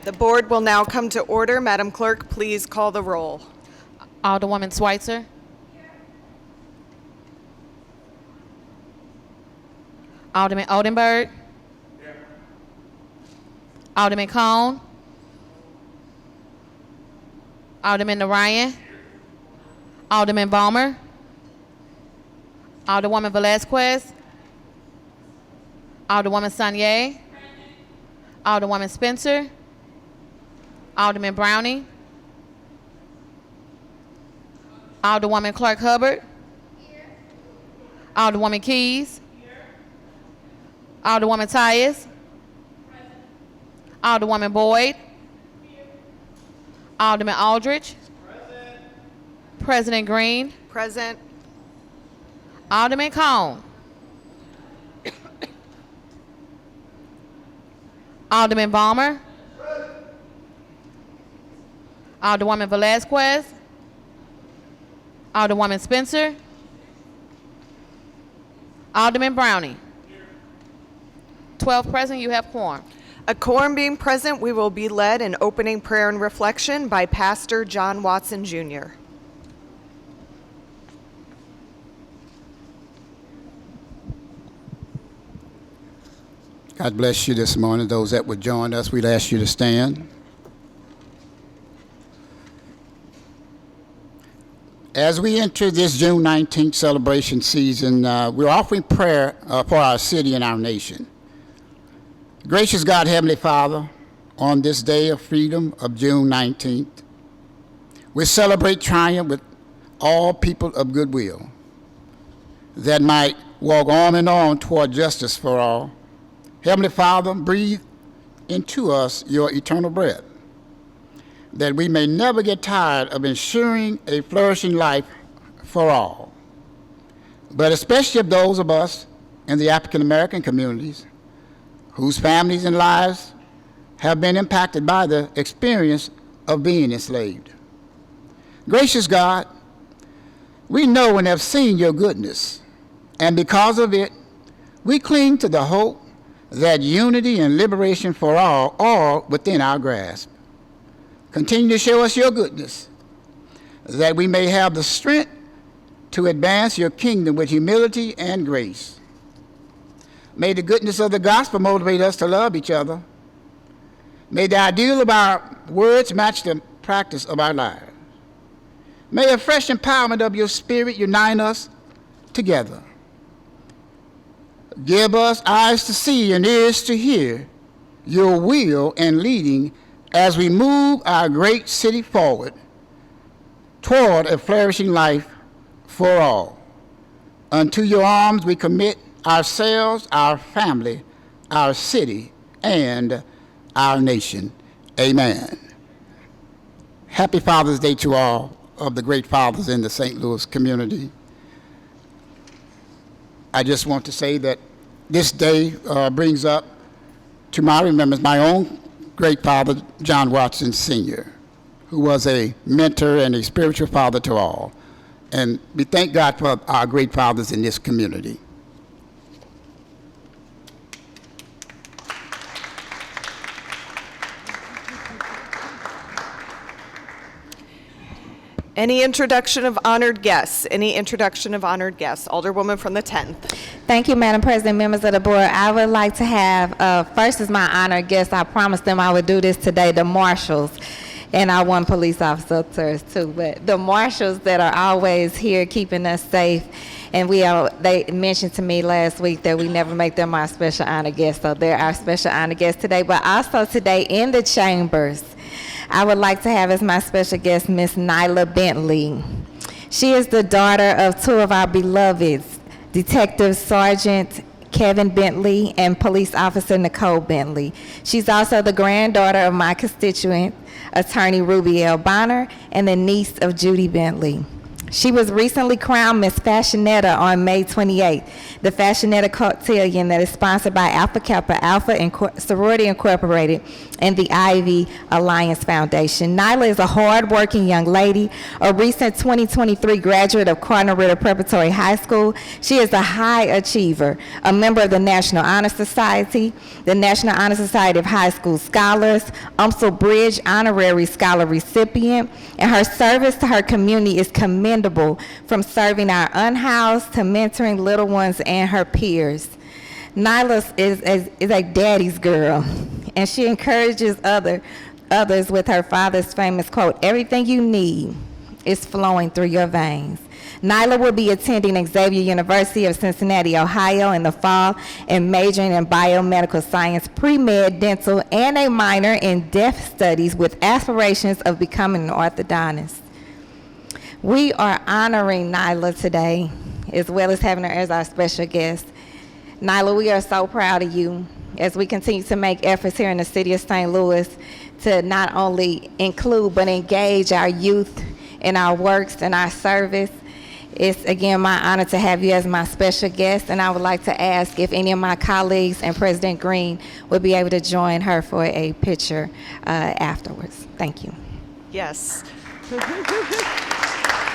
The board will now come to order. Madam Clerk, please call the roll. Alderwoman Schweitzer. Alderman Oldenburg. Alderman Cone. Alderman Narayan. Alderman Balmer. Alderwoman Velazquez. Alderwoman Sanier. Alderwoman Spencer. Alderman Browning. Alderwoman Clark Hubbard. Alderwoman Keys. Alderwoman Tyus. Alderwoman Boyd. Alderman Aldridge. President Green. Present. Alderman Cone. Alderman Balmer. Alderwoman Velazquez. Alderwoman Spencer. Alderman Browning. 12 present, you have quorum. A quorum being present, we will be led in opening prayer and reflection by Pastor John Watson, Jr. God bless you this morning. Those that would join us, we'd ask you to stand. As we enter this June 19th celebration season, we're offering prayer for our city and our nation. Gracious God, Heavenly Father, on this day of freedom of June 19th, we celebrate triumph with all people of goodwill that might walk on and on toward justice for all. Heavenly Father, breathe into us your eternal breath, that we may never get tired of ensuring a flourishing life for all, but especially of those of us in the African American communities whose families and lives have been impacted by the experience of being enslaved. Gracious God, we know and have seen your goodness, and because of it, we cling to the hope that unity and liberation for all are within our grasp. Continue to show us your goodness, that we may have the strength to advance your kingdom with humility and grace. May the goodness of the gospel motivate us to love each other. May the ideal of our words match the practice of our lives. May a fresh empowerment of your spirit unite us together. Give us eyes to see and ears to hear your will and leading as we move our great city forward toward a flourishing life for all. Unto your arms we commit ourselves, our family, our city, and our nation. Amen. Happy Father's Day to all of the great fathers in the St. Louis community. I just want to say that this day brings up to my remembrance my own great father, John Watson Sr., who was a mentor and a spiritual father to all. And we thank God for our great fathers in this community. Any introduction of honored guests? Any introduction of honored guests? Alderwoman from the 10th. Thank you, Madam President, members of the board. I would like to have, first is my honored guest. I promised them I would do this today, the marshals. And our one police officer too, but the marshals that are always here keeping us safe. And they mentioned to me last week that we never make them our special honor guests, so they're our special honor guests today. But also today in the chambers, I would like to have as my special guest Miss Nyla Bentley. She is the daughter of two of our beloveds, Detective Sergeant Kevin Bentley and Police Officer Nicole Bentley. She's also the granddaughter of my constituent, Attorney Ruby L. Bonner, and the niece of Judy Bentley. She was recently crowned Miss Fashionetta on May 28th. The Fashionetta Cotillion that is sponsored by Alpha Kappa Alpha Sorority Incorporated and the Ivy Alliance Foundation. Nyla is a hard-working young lady, a recent 2023 graduate of Cardinal Ritter Preparatory High School. She is a high achiever, a member of the National Honor Society, the National Honor Society of High School Scholars, UMSL Bridge Honorary Scholar recipient, and her service to her community is commendable, from serving our unhoused to mentoring little ones and her peers. Nyla is a daddy's girl, and she encourages others with her father's famous quote, "Everything you need is flowing through your veins." Nyla will be attending Xavier University of Cincinnati, Ohio in the fall and majoring in biomedical science, pre-med, dental, and a minor in deaf studies with aspirations of becoming an orthodontist. We are honoring Nyla today, as well as having her as our special guest. Nyla, we are so proud of you as we continue to make efforts here in the city of St. Louis to not only include but engage our youth in our works and our service. It's, again, my honor to have you as my special guest, and I would like to ask if any of my colleagues and President Green would be able to join her for a picture afterwards. Thank you. Yes.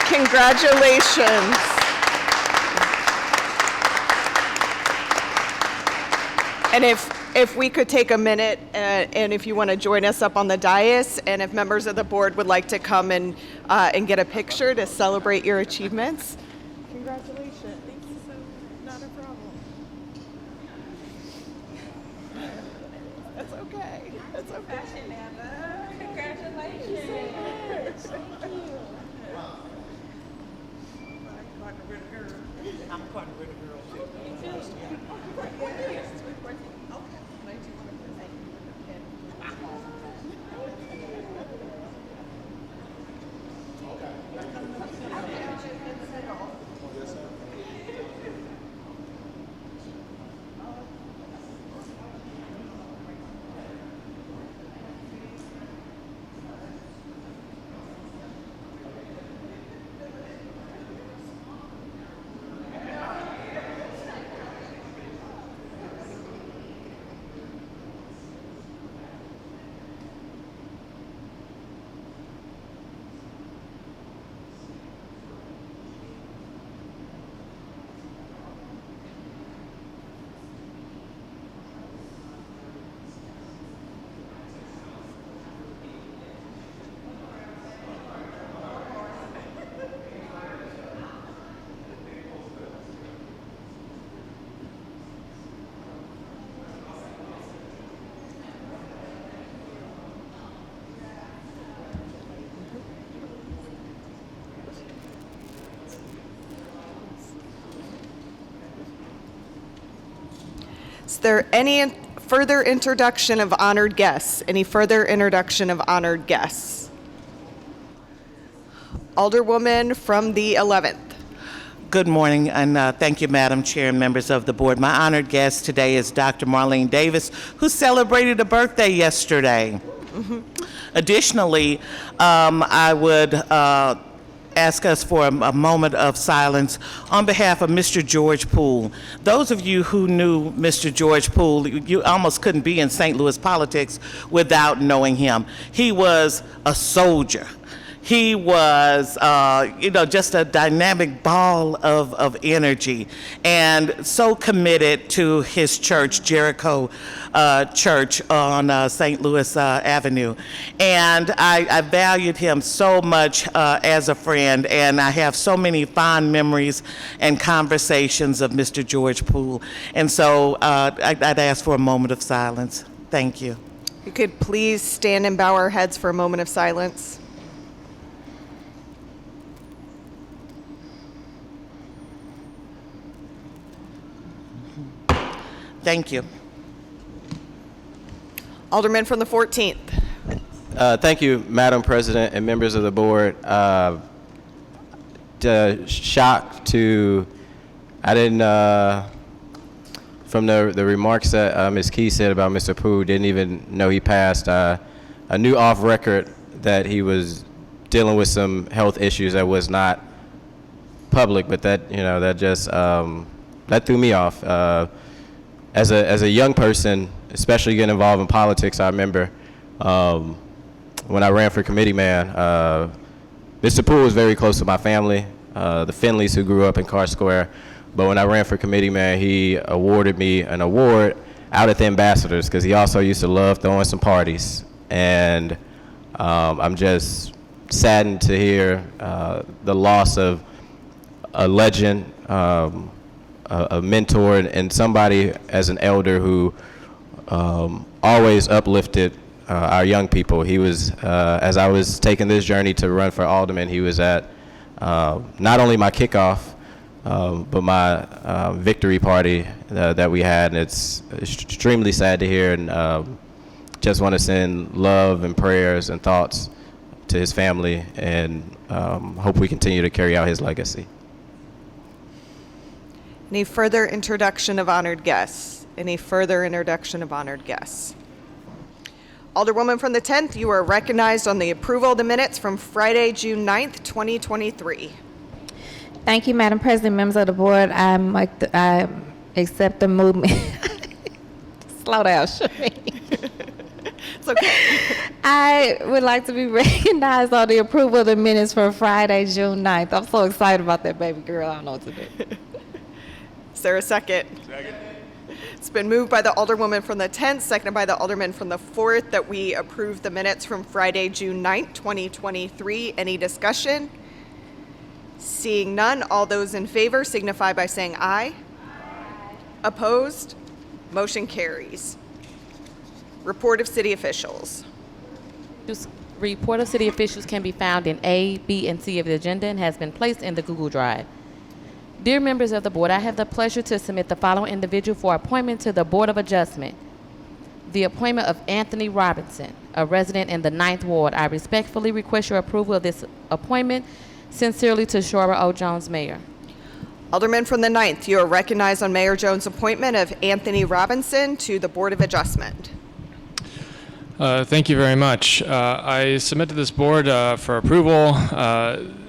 Congratulations. And if we could take a minute, and if you want to join us up on the dais, and if members of the board would like to come and get a picture to celebrate your achievements. Congratulations. Thank you so much. Not a problem. That's okay. That's okay. Congratulations. Thank you. I'm quite a Ritter girl too. Is there any further introduction of honored guests? Any further introduction of honored guests? Alderwoman from the 11th. Good morning, and thank you, Madam Chair and members of the board. My honored guest today is Dr. Marlene Davis, who celebrated a birthday yesterday. Additionally, I would ask us for a moment of silence on behalf of Mr. George Poole. Those of you who knew Mr. George Poole, you almost couldn't be in St. Louis politics without knowing him. He was a soldier. He was, just a dynamic ball of energy, and so committed to his church, Jericho Church on St. Louis Avenue. And I valued him so much as a friend, and I have so many fond memories and conversations of Mr. George Poole. And so I'd ask for a moment of silence. Thank you. You could please stand and bow our heads for a moment of silence. Thank you. Alderman from the 14th. Thank you, Madam President and members of the board. Shocked to, I didn't, from the remarks that Ms. Key said about Mr. Poole, didn't even know he passed. I knew off record that he was dealing with some health issues that was not public, but that just that threw me off. As a young person, especially getting involved in politics, I remember when I ran for committee man, Mr. Poole was very close to my family, the Finleys who grew up in Carr Square. But when I ran for committee man, he awarded me an award out at the Ambassadors because he also used to love throwing some parties. And I'm just saddened to hear the loss of a legend, a mentor, and somebody as an elder who always uplifted our young people. He was, as I was taking this journey to run for alderman, he was at not only my kickoff, but my victory party that we had, and it's extremely sad to hear, and just want to send love and prayers and thoughts to his family, and hope we continue to carry out his legacy. Any further introduction of honored guests? Any further introduction of honored guests? Alderwoman from the 10th, you are recognized on the approval of the minutes from Friday, June 9th, 2023. Thank you, Madam President, members of the board. I accept the movement. Slow down, Shameen. It's okay. I would like to be recognized on the approval of the minutes for Friday, June 9th. I'm so excited about that baby girl. I don't know what to do. Is there a second? Second. It's been moved by the Alderwoman from the 10th, seconded by the Alderman from the 4th, that we approve the minutes from Friday, June 9th, 2023. Any discussion? Seeing none, all those in favor signify by saying aye. Aye. Opposed? Motion carries. Report of city officials. This report of city officials can be found in A, B, and C of the agenda and has been placed in the Google Drive. Dear members of the board, I have the pleasure to submit the following individual for appointment to the Board of Adjustment. The appointment of Anthony Robinson, a resident in the 9th Ward. I respectfully request your approval of this appointment. Sincerely, to Shora O. Jones, Mayor. Alderman from the 9th, you are recognized on Mayor Jones' appointment of Anthony Robinson to the Board of Adjustment. Thank you very much. I submit to this board for approval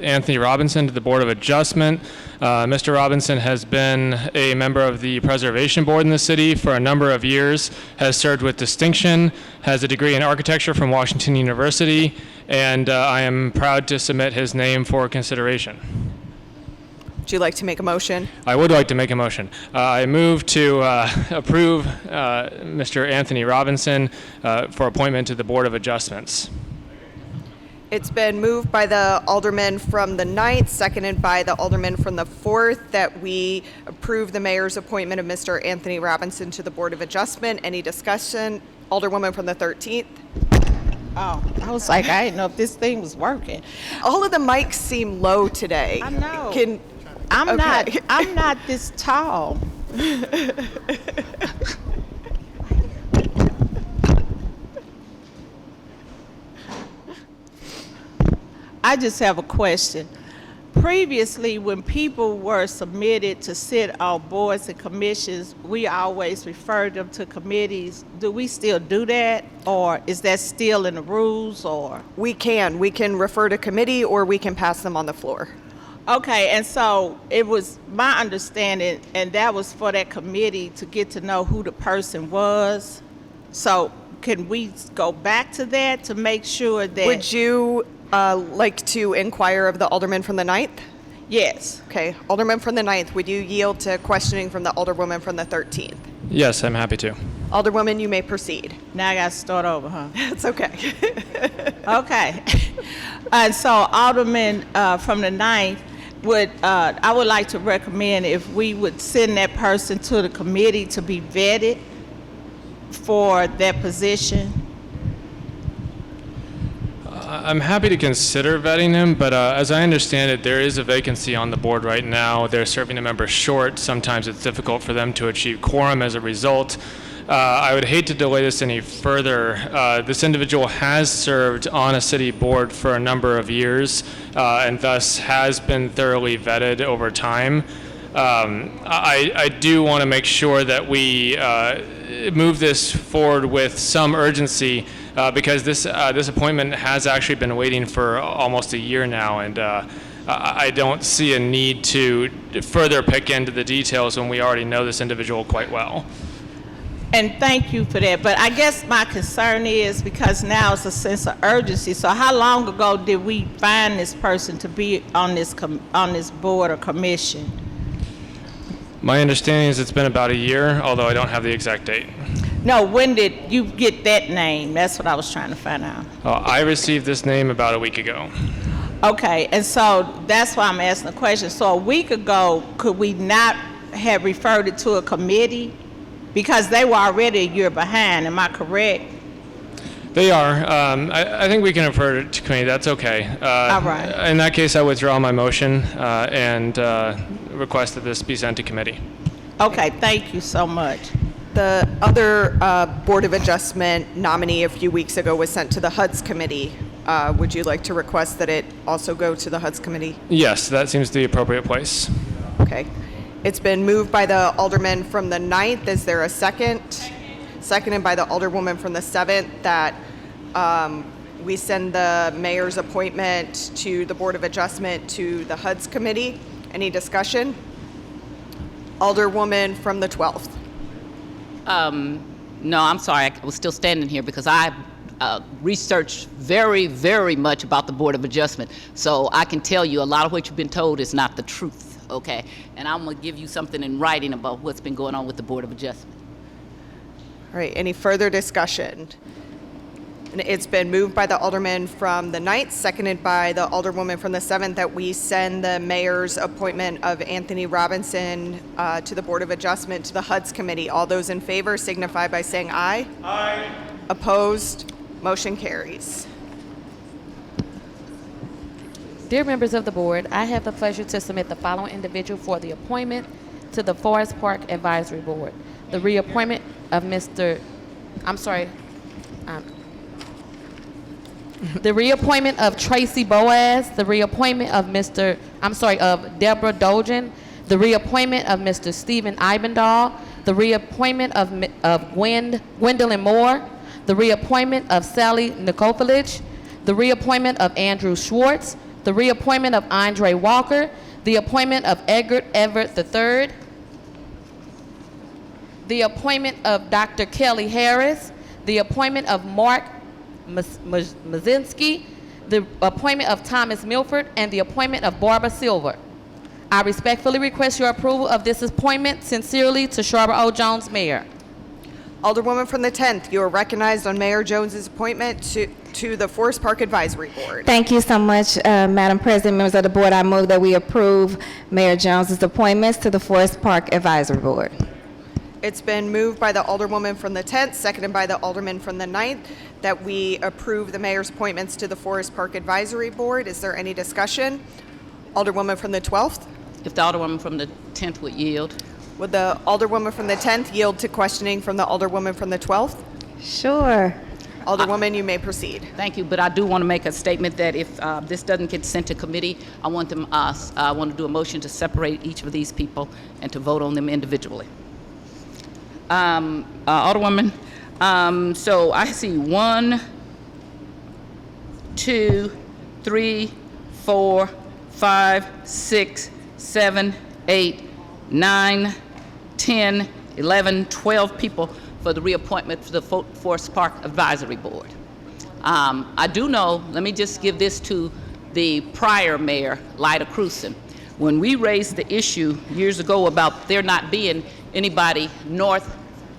Anthony Robinson to the Board of Adjustment. Mr. Robinson has been a member of the Preservation Board in the city for a number of years, has served with distinction, has a degree in architecture from Washington University, and I am proud to submit his name for consideration. Would you like to make a motion? I would like to make a motion. I move to approve Mr. Anthony Robinson for appointment to the Board of Adjustments. It's been moved by the Alderman from the 9th, seconded by the Alderman from the 4th, that we approve the mayor's appointment of Mr. Anthony Robinson to the Board of Adjustment. Any discussion? Alderwoman from the 13th. Oh, I was like, I didn't know if this thing was working. All of the mics seem low today. I know. I'm not this tall. I just have a question. Previously, when people were submitted to sit on boards and commissions, we always referred them to committees. Do we still do that, or is that still in the rules, or? We can refer to committee, or we can pass them on the floor. Okay, and so it was my understanding, and that was for that committee to get to know who the person was. So can we go back to that to make sure that? Would you like to inquire of the Alderman from the 9th? Yes. Okay, Alderman from the 9th, would you yield to questioning from the Alderwoman from the 13th? Yes, I'm happy to. Alderwoman, you may proceed. Now I got to start over, huh? It's okay. Okay. And so Alderman from the 9th, I would like to recommend if we would send that person to the committee to be vetted for that position. I'm happy to consider vetting him, but as I understand it, there is a vacancy on the board right now. They're serving a member short. Sometimes it's difficult for them to achieve quorum as a result. I would hate to delay this any further. This individual has served on a city board for a number of years and thus has been thoroughly vetted over time. I do want to make sure that we move this forward with some urgency because this appointment has actually been waiting for almost a year now, and I don't see a need to further pick into the details when we already know this individual quite well. And thank you for that. But I guess my concern is because now it's a sense of urgency. So how long ago did we find this person to be on this board or commission? My understanding is it's been about a year, although I don't have the exact date. No, when did you get that name? That's what I was trying to find out. I received this name about a week ago. Okay, and so that's why I'm asking the question. So a week ago, could we not have referred it to a committee? Because they were already a year behind, am I correct? They are. I think we can refer it to committee. That's okay. All right. In that case, I withdraw my motion and request that this be sent to committee. Okay, thank you so much. The other Board of Adjustment nominee a few weeks ago was sent to the HUD's committee. Would you like to request that it also go to the HUD's committee? Yes, that seems the appropriate place. Okay. It's been moved by the Alderman from the 9th. Is there a second? Seconded by the Alderwoman from the 7th that we send the mayor's appointment to the Board of Adjustment to the HUD's committee. Any discussion? Alderwoman from the 12th. No, I'm sorry. I was still standing here because I researched very, very much about the Board of Adjustment. So I can tell you a lot of what you've been told is not the truth. Okay, and I'm going to give you something in writing about what's been going on with the Board of Adjustment. All right, any further discussion? And it's been moved by the Alderman from the 9th, seconded by the Alderwoman from the 7th, that we send the mayor's appointment of Anthony Robinson to the Board of Adjustment to the HUD's committee. All those in favor signify by saying aye. Aye. Opposed? Motion carries. Dear members of the board, I have the pleasure to submit the following individual for the appointment to the Forest Park Advisory Board. The reappointment of the reappointment of Tracy Boaz, the reappointment of of Deborah Dolgen, the reappointment of Mr. Stephen Ibendahl, the reappointment of Gwendolyn Moore, the reappointment of Sally Nikopoulos, the reappointment of Andrew Schwartz, the reappointment of Andre Walker, the appointment of Edgar Everett III, the appointment of Dr. Kelly Harris, the appointment of Mark Mazinski, the appointment of Thomas Milford, and the appointment of Barbara Silver. I respectfully request your approval of this appointment. Sincerely, to Sharborough O. Jones, Mayor. Alderwoman from the 10th, you are recognized on Mayor Jones's appointment to the Forest Park Advisory Board. Thank you so much, Madam President, members of the board. I move that we approve Mayor Jones's appointments to the Forest Park Advisory Board. It's been moved by the Alderwoman from the 10th, seconded by the Alderman from the 9th, that we approve the mayor's appointments to the Forest Park Advisory Board. Is there any discussion? Alderwoman from the 12th. If the Alderwoman from the 10th would yield. Would the Alderwoman from the 10th yield to questioning from the Alderwoman from the 12th? Sure. Alderwoman, you may proceed. Thank you, but I do want to make a statement that if this doesn't get sent to committee, I want to do a motion to separate each of these people and to vote on them individually. Alderwoman, so I see 1, 2, 3, 4, 5, 6, 7, 8, 9, 10, 11, 12 people for the reappointment for the Forest Park Advisory Board. I do know, let me just give this to the prior mayor, Lyda Cruson. When we raised the issue years ago about there not being anybody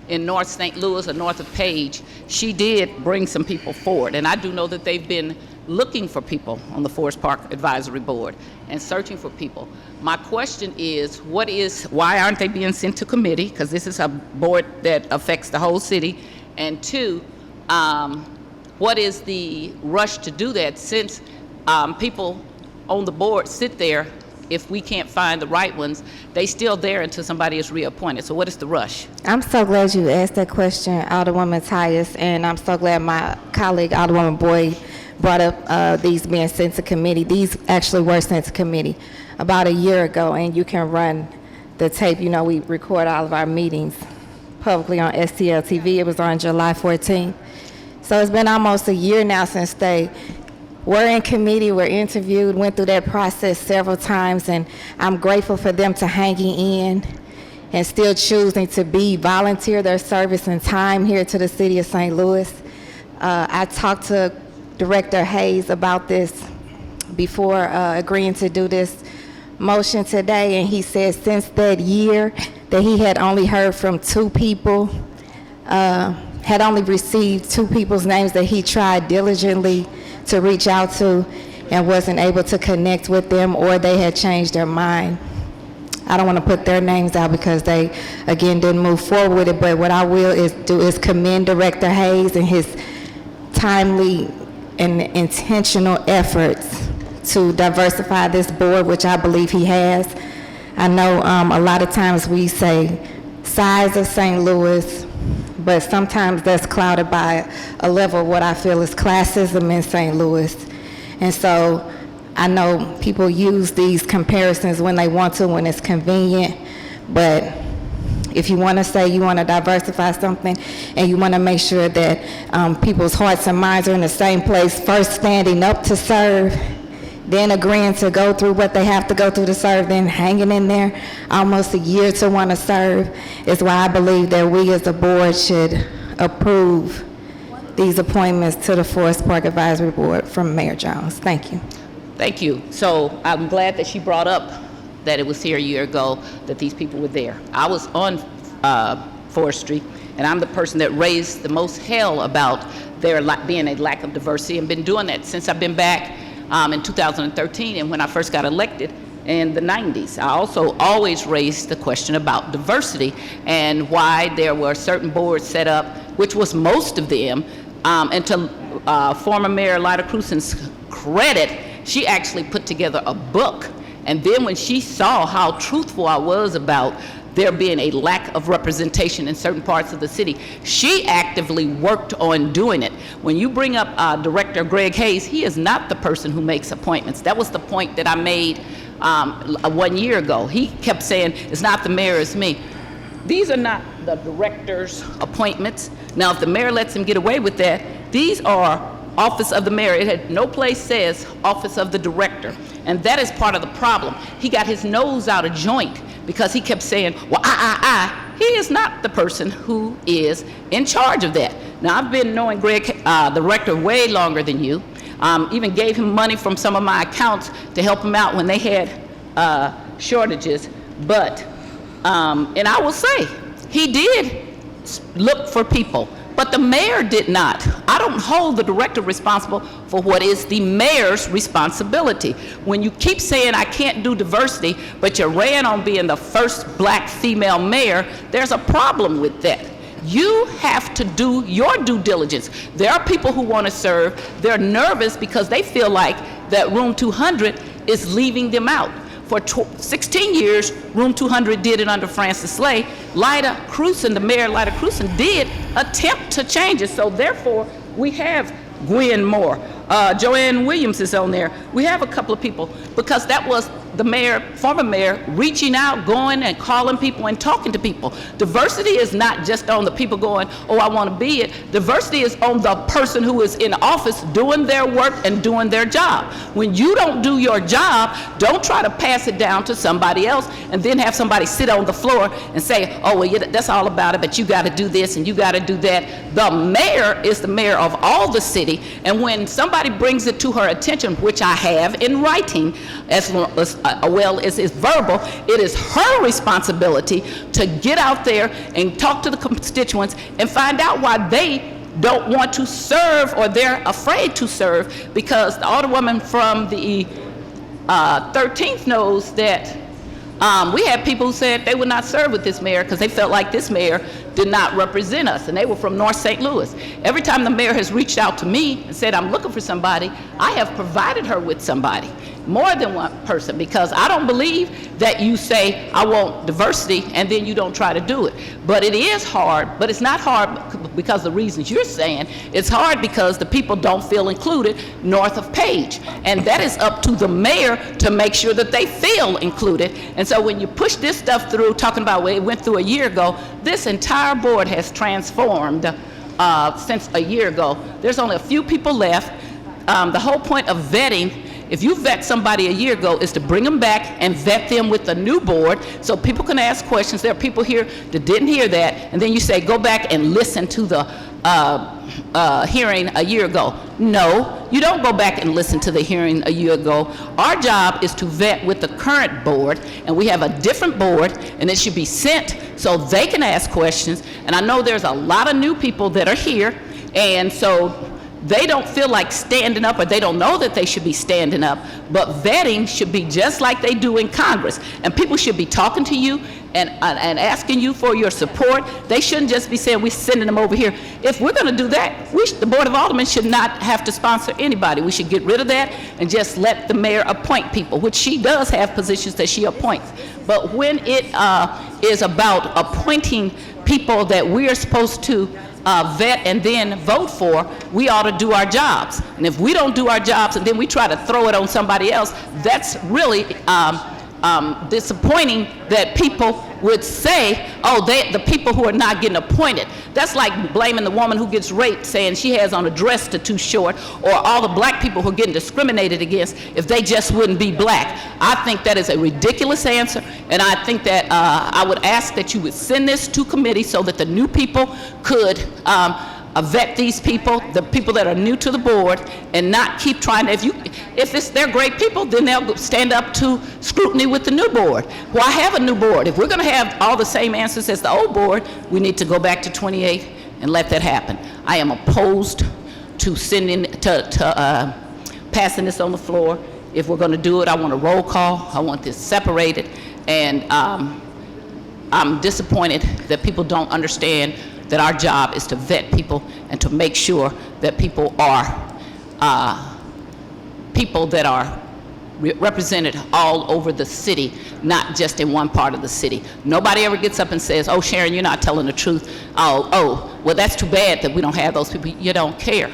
in North St. Louis or north of Page, she did bring some people forward. And I do know that they've been looking for people on the Forest Park Advisory Board and searching for people. My question is, why aren't they being sent to committee? Because this is a board that affects the whole city. And 2, what is the rush to do that, since people on the board sit there? If we can't find the right ones, they still there until somebody is reappointed. So what is the rush? I'm so glad you asked that question, Alderwoman Tyus, and I'm so glad my colleague, Alderwoman Boyd, brought up these being sent to committee. These actually were sent to committee about a year ago, and you can run the tape. You know, we record all of our meetings publicly on STL TV. It was on July 14th. So it's been almost a year now since they were in committee, were interviewed, went through that process several times, and I'm grateful for them to hanging in and still choosing to volunteer their service and time here to the city of St. Louis. I talked to Director Hayes about this before agreeing to do this motion today, and he said since that year that he had only heard from 2 people, had only received 2 people's names that he tried diligently to reach out to and wasn't able to connect with them, or they had changed their mind. I don't want to put their names out because they, again, didn't move forward with it, but what I will do is commend Director Hayes and his timely and intentional efforts to diversify this board, which I believe he has. I know a lot of times we say size of St. Louis, but sometimes that's clouded by a level of what I feel is classism in St. Louis. And so I know people use these comparisons when they want to, when it's convenient, but if you want to say you want to diversify something and you want to make sure that people's hearts and minds are in the same place, first standing up to serve, then agreeing to go through what they have to go through to serve, then hanging in there almost a year to want to serve, is why I believe that we as a board should approve these appointments to the Forest Park Advisory Board from Mayor Jones. Thank you. Thank you. So I'm glad that she brought up that it was here a year ago that these people were there. I was on forestry, and I'm the person that raised the most hell about there being a lack of diversity, and been doing that since I've been back in 2013 and when I first got elected in the 90s. I also always raised the question about diversity and why there were certain boards set up, which was most of them, and to former Mayor Lyda Crusen's credit, she actually put together a book. And then when she saw how truthful I was about there being a lack of representation in certain parts of the city, she actively worked on doing it. When you bring up Director Greg Hayes, he is not the person who makes appointments. That was the point that I made 1 year ago. He kept saying, it's not the mayor, it's me. These are not the director's appointments. Now, if the mayor lets him get away with that, these are office of the mayor. It had no place says office of the director. And that is part of the problem. He got his nose out of joint because he kept saying, well, He is not the person who is in charge of that. Now, I've been knowing Greg, the director, way longer than you. Even gave him money from some of my accounts to help him out when they had shortages. But, and I will say, he did look for people. But the mayor did not. I don't hold the director responsible for what is the mayor's responsibility. When you keep saying I can't do diversity, but you ran on being the first black female mayor, there's a problem with that. You have to do your due diligence. There are people who want to serve. They're nervous because they feel like that Room 200 is leaving them out. For 16 years, Room 200 did it under Francis Slay. Lyda Crusen, the mayor, Lyda Crusen, did attempt to change it. So therefore, we have Gwen Moore. Joanne Williams is on there. We have a couple of people because that was the mayor, former mayor, reaching out, going and calling people and talking to people. Diversity is not just on the people going, oh, I want to be it. Diversity is on the person who is in office doing their work and doing their job. When you don't do your job, don't try to pass it down to somebody else and then have somebody sit on the floor and say, oh, well, yeah, that's all about it, but you got to do this and you got to do that. The mayor is the mayor of all the city, and when somebody brings it to her attention, which I have in writing as well as is verbal, it is her responsibility to get out there and talk to the constituents and find out why they don't want to serve or they're afraid to serve, because the alderwoman from the 13th knows that we had people who said they would not serve with this mayor because they felt like this mayor did not represent us, and they were from North St. Louis. Every time the mayor has reached out to me and said, I'm looking for somebody, I have provided her with somebody, more than one person, because I don't believe that you say, I want diversity, and then you don't try to do it. But it is hard, but it's not hard because of the reasons you're saying. It's hard because the people don't feel included north of Page, and that is up to the mayor to make sure that they feel included. And so when you push this stuff through, talking about what it went through a year ago, this entire board has transformed since a year ago. There's only a few people left. the whole point of vetting, if you vet somebody a year ago, is to bring them back and vet them with the new board so people can ask questions. There are people here that didn't hear that, and then you say, go back and listen to the hearing a year ago. No, you don't go back and listen to the hearing a year ago. Our job is to vet with the current board, and we have a different board, and it should be sent so they can ask questions. And I know there's a lot of new people that are here, and so they don't feel like standing up, or they don't know that they should be standing up, but vetting should be just like they do in Congress. And people should be talking to you and asking you for your support. They shouldn't just be saying, we're sending them over here. If we're gonna do that, the Board of Aldermen should not have to sponsor anybody. We should get rid of that and just let the mayor appoint people, which she does have positions that she appoints. But when it is about appointing people that we're supposed to vet and then vote for, we ought to do our jobs. And if we don't do our jobs and then we try to throw it on somebody else, that's really disappointing that people would say, oh, the people who are not getting appointed. That's like blaming the woman who gets raped, saying she has on a dress that's too short, or all the black people who are getting discriminated against if they just wouldn't be black. I think that is a ridiculous answer, and I think that I would ask that you would send this to committee so that the new people could vet these people, the people that are new to the board, and not keep trying to, if they're great people, then they'll stand up to scrutiny with the new board. Why have a new board? If we're gonna have all the same answers as the old board, we need to go back to 28 and let that happen. I am opposed to passing this on the floor. If we're gonna do it, I want a roll call. I want this separated, and I'm disappointed that people don't understand that our job is to vet people and to make sure that people are people that are represented all over the city, not just in one part of the city. Nobody ever gets up and says, oh, Sharon, you're not telling the truth. Oh, well, that's too bad that we don't have those people. You don't care.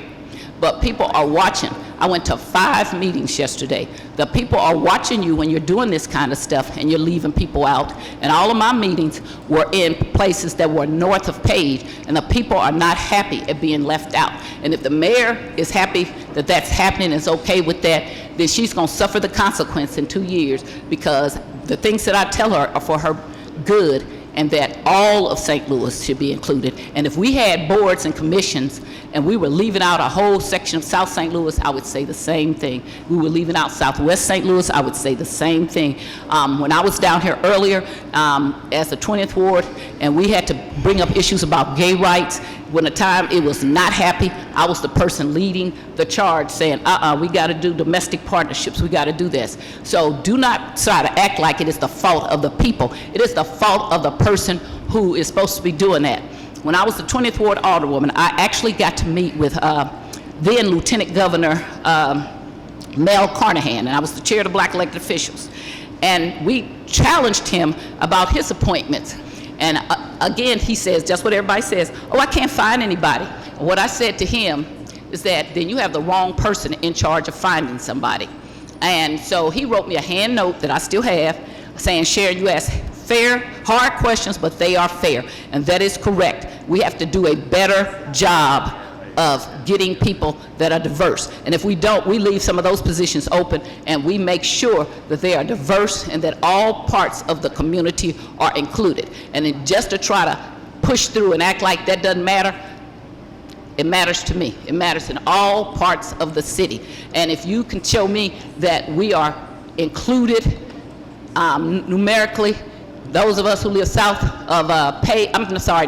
But people are watching. I went to 5 meetings yesterday. The people are watching you when you're doing this kind of stuff and you're leaving people out. And all of my meetings were in places that were north of Page, and the people are not happy at being left out. And if the mayor is happy that that's happening and is okay with that, then she's gonna suffer the consequence in 2 years, because the things that I tell her are for her good, and that all of St. Louis should be included. And if we had boards and commissions and we were leaving out a whole section of South St. Louis, I would say the same thing. We were leaving out Southwest St. Louis, I would say the same thing. When I was down here earlier as the 20th Ward, and we had to bring up issues about gay rights, when the time it was not happy, I was the person leading the charge saying, we gotta do domestic partnerships, we gotta do this. So do not try to act like it is the fault of the people. It is the fault of the person who is supposed to be doing that. When I was the 20th Ward Alderwoman, I actually got to meet with then Lieutenant Governor Mel Carnahan, and I was the chair of the Black elected officials. And we challenged him about his appointments. And again, he says just what everybody says, oh, I can't find anybody. And what I said to him is that then you have the wrong person in charge of finding somebody. And so he wrote me a hand note that I still have saying, Sharon, you ask fair, hard questions, but they are fair. And that is correct. We have to do a better job of getting people that are diverse. And if we don't, we leave some of those positions open, and we make sure that they are diverse and that all parts of the community are included. And then just to try to push through and act like that doesn't matter, it matters to me. It matters in all parts of the city. And if you can show me that we are included numerically, those of us who live south of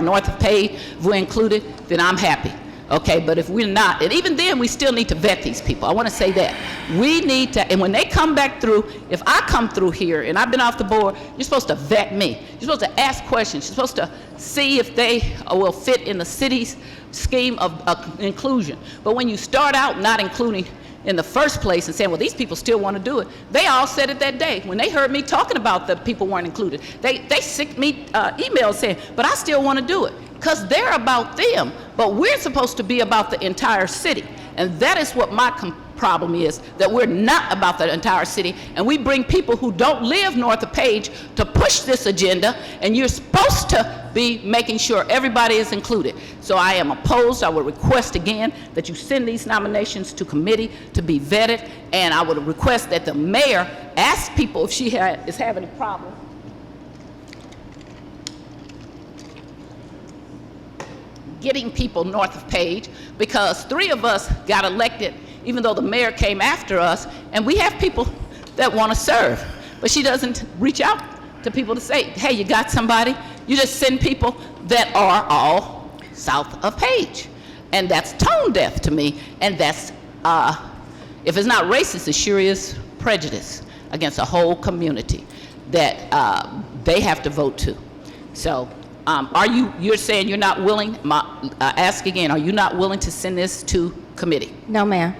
north of Page, if we're included, then I'm happy. Okay, but if we're not, and even then we still need to vet these people. I want to say that. We need to, and when they come back through, if I come through here and I've been off the board, you're supposed to vet me. You're supposed to ask questions. You're supposed to see if they will fit in the city's scheme of inclusion. But when you start out not including in the first place and saying, well, these people still want to do it, they all said it that day. When they heard me talking about the people weren't included, they sent me emails saying, but I still want to do it. Because they're about them, but we're supposed to be about the entire city. And that is what my problem is that we're not about the entire city, and we bring people who don't live north of Page to push this agenda, and you're supposed to be making sure everybody is included. So I am opposed. I would request again that you send these nominations to committee to be vetted, and I would request that the mayor ask people if she is having a problem getting people north of Page, because 3 of us got elected even though the mayor came after us, and we have people that want to serve, but she doesn't reach out to people to say, hey, you got somebody? You just send people that are all south of Page, and that's tone deaf to me, and that's, if it's not racist, it sure is prejudice against a whole community that they have to vote to. So you're saying you're not willing, ask again, are you not willing to send this to committee? No, ma'am.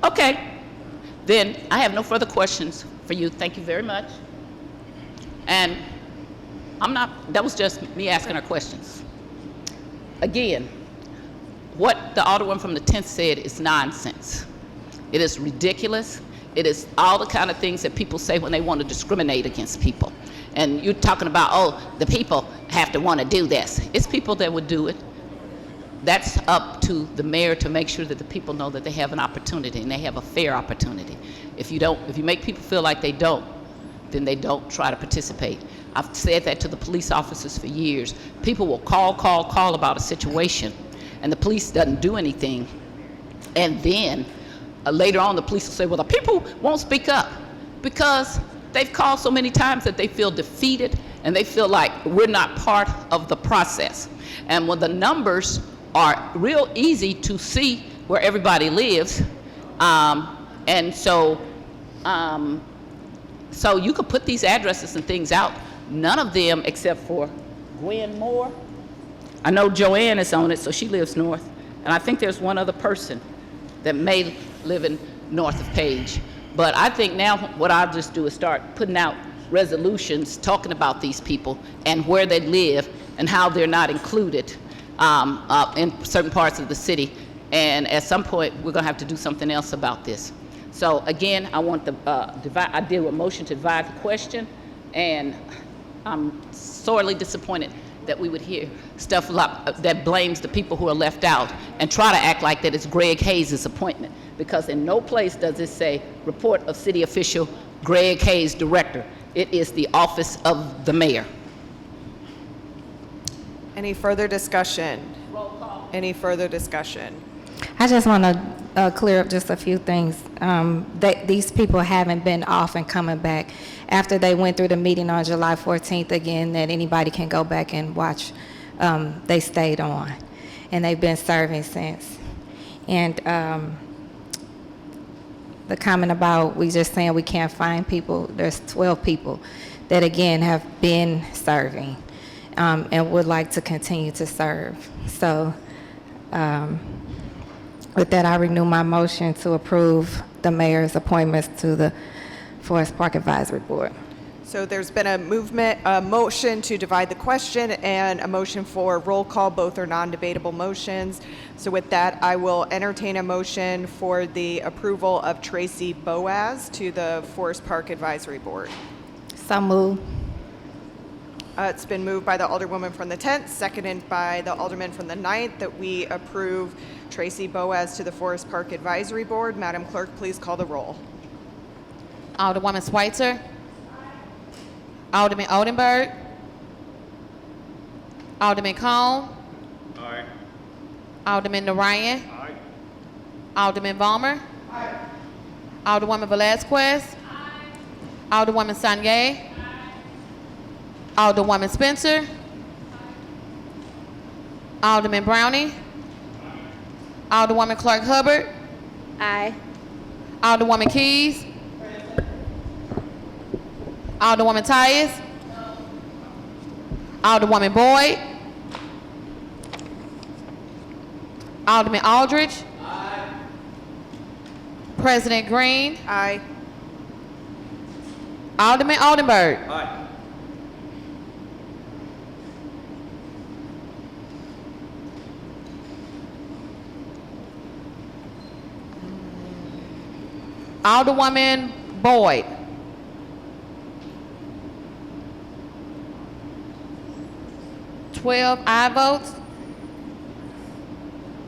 Okay, then I have no further questions for you. Thank you very much. And that was just me asking her questions. Again, what the Alderman from the 10th said is nonsense. It is ridiculous. It is all the kind of things that people say when they want to discriminate against people. And you're talking about, oh, the people have to want to do this. It's people that would do it. That's up to the mayor to make sure that the people know that they have an opportunity and they have a fair opportunity. If you make people feel like they don't, then they don't try to participate. I've said that to the police officers for years. People will call about a situation, and the police doesn't do anything. And then later on, the police will say, well, the people won't speak up, because they've called so many times that they feel defeated and they feel like we're not part of the process. And when the numbers are real easy to see where everybody lives, and so you could put these addresses and things out. None of them, except for Gwen Moore. I know Joanne is on it, so she lives north. And I think there's one other person that may live in north of Page. But I think now what I'll just do is start putting out resolutions talking about these people and where they live and how they're not included in certain parts of the city. And at some point, we're going to have to do something else about this. So again, I want I did a motion to divide the question, and I'm sorely disappointed that we would hear stuff that blames the people who are left out and try to act like that it's Greg Hayes' appointment, because in no place does it say report of city official Greg Hayes, director. It is the office of the mayor. Any further discussion? Roll call. Any further discussion? I just want to clear up just a few things. These people haven't been off and coming back. After they went through the meeting on July 14th, again, that anybody can go back and watch, they stayed on. And they've been serving since. And the comment about we just saying we can't find people, there's 12 people that, again, have been serving and would like to continue to serve. So, with that, I renew my motion to approve the mayor's appointments to the Forest Park Advisory Board. So there's been a motion to divide the question and a motion for roll call. Both are non-debatable motions. So with that, I will entertain a motion for the approval of Tracy Boaz to the Forest Park Advisory Board. So moved. It's been moved by the Alderwoman from the 10th, seconded by the Alderman from the 9th, that we approve Tracy Boaz to the Forest Park Advisory Board. Madam Clerk, please call the roll. Alderwoman Schweitzer. Alderman Oldenburg. Alderman Cone. Aye. Alderman Narayan. Aye. Alderman Balmer. Aye. Alderwoman Velazquez. Aye. Alderwoman Sanye. Alderwoman Spencer. Alderman Browning. Alderwoman Clark Hubbard. Aye. Alderwoman Keys. Alderwoman Tyus. Alderwoman Boyd. Alderman Aldridge. President Green. Aye. Alderman Oldenburg. Aye. Alderwoman Boyd. Twelve aye votes,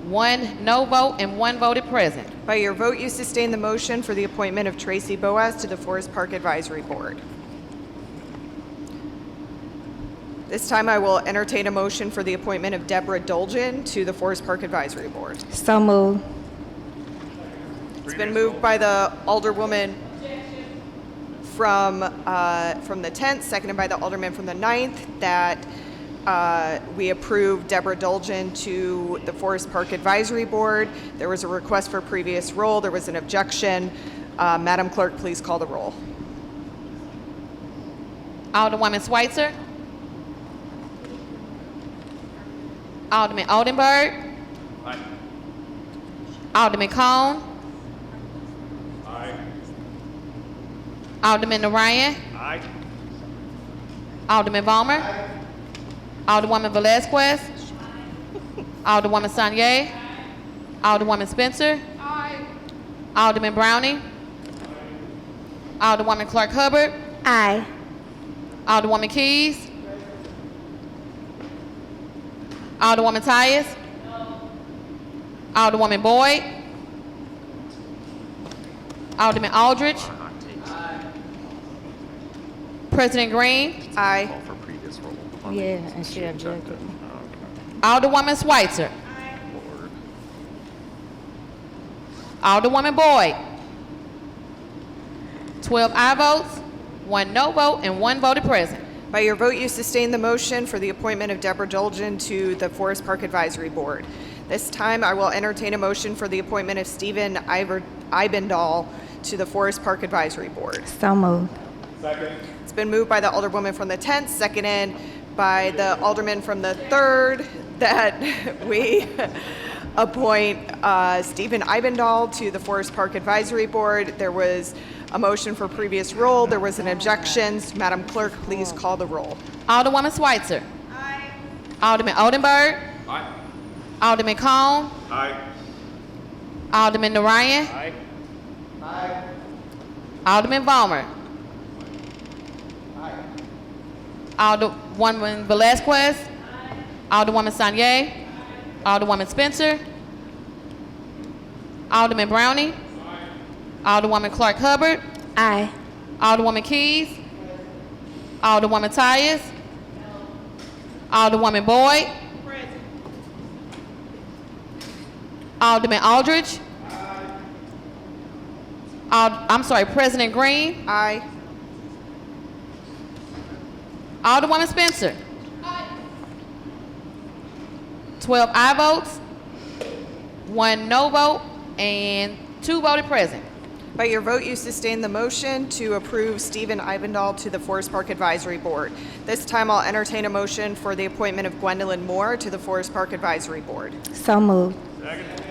1 no vote, and 1 voted present. By your vote, you sustain the motion for the appointment of Tracy Boaz to the Forest Park Advisory Board. This time I will entertain a motion for the appointment of Deborah Dolgen to the Forest Park Advisory Board. So moved. It's been moved by the Alderwoman from the 10th, seconded by the Alderman from the 9th, that we approve Deborah Dolgen to the Forest Park Advisory Board. There was a request for previous role. There was an objection. Madam Clerk, please call the roll. Alderwoman Schweitzer. Alderman Oldenburg. Aye. Alderman Cone. Aye. Alderman Narayan. Aye. Alderman Vollmer. Alderwoman Velazquez. Alderwoman Sanye. Alderwoman Spencer. Alderman Browning. Alderwoman Clark Hubbard. Aye. Alderwoman Keys. Alderwoman Tyus. Alderwoman Boyd. Alderman Aldridge. President Green. Aye. For previous role. Yeah, and she objected. Alderwoman Schweitzer. Alderwoman Boyd. 12 aye votes, 1 no vote, and 1 voted present. By your vote, you sustain the motion for the appointment of Deborah Dolgen to the Forest Park Advisory Board. This time, I will entertain a motion for the appointment of Stephen Eibendahl to the Forest Park Advisory Board. So moved. Second. It's been moved by the Alderwoman from the 10th, seconded by the Alderman from the 3rd, that we appoint Stephen Eibendahl to the Forest Park Advisory Board. There was a motion for previous role. There was an objection. Madam Clerk, please call the roll. Alderwoman Schweitzer. Aye. Alderman Oldenburg. Aye. Alderman Cone. Aye. Alderman Narayan. Aye. Alderman Vollmer. Alderwoman Velazquez. Alderwoman Sanye. Alderwoman Spencer. Alderman Browning. Alderwoman Clark Hubbard. Aye. Alderwoman Keys. Alderwoman Tyus. Alderwoman Boyd. Alderman Aldridge. President Green. Aye. Alderwoman Spencer. 12 aye votes, 1 no vote, and 2 voted present. By your vote, you sustain the motion to approve Stephen Eibendahl to the Forest Park Advisory Board. This time, I'll entertain a motion for the appointment of Gwendolyn Moore to the Forest Park Advisory Board. So moved. Second.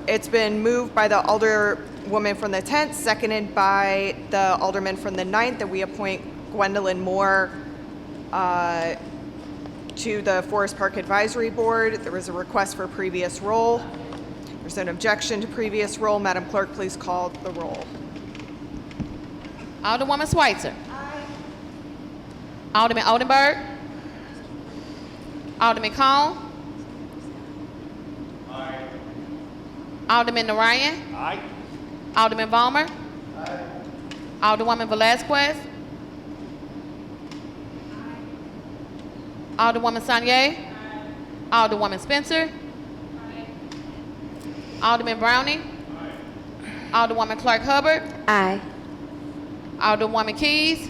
It's been moved by the Alderwoman from the 10th, seconded by the Alderman from the 9th, that we appoint Gwendolyn Moore to the Forest Park Advisory Board. There was a request for previous role. There's an objection to previous role. Madam Clerk, please call the roll. Alderwoman Schweitzer. Aye. Alderman Oldenburg. Alderman Cone. Aye. Alderman Narayan. Aye. Alderman Vollmer. Alderwoman Velazquez. Alderwoman Sanye. Alderwoman Spencer. Alderman Browning. Alderwoman Clark Hubbard. Aye. Alderwoman Keys.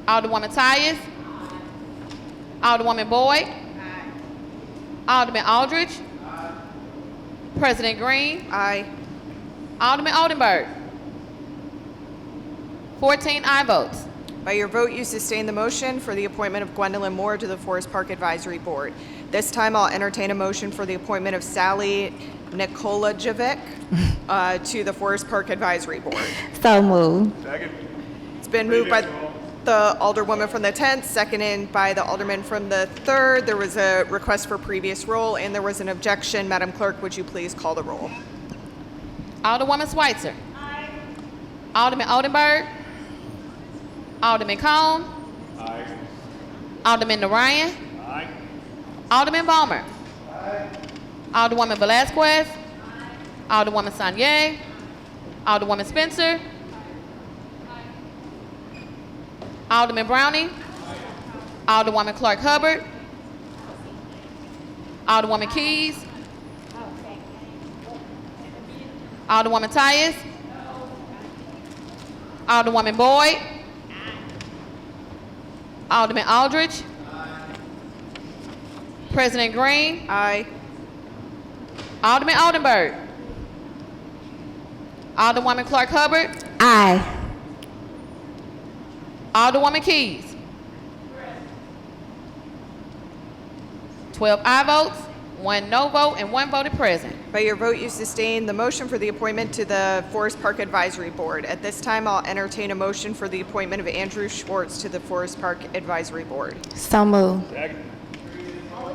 Alderwoman Tyus. Alderwoman Boyd. Alderman Aldridge. President Green. Aye. Alderman Oldenburg. 14 aye votes. By your vote, you sustain the motion for the appointment of Gwendolyn Moore to the Forest Park Advisory Board. This time, I'll entertain a motion for the appointment of Sally Nikolajevic to the Forest Park Advisory Board. So moved. Second. It's been moved by the Alderwoman from the 10th, seconded by the Alderman from the 3rd. There was a request for previous role, and there was an objection. Madam Clerk, would you please call the roll? Alderwoman Schweitzer. Alderman Oldenburg. Alderman Cone. Aye. Alderman Narayan. Aye. Alderman Balmer. Alderwoman Velazquez. Alderwoman Sanye. Alderwoman Spencer. Alderman Browning. Alderwoman Clark Hubbard. Alderwoman Keys. Alderwoman Tyus. Alderwoman Boyd. Alderman Aldridge. President Green. Aye. Alderman Oldenburg. Alderwoman Clark Hubbard. Aye. Alderwoman Keys. 12 aye votes, 1 no vote, and 1 voted present. By your vote, you sustain the motion for the appointment to the Forest Park Advisory Board. At this time, I'll entertain a motion for the appointment of Andrew Schwartz to the Forest Park Advisory Board. So moved. Second.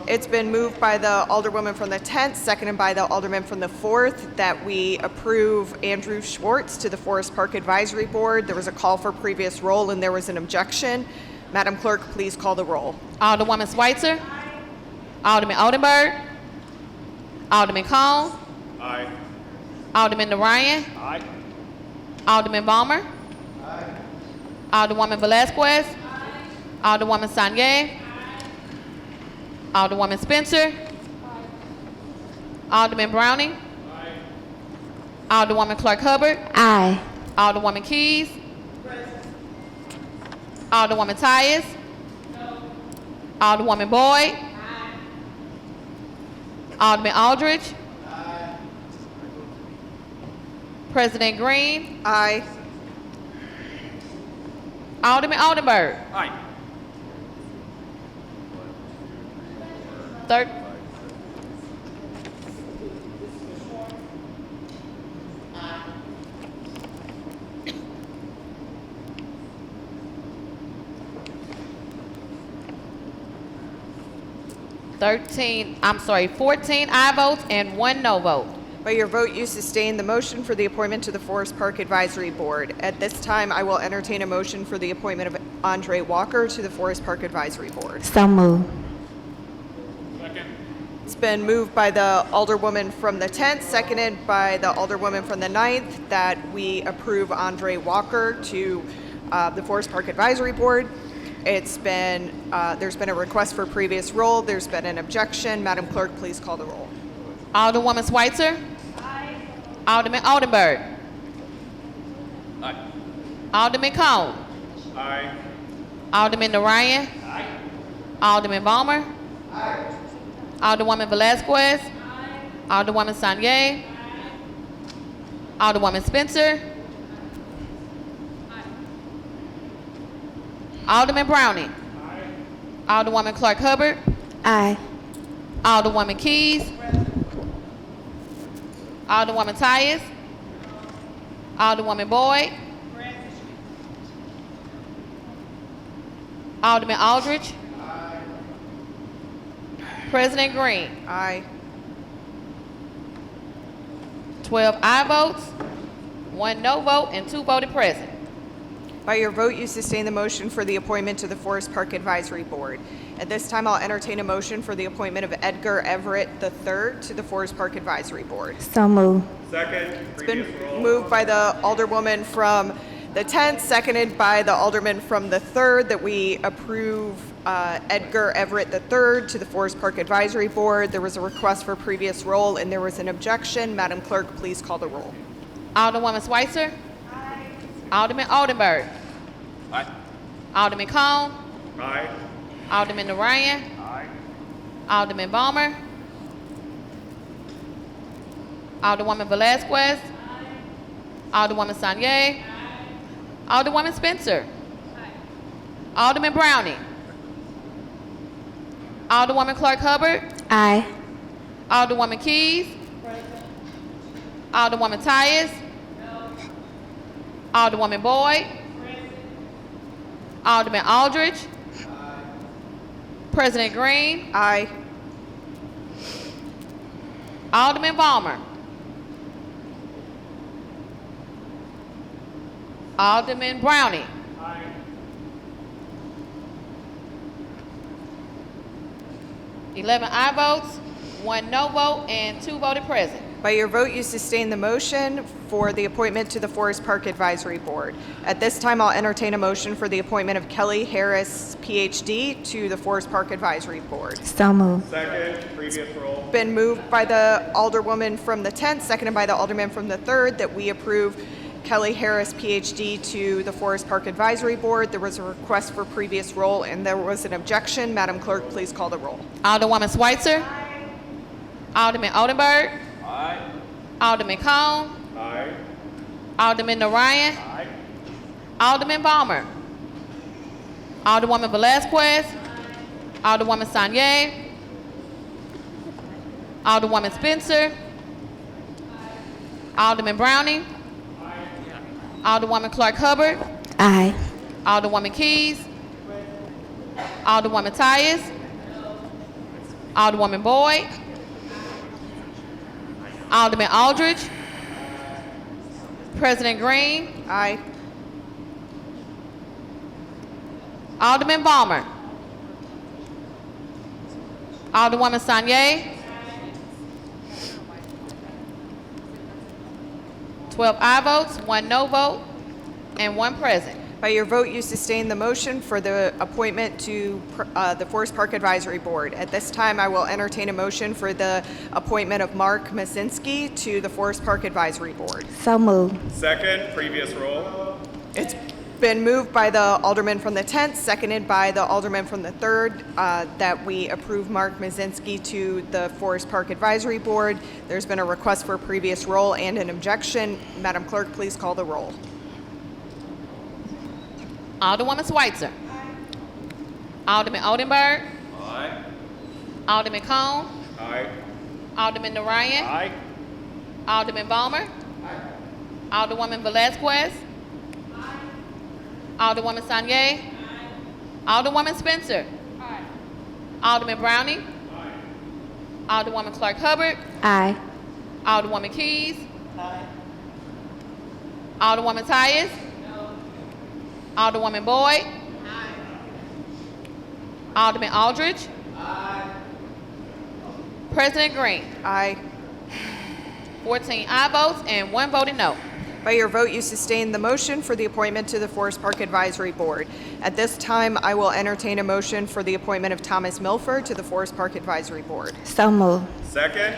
It's been moved by the Alderwoman from the 10th, seconded by the Alderman from the 4th, that we approve Andrew Schwartz to the Forest Park Advisory Board. There was a call for previous roll and there was an objection. Madam Clerk, please call the roll. Alderwoman Schweitzer. Alderman Oldenburg. Alderman Cone. Aye. Alderman Narayan. Aye. Alderman Balmer. Alderwoman Velazquez. Alderwoman Sanye. Alderwoman Spencer. Alderman Browning. Alderwoman Clark Hubbard. Aye. Alderwoman Keys. Alderwoman Tyus. Alderwoman Boyd. Alderman Aldridge. President Green. Aye. Alderman Oldenburg. Aye. Third. I'm sorry, 14 aye votes and 1 no vote. By your vote, you sustain the motion for the appointment to the Forest Park Advisory Board. At this time, I will entertain a motion for the appointment of Andre Walker to the Forest Park Advisory Board. So moved. Second. It's been moved by the Alderwoman from the 10th, seconded by the Alderwoman from the 9th, that we approve Andre Walker to the Forest Park Advisory Board. There's been a request for previous roll. There's been an objection. Madam Clerk, please call the roll. Alderwoman Schweitzer. Alderman Oldenburg. Aye. Alderman Cone. Aye. Alderman Narayan. Alderman Balmer. Alderwoman Velazquez. Alderwoman Sanye. Alderwoman Spencer. Alderman Browning. Alderwoman Clark Hubbard. Aye. Alderwoman Keys. Alderwoman Tyus. Alderwoman Boyd. Alderman Aldridge. President Green. Aye. 12 aye votes, 1 no vote, and 2 voted present. By your vote, you sustain the motion for the appointment to the Forest Park Advisory Board. At this time, I'll entertain a motion for the appointment of Edgar Everett III to the Forest Park Advisory Board. So moved. Second. It's been moved by the Alderwoman from the 10th, seconded by the Alderman from the 3rd, that we approve Edgar Everett III to the Forest Park Advisory Board. There was a request for previous roll and there was an objection. Madam Clerk, please call the roll. Alderwoman Schweitzer. Alderman Oldenburg. Aye. Alderman Cone. Aye. Alderman Narayan. Aye. Alderman Balmer. Alderwoman Velazquez. Alderwoman Sanye. Alderwoman Spencer. Alderman Browning. Alderwoman Clark Hubbard. Aye. Alderwoman Keys. Alderwoman Tyus. Alderwoman Boyd. Alderman Aldridge. President Green. Aye. Alderman Balmer. Alderman Browning. 11 aye votes, 1 no vote, and 2 voted present. By your vote, you sustain the motion for the appointment to the Forest Park Advisory Board. At this time, I'll entertain a motion for the appointment of Kelly Harris, PhD, to the Forest Park Advisory Board. So moved. Second, previous roll. Been moved by the Alderwoman from the 10th, seconded by the Alderman from the 3rd, that we approve Kelly Harris, PhD, to the Forest Park Advisory Board. There was a request for previous roll, and there was an objection. Madam Clerk, please call the roll. Alderwoman Schweitzer. Alderman Oldenburg. Aye. Alderman Cone. Aye. Alderman Narayan. Aye. Alderman Balmer. Alderwoman Velazquez. Alderwoman Sanye. Alderwoman Spencer. Alderman Browning. Alderwoman Clark Hubbard. Aye. Alderwoman Keys. Alderwoman Tyus. Alderwoman Boyd. Alderman Aldridge. President Green. Aye. Alderman Balmer. Alderwoman Sanye. 12 aye votes, 1 no vote, and 1 present. By your vote, you sustain the motion for the appointment to the Forest Park Advisory Board. At this time, I will entertain a motion for the appointment of Mark Masinski to the Forest Park Advisory Board. So moved. Second, previous roll. It's been moved by the Alderman from the 10th, seconded by the Alderman from the 3rd, that we approve Mark Masinski to the Forest Park Advisory Board. There's been a request for a previous roll and an objection. Madam Clerk, please call the roll. Alderwoman Schweitzer. Alderman Oldenburg. Aye. Alderman Cone. Aye. Alderman Narayan. Aye. Alderman Balmer. Alderwoman Velazquez. Alderwoman Sanye. Alderwoman Spencer. Alderman Browning. Alderwoman Clark Hubbard. Aye. Alderwoman Keys. Alderwoman Tyus. Alderwoman Boyd. Alderman Aldridge. President Green. Aye. 14 aye votes and 1 voted no. By your vote, you sustain the motion for the appointment to the Forest Park Advisory Board. At this time, I will entertain a motion for the appointment of Thomas Milford to the Forest Park Advisory Board. So moved. Second.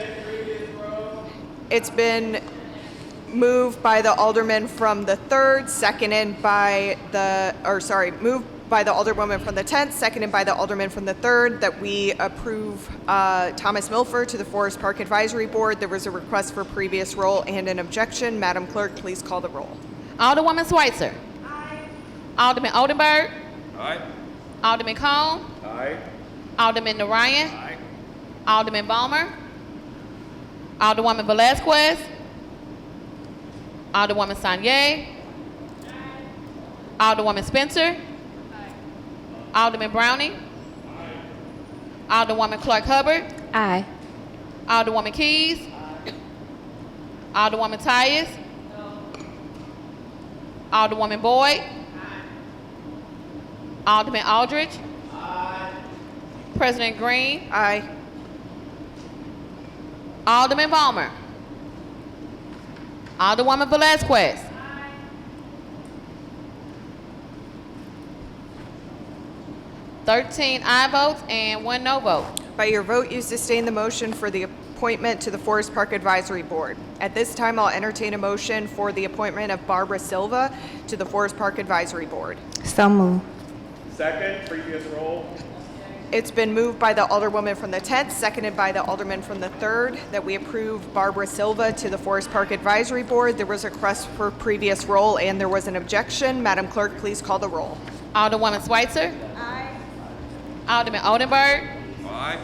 It's been moved by the Alderman from the 3rd, seconded by the, moved by the Alderwoman from the 10th, seconded by the Alderman from the 3rd, that we approve Thomas Milford to the Forest Park Advisory Board. There was a request for previous roll and an objection. Madam Clerk, please call the roll. Alderwoman Schweitzer. Alderman Oldenburg. Aye. Alderman Cone. Aye. Alderman Narayan. Aye. Alderman Balmer. Alderwoman Velazquez. Alderwoman Sanye. Alderwoman Spencer. Alderman Browning. Alderwoman Clark Hubbard. Aye. Alderwoman Keys. Alderwoman Tyus. Alderwoman Boyd. Alderman Aldridge. President Green. Aye. Alderman Balmer. Alderwoman Velazquez. Thirteen aye votes and 1 no vote. By your vote, you sustain the motion for the appointment to the Forest Park Advisory Board. At this time, I'll entertain a motion for the appointment of Barbara Silva to the Forest Park Advisory Board. So moved. Second, previous roll. It's been moved by the Alderwoman from the 10th, seconded by the Alderman from the 3rd, that we approve Barbara Silva to the Forest Park Advisory Board. There was a request for previous roll and there was an objection. Madam Clerk, please call the roll. Alderwoman Schweitzer. Alderman Oldenburg. Aye.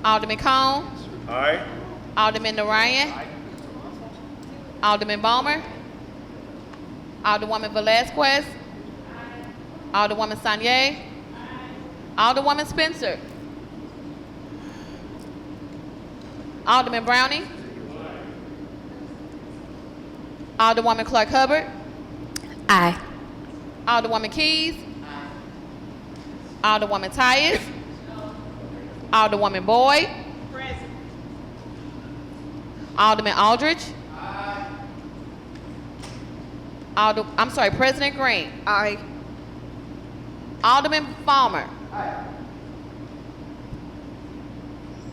Alderman Cone. Aye. Alderman Narayan. Alderman Balmer. Alderwoman Velazquez. Alderwoman Sanye. Alderwoman Spencer. Alderman Browning. Alderwoman Clark Hubbard. Aye. Alderwoman Keys. Alderwoman Tyus. Alderwoman Boyd. Alderman Aldridge. President Green. Aye. Alderman Palmer.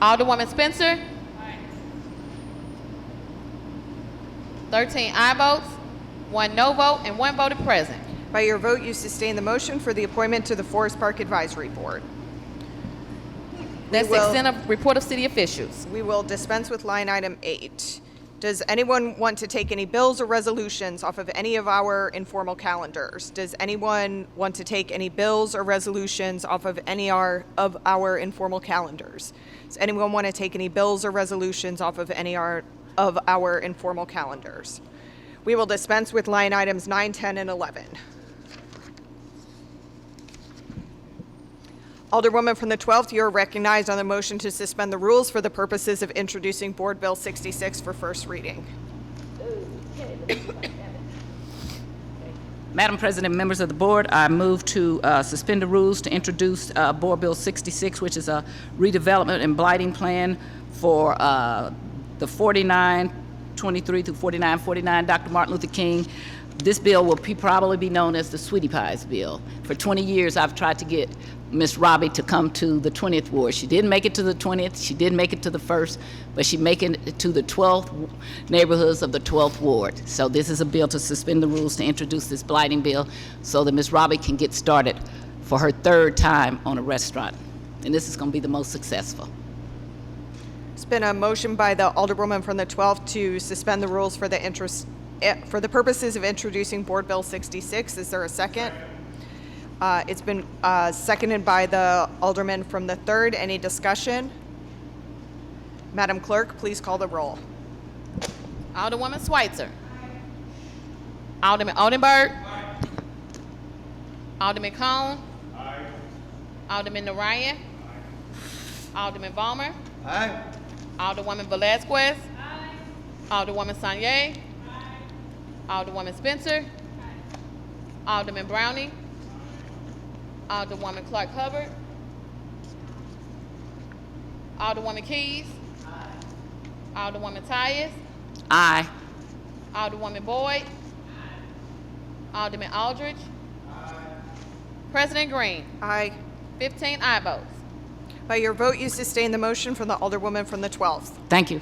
Alderwoman Spencer. 13 aye votes, 1 no vote, and 1 voted present. By your vote, you sustain the motion for the appointment to the Forest Park Advisory Board. That's the will- extent of report of city officials. We will dispense with line item 8. Does anyone want to take any bills or resolutions off of any of our informal calendars? Does anyone want to take any bills or resolutions off of any of our informal calendars? Does anyone want to take any bills or resolutions off of any of our informal calendars? We will dispense with line items 9, 10, and 11. Alderwoman from the 12th, you are recognized on the motion to suspend the rules for the purposes of introducing Board Bill 66 for first reading. Madam President, members of the board, I move to suspend the rules to introduce Board Bill 66, which is a redevelopment and blighting plan for the 4923 through 4949 Dr. Martin Luther King. This bill will probably be known as the Sweetie Pies bill. For 20 years, I've tried to get Miss Robbie to come to the 20th ward. She didn't make it to the 20th, she did make it to the 1st, but she making it to the 12th neighborhoods of the 12th ward. So this is a bill to suspend the rules to introduce this blighting bill so that Miss Robbie can get started for her 3rd time on a restaurant. And this is going to be the most successful. It's been a motion by the Alderwoman from the 12th to suspend the rules for the purposes of introducing Board Bill 66. Is there a second? It's been seconded by the Alderman from the 3rd. Any discussion? Madam Clerk, please call the roll. Alderwoman Schweitzer. Alderman Oldenburg. Alderman Cone. Alderman Narayan. Alderman Balmer. Alderwoman Velazquez. Alderwoman Sanye. Alderwoman Spencer. Alderman Browning. Alderwoman Clark Hubbard. Alderwoman Keys. Alderwoman Tyus. Aye. Alderwoman Boyd. Alderman Aldridge. President Green. Aye. 15 aye votes. By your vote, you sustain the motion from the Alderwoman from the 12th. Thank you.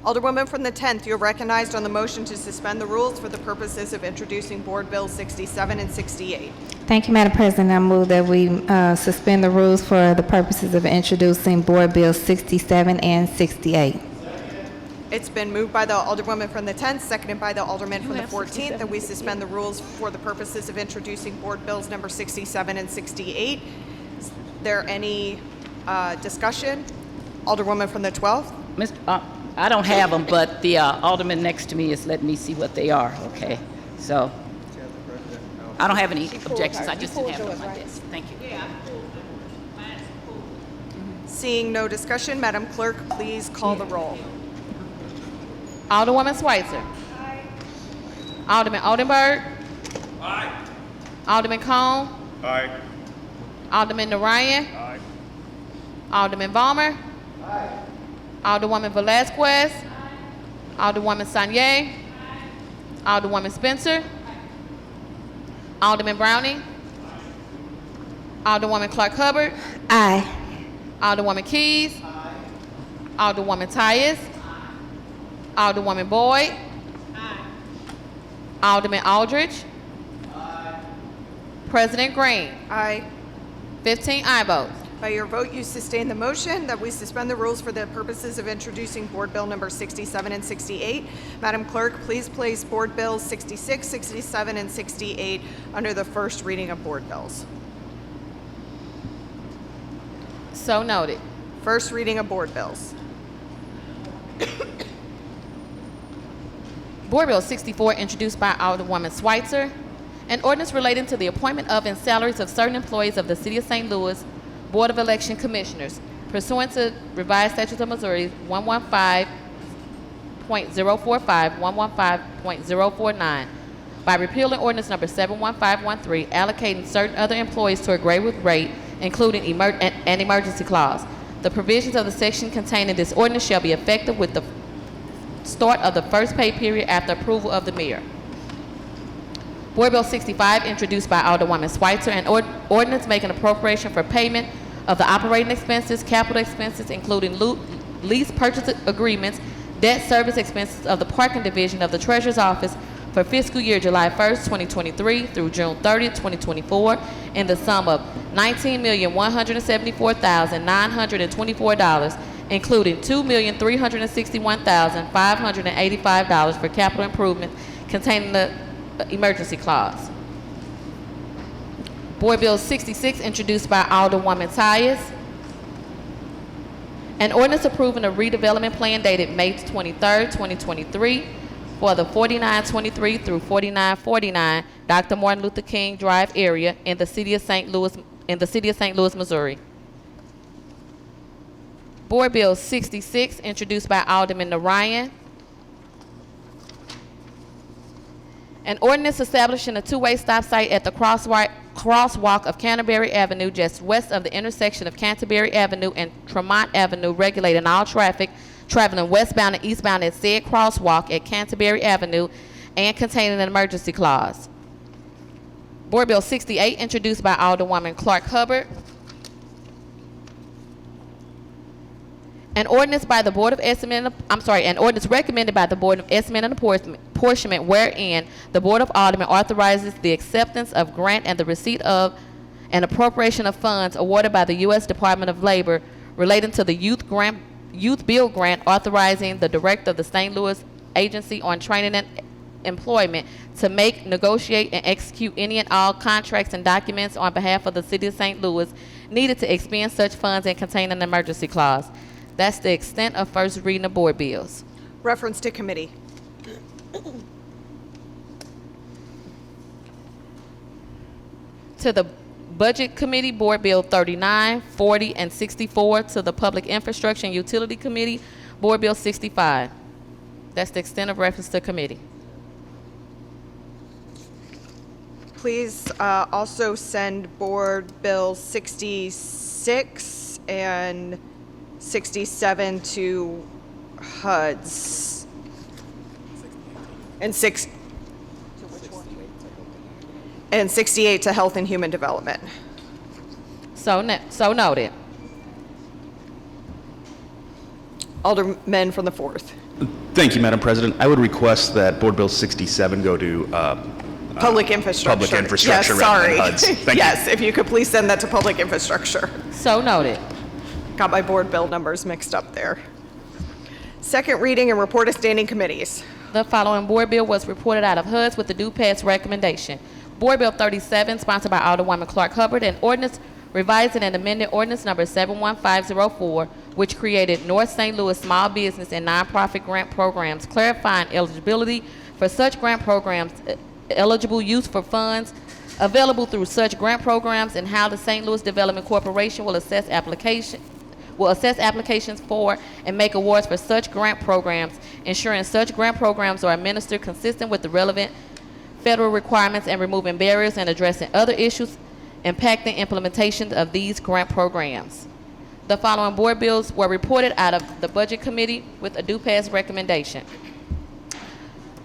Alderwoman from the 10th, you're recognized on the motion to suspend the rules for the purposes of introducing Board Bills 67 and 68. Thank you, Madam President. I move that we suspend the rules for the purposes of introducing Board Bills 67 and 68. It's been moved by the Alderwoman from the 10th, seconded by the Alderman from the 14th, that we suspend the rules for the purposes of introducing Board Bills number 67 and 68. Is there any discussion? Alderwoman from the 12th? I don't have them, but the alderman next to me is letting me see what they are, okay? So, I don't have any objections, I just didn't have them on my desk. Thank you. Seeing no discussion, Madam Clerk, please call the roll. Alderwoman Schweitzer. Alderman Oldenburg. Alderman Cone. Aye. Alderman Narayan. Alderman Balmer. Alderwoman Velazquez. Alderwoman Sanye. Alderwoman Spencer. Alderman Browning. Alderwoman Clark Hubbard. Aye. Alderwoman Keys. Alderwoman Tyus. Alderwoman Boyd. Alderman Aldridge. President Green. Aye. 15 aye votes. By your vote, you sustain the motion that we suspend the rules for the purposes of introducing Board Bill number 67 and 68. Madam Clerk, please place Board Bills 66, 67, and 68 under the first reading of Board Bills. So noted. First reading of Board Bills. Board Bill 64, introduced by Alderwoman Schweitzer, an ordinance relating to the appointment of and salaries of certain employees of the City of St. Louis Board of Election Commissioners pursuant to revised statutes of Missouri 115.045, 115.049, by repealing ordinance number 71513, allocating certain other employees to a grade with rate, including an emergency clause. The provisions of the section contained in this ordinance shall be effective with the start of the first pay period after approval of the mayor. Board Bill 65, introduced by Alderwoman Schweitzer, an ordinance making appropriation for payment of the operating expenses, capital expenses, including lease purchase agreements, debt service expenses of the parking division of the Treasurer's Office for fiscal year July 1st, 2023 through June 30th, 2024, in the sum of $19,174,924, including $2,361,585 for capital improvements containing the emergency clause. Board Bill 66, introduced by Alderwoman Tyus. An ordinance approving a redevelopment plan dated May 23rd, 2023 for the 4923 through 4949 Dr. Martin Luther King Drive area in the city of St. Louis, Missouri. Board Bill 66, introduced by Alderman Narayan. An ordinance establishing a two-way stop site at the crosswalk of Canterbury Avenue just west of the intersection of Canterbury Avenue and Tremont Avenue, regulating all traffic traveling westbound and eastbound at said crosswalk at Canterbury Avenue and containing an emergency clause. Board Bill 68, introduced by Alderwoman Clark Hubbard. An ordinance by the Board of Estimate, an ordinance recommended by the Board of Estimate and Apportionment, wherein the Board of Aldermen authorizes the acceptance of grant and the receipt of an appropriation of funds awarded by the U.S. Department of Labor relating to the Youth Bill Grant, authorizing the Director of the St. Louis Agency on Training and Employment to make, negotiate, and execute any and all contracts and documents on behalf of the City of St. Louis needed to expend such funds and contain an emergency clause. That's the extent of first reading of board bills. Reference to committee. To the Budget Committee, Board Bill 39, 40, and 64. To the Public Infrastructure and Utility Committee, Board Bill 65. That's the extent of reference to committee. Please also send Board Bill 66 and 67 to HUDs. And 68 to Health and Human Development. So noted. Aldermen from the 4th. Thank you, Madam President. I would request that Board Bill 67 go to Public Infrastructure. Public Infrastructure yes, rather sorry. than HUDs. Thank yes, you. if you could please send that to Public Infrastructure. So noted. Got my board bill numbers mixed up there. Second reading and report of standing committees. The following board bill was reported out of HUDs with the due pass recommendation. Board Bill 37, sponsored by Alderwoman Clark Hubbard, an ordinance revising and amending ordinance number 71504, which created North St. Louis small business and nonprofit grant programs, clarifying eligibility for such grant programs, eligible use for funds available through such grant programs, and how the St. Louis Development Corporation will assess applications for and make awards for such grant programs, ensuring such grant programs are administered consistent with the relevant federal requirements, and removing barriers and addressing other issues impacting implementation of these grant programs. The following board bills were reported out of the Budget Committee with a due pass recommendation.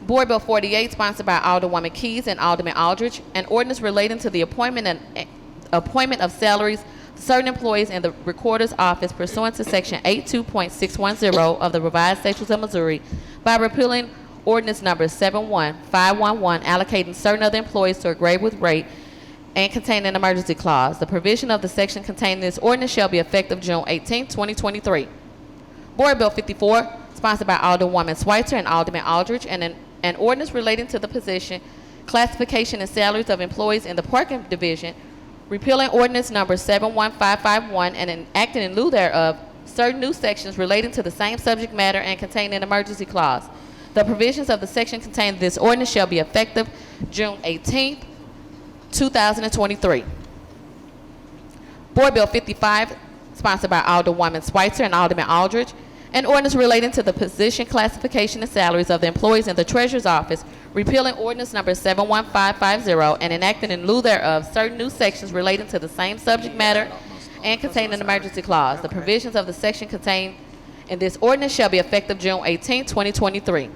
Board Bill 48, sponsored by Alderwoman Keys and Alderman Aldridge, an ordinance relating to the appointment of salaries of certain employees in the Recorder's Office pursuant to Section 82.610 of the Revised Statutes of Missouri by repealing ordinance number 71511, allocating certain other employees to a grade with rate and containing an emergency clause. The provision of the section contained in this ordinance shall be effective June 18, 2023. Board Bill 54, sponsored by Alderwoman Schweitzer and Alderman Aldridge, and an ordinance relating to the position, classification, and salaries of employees in the parking division, repealing ordinance number 71551 and enacting in lieu thereof certain new sections relating to the same subject matter and containing an emergency clause. The provisions of the section contained in this ordinance shall be effective June 18th, 2023. Board Bill 55, sponsored by Alderwoman Schweitzer and Alderman Aldridge, An ordinance relating to the position classification and salaries of the employees in the Treasurer's Office, repealing ordinance number 71550 and enacting in lieu thereof certain new sections relating to the same subject matter and containing an emergency clause. The provisions of the section contained in this ordinance shall be effective June 18, 2023.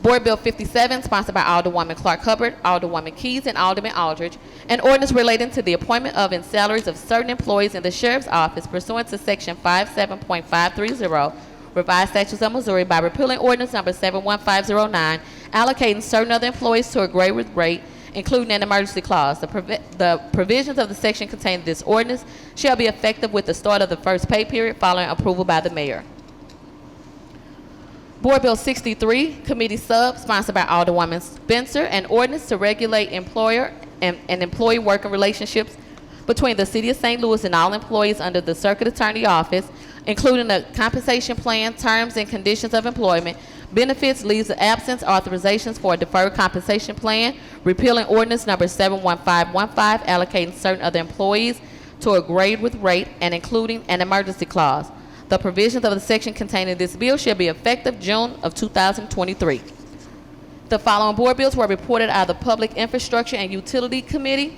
Board Bill 57, sponsored by Alderwoman Clark Hubbard, Alderwoman Keys, and Alderman Aldridge, an ordinance relating to the appointment of and salaries of certain employees in the Sheriff's Office pursuant to Section 57.530, Revised Statutes of Missouri, by repealing ordinance number 71509, allocating certain other employees to a grade with rate, including an emergency clause. The provisions of the section contained in this ordinance shall be effective with the start of the first pay period following approval by the mayor. Board Bill 63, Committee Sub, sponsored by Alderwoman Spencer, an ordinance to regulate employer and employee working relationships between the City of St. Louis and all employees under the Circuit Attorney Office, including the compensation plan, terms and conditions of employment, benefits, leaves of absence, authorizations for a deferred compensation plan, repealing ordinance number 71515, allocating certain other employees to a grade with rate, and including an emergency clause. The provisions of the section contained in this bill shall be effective June of 2023. The following board bills were reported out of the Public Infrastructure and Utility Committee.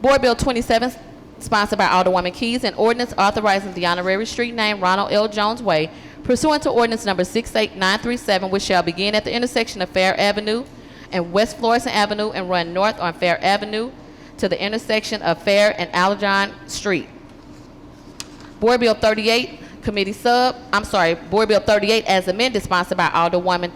Board Bill 27, sponsored by Alderwoman Keys, an ordinance authorizing the honorary street name Ronald L. Jones Way, pursuant to ordinance number 68937, which shall begin at the intersection of Fair Avenue and West Florissant Avenue and run north on Fair Avenue to the intersection of Fair and Allerjon Street. Board Bill 38, Board Bill 38 as amended, sponsored by Alderwoman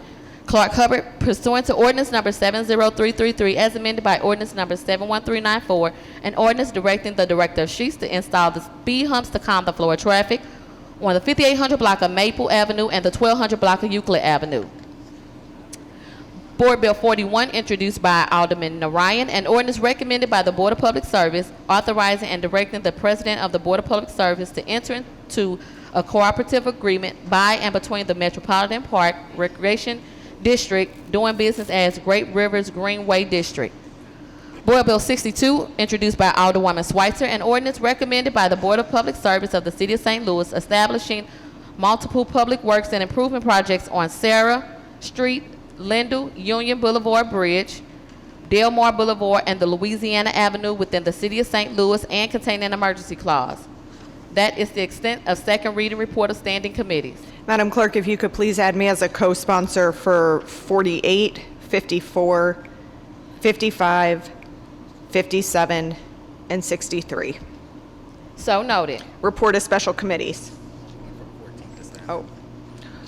Clark Hubbard, pursuant to ordinance number 70333 as amended by ordinance number 71394, an ordinance directing the Director of Streets to install the speed humps to calm the flow of traffic on the 5800 block of Maple Avenue and the 1200 block of Euclid Avenue. Board Bill 41, introduced by Alderman Narayan, an ordinance recommended by the Board of Public Service, authorizing and directing the President of the Board of Public Service to enter into a cooperative agreement by and between the Metropolitan Park Recreation District doing business as Great Rivers Greenway District. Board Bill 62, introduced by Alderwoman Schweitzer, an ordinance recommended by the Board of Public Service of the City of St. Louis establishing multiple public works and improvement projects on Sarah Street, Lindell, Union Boulevard Bridge, Delmar Boulevard, and the Louisiana Avenue within the City of St. Louis and containing an emergency clause. That is the extent of second reading report of standing committees. Madam Clerk, if you could please add me as a co-sponsor for 48, 54, 55, 57, and 63. So noted. Report of special committees. Oh,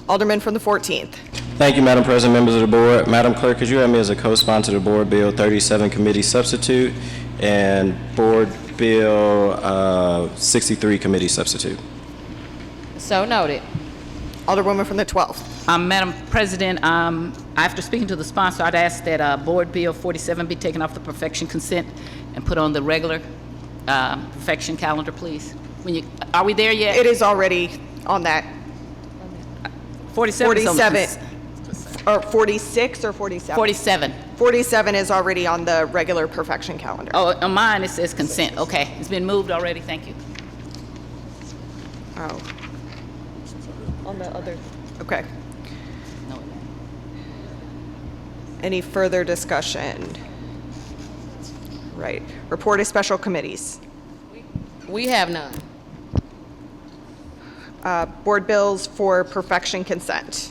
Alderman from the 14th. Thank you, Madam President, members of the board. Madam Clerk, could you have me as a co-sponsor to Board Bill 37 Committee Substitute and Board Bill 63 Committee Substitute? So noted. Alderwoman from the 12th. Madam President, after speaking to the sponsor, I'd ask that Board Bill 47 be taken off the perfection consent and put on the regular perfection calendar, please. Are we there yet? It is already on that. 47. 47. Or 46 or 47? 47. 47 is already on the regular perfection calendar. Oh, on mine it says consent. Okay, it's been moved already. Thank you. Oh. On the other. Okay. No. Any further discussion? Right. Report of special committees. We have none. Board bills for perfection consent.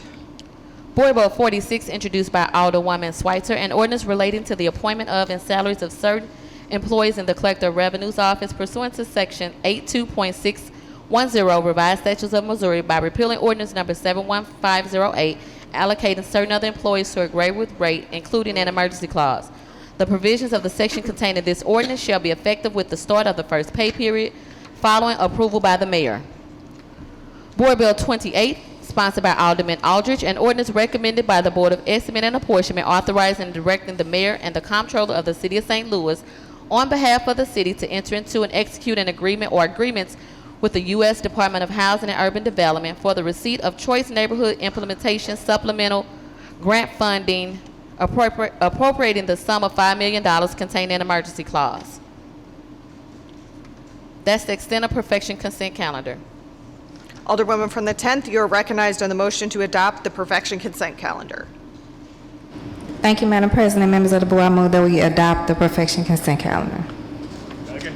Board Bill 46, introduced by Alderwoman Schweitzer, an ordinance relating to the appointment of and salaries of certain employees in the Collector of Revenue's Office pursuant to Section 82.610 Revised Statutes of Missouri by repealing ordinance number 71508, allocating certain other employees to a grade with rate, including an emergency clause. The provisions of the section contained in this ordinance shall be effective with the start of the first pay period following approval by the mayor. Board Bill 28, sponsored by Alderman Aldridge, an ordinance recommended by the Board of Estimate and Apportionment authorizing and directing the mayor and the comptroller of the City of St. Louis on behalf of the city to enter into and execute an agreement or agreements with the U.S. Department of Housing and Urban Development for the receipt of Choice Neighborhood Implementation Supplemental Grant Funding, appropriating the sum of $5 million containing an emergency clause. That's the extent of perfection consent calendar. Alderwoman from the 10th, you are recognized on the motion to adopt the perfection consent calendar. Thank you, Madam President. Members of the board, I move that we adopt the perfection consent calendar. Second.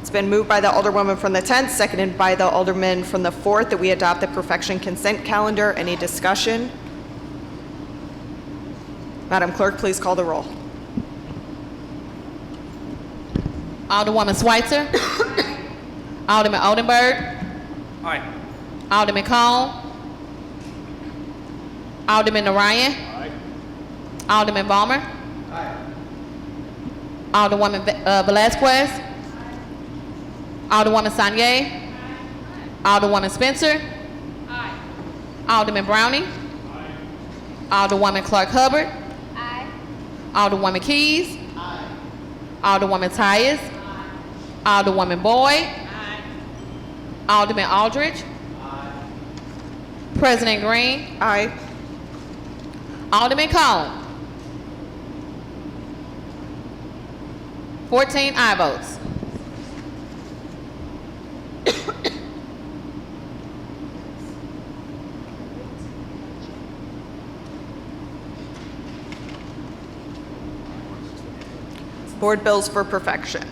It's been moved by the Alderwoman from the 10th, seconded by the Alderman from the 4th, that we adopt the perfection consent calendar. Any discussion? Madam Clerk, please call the roll. Alderwoman Schweitzer. Alderman Oldenburg. Aye. Alderman Cone. Alderman Narayan. Alderman Balmer. Alderwoman Velazquez. Alderwoman Sanye. Alderwoman Spencer. Alderman Browning. Alderwoman Clark Hubbard. Alderwoman Keys. Alderwoman Tyus. Alderwoman Boyd. Alderman Aldridge. President Green. Aye. Alderman Cone. 14 aye votes. Board bills for perfection.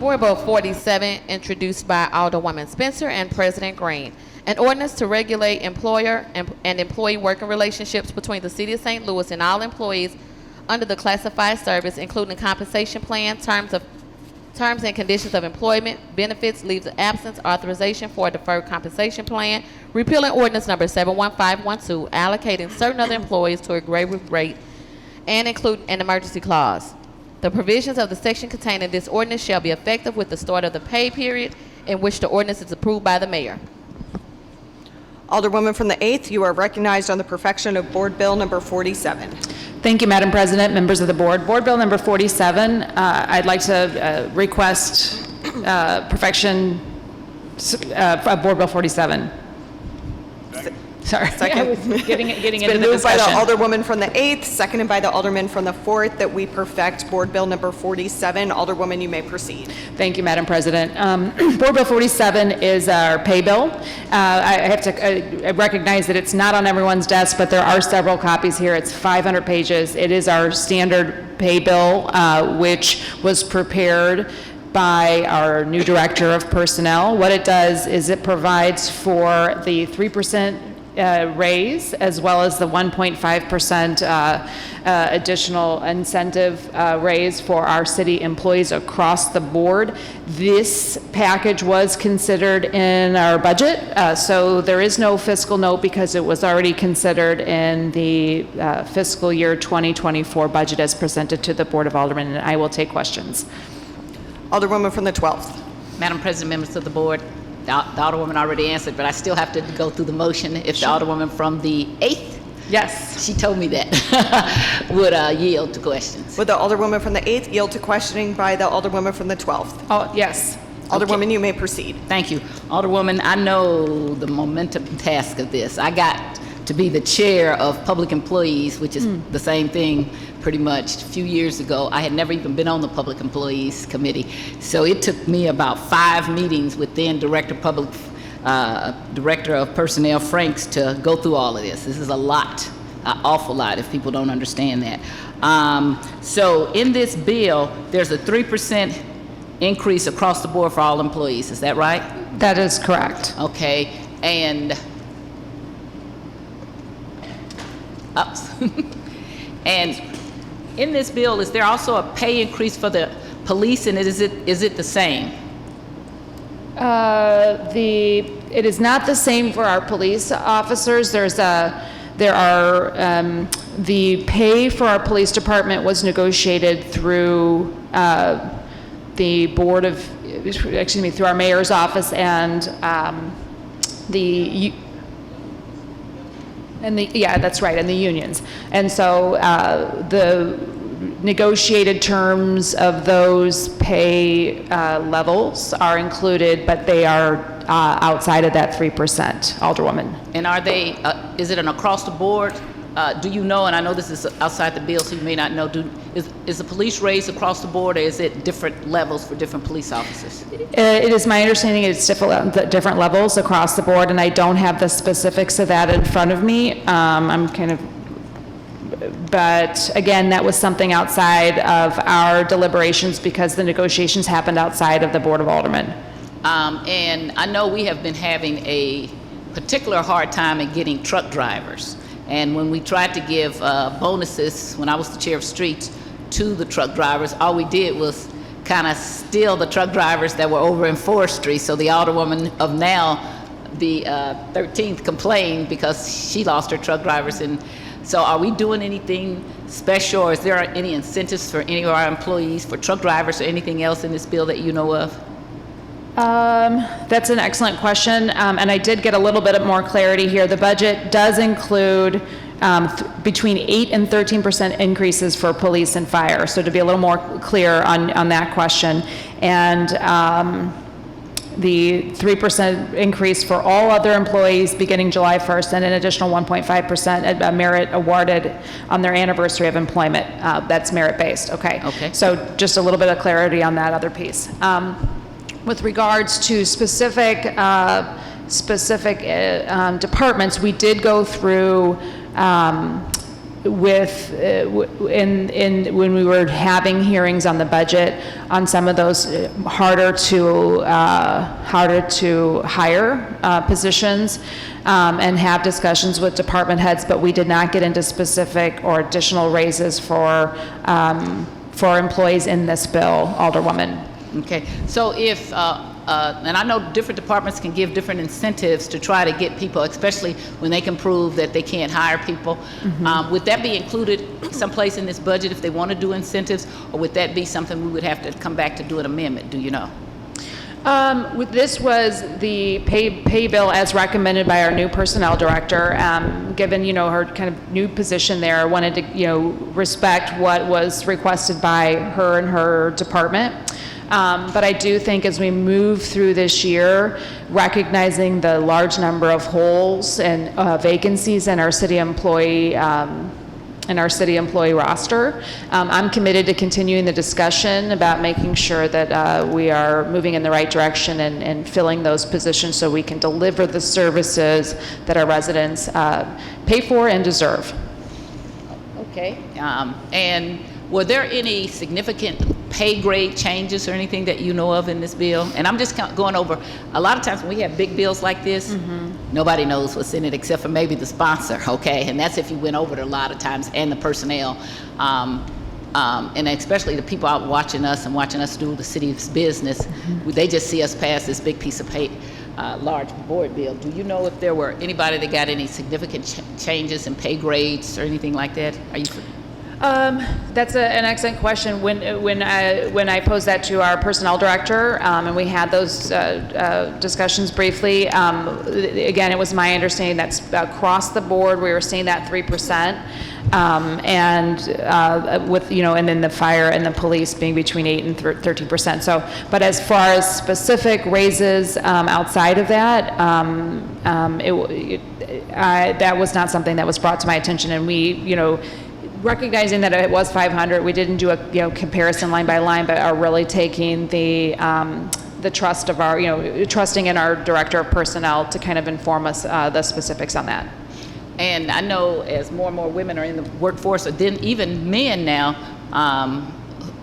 Board Bill 47, introduced by Alderwoman Spencer and President Green. An ordinance to regulate employer and employee working relationships between the City of St. Louis and all employees under the classified service, including compensation plan, terms and conditions of employment, benefits, leaves of absence, authorization for a deferred compensation plan, repealing ordinance number 71512, allocating certain other employees to a greater rate, and including an emergency clause. The provisions of the section contained in this ordinance shall be effective with the start of the pay period in which the ordinance is approved by the mayor. Alderwoman from the 8th, you are recognized on the perfection of Board Bill number 47. Thank you, Madam President, members of the board. Board Bill number 47, I'd like to request perfection of Board Bill 47. Sorry, Second. I was getting It's into been the moved by the discussion. Alderwoman from the 8th, seconded by the Alderman from the 4th, that we perfect Board Bill number 47. Alderwoman, you may proceed. Thank you, Madam President. Board Bill 47 is our pay bill. I have to recognize that it's not on everyone's desk, but there are several copies here. It's 500 pages. It is our standard pay bill, which was prepared by our new Director of Personnel. What it does is it provides for the 3% raise, as well as the 1.5% additional incentive raise for our city employees across the board. This package was considered in our budget, so there is no fiscal note because it was already considered in the fiscal year 2024 budget as presented to the Board of Aldermen, and I will take questions. Alderwoman from the 12th. Madam President, members of the board, the Alderwoman already answered, but I still have to go through the motion. If the Alderwoman from the 8th, Yes. she told me that, would yield to questions. Would the Alderwoman from the 8th yield to questioning by the Alderwoman from the 12th? Oh, yes. Alderwoman, you may proceed. Thank you. Alderwoman, I know the momentum task of this. I got to be the chair of public employees, which is the same thing pretty much a few years ago. I had never even been on the Public Employees Committee. So it took me about 5 meetings with then Director of Personnel Franks to go through all of this. This is a lot, an awful lot if people don't understand that. So in this bill, there's a 3% increase across the board for all employees. Is that right? That is correct. Okay, and and in this bill, is there also a pay increase for the police, and is it the same? It is not the same for our police officers. The pay for our police department was negotiated through the board of, through our mayor's office and the unions. And so the negotiated terms of those pay levels are included, but they are outside of that 3%, Alderwoman. And are they, is it an across the board do you know, and I know this is outside the bill, so you may not know, is the police raised across the board, or is it different levels for different police officers? It is my understanding it's different levels across the board, and I don't have the specifics of that in front of me. But again, that was something outside of our deliberations because the negotiations happened outside of the Board of Aldermen. And I know we have been having a particular hard time in getting truck drivers. And when we tried to give bonuses, when I was the chair of streets, to the truck drivers, all we did was kind of steal the truck drivers that were over in Forestry. So the alderwoman of now, the 13th, complained because she lost her truck drivers. And so are we doing anything special, or is there any incentives for any of our employees for truck drivers or anything else in this bill that you know of? That's an excellent question, and I did get a little bit more clarity here. The budget does include between 8 and 13% increases for police and fire, so to be a little more clear on that question. And the 3% increase for all other employees beginning July 1st, and an additional 1.5% merit awarded on their anniversary of employment. That's merit-based, okay? Okay. So just a little bit of clarity on that other piece. With regards to specific departments, we did go through when we were having hearings on the budget on some of those harder to hire positions, and have discussions with department heads, but we did not get into specific or additional raises for employees in this bill, Alderwoman. Okay, so if, and I know different departments can give different incentives to try to get people, especially when they can prove that they can't hire people. Would that be included someplace in this budget if they want to do incentives, or would that be something we would have to come back to do an amendment, do you know? This was the pay bill as recommended by our new personnel director. Given, her kind of new position there, wanted to, respect what was requested by her and her department. But I do think as we move through this year, recognizing the large number of holes and vacancies in our city employee roster, I'm committed to continuing the discussion about making sure that we are moving in the right direction and filling those positions so we can deliver the services that our residents pay for and deserve. Okay, and were there any significant pay grade changes or anything that you know of in this bill? And I'm just going over, a lot of times when we have big bills like this, nobody knows what's in it except for maybe the sponsor, okay? And that's if you went over it a lot of times, and the personnel. And especially the people out watching us and watching us do the city's business, they just see us pass this big piece of large board bill. Do you know if there were anybody that got any significant changes in pay grades or anything like that? Are you? That's an excellent question. When I posed that to our personnel director, and we had those discussions briefly, again, it was my understanding that's across the board we were seeing that 3%, and with and then the fire and the police being between 8 and 13%. So, but as far as specific raises outside of that, that was not something that was brought to my attention, and we recognizing that it was 500, we didn't do a comparison line by line, but are really taking the trust of our trusting in our director of personnel to kind of inform us the specifics on that. And I know as more and more women are in the workforce, or then even men now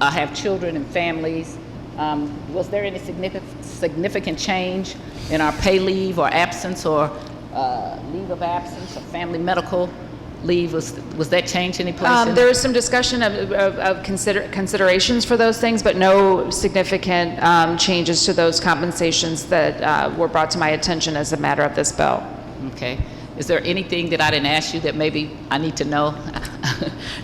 have children and families, was there any significant change in our pay leave or absence, or leave of absence, or family medical leave? Was that changed any place? There was some discussion of considerations for those things, but no significant changes to those compensations that were brought to my attention as a matter of this bill. Okay. Is there anything that I didn't ask you that maybe I need to know?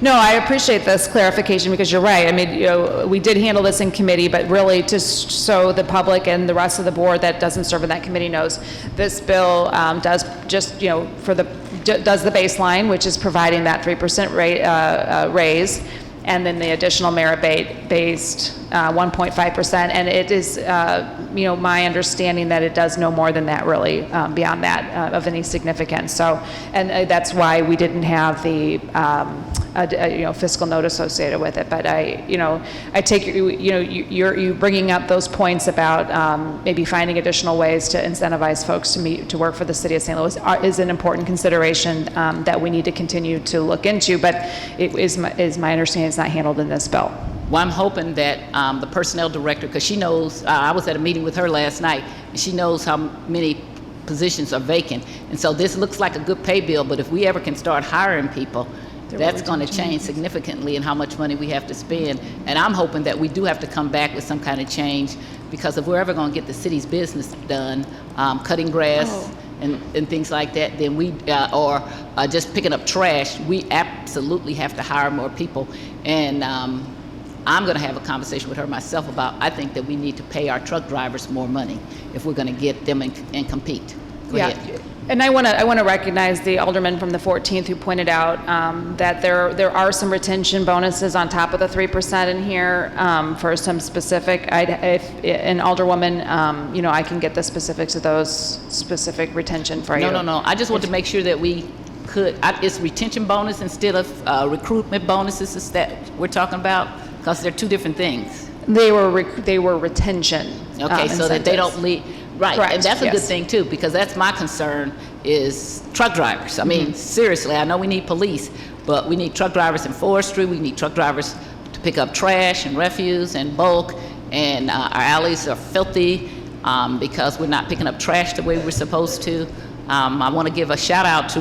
No, I appreciate this clarification, because you're right. I mean, we did handle this in committee, but really just so the public and the rest of the board that doesn't serve in that committee knows, this bill does just, does the baseline, which is providing that 3% raise, and then the additional merit-based 1.5%, and it is my understanding that it does no more than that, really, beyond that, of any significance. So, and that's why we didn't have the fiscal note associated with it. But I take you bringing up those points about maybe finding additional ways to incentivize folks to work for the city of St. Louis is an important consideration that we need to continue to look into. But it is my understanding it's not handled in this bill. Well, I'm hoping that the personnel director, because she knows, I was at a meeting with her last night, and she knows how many positions are vacant. And so this looks like a good pay bill, but if we ever can start hiring people, that's going to change significantly in how much money we have to spend. And I'm hoping that we do have to come back with some kind of change, because if we're ever going to get the city's business done, cutting grass and things like that, then or just picking up trash, we absolutely have to hire more people. And I'm going to have a conversation with her myself about, I think that we need to pay our truck drivers more money if we're going to get them and compete. Go ahead. And I want to recognize the alderman from the 14th who pointed out that there are some retention bonuses on top of the 3% in here for some specific. An alderwoman, I can get the specifics of those specific retention for you. No. I just want to make sure that we could. It's retention bonus instead of recruitment bonuses. Is that we're talking about? Because they're two different things. They were retention. Okay, so that they don't leave. Right, Correct, and that's a yes. good thing too, because that's my concern is truck drivers. I mean, seriously, I know we need police, but we need truck drivers in forestry. We need truck drivers to pick up trash and refuse and bulk, and our alleys are filthy because we're not picking up trash the way we're supposed to. I want to give a shout out to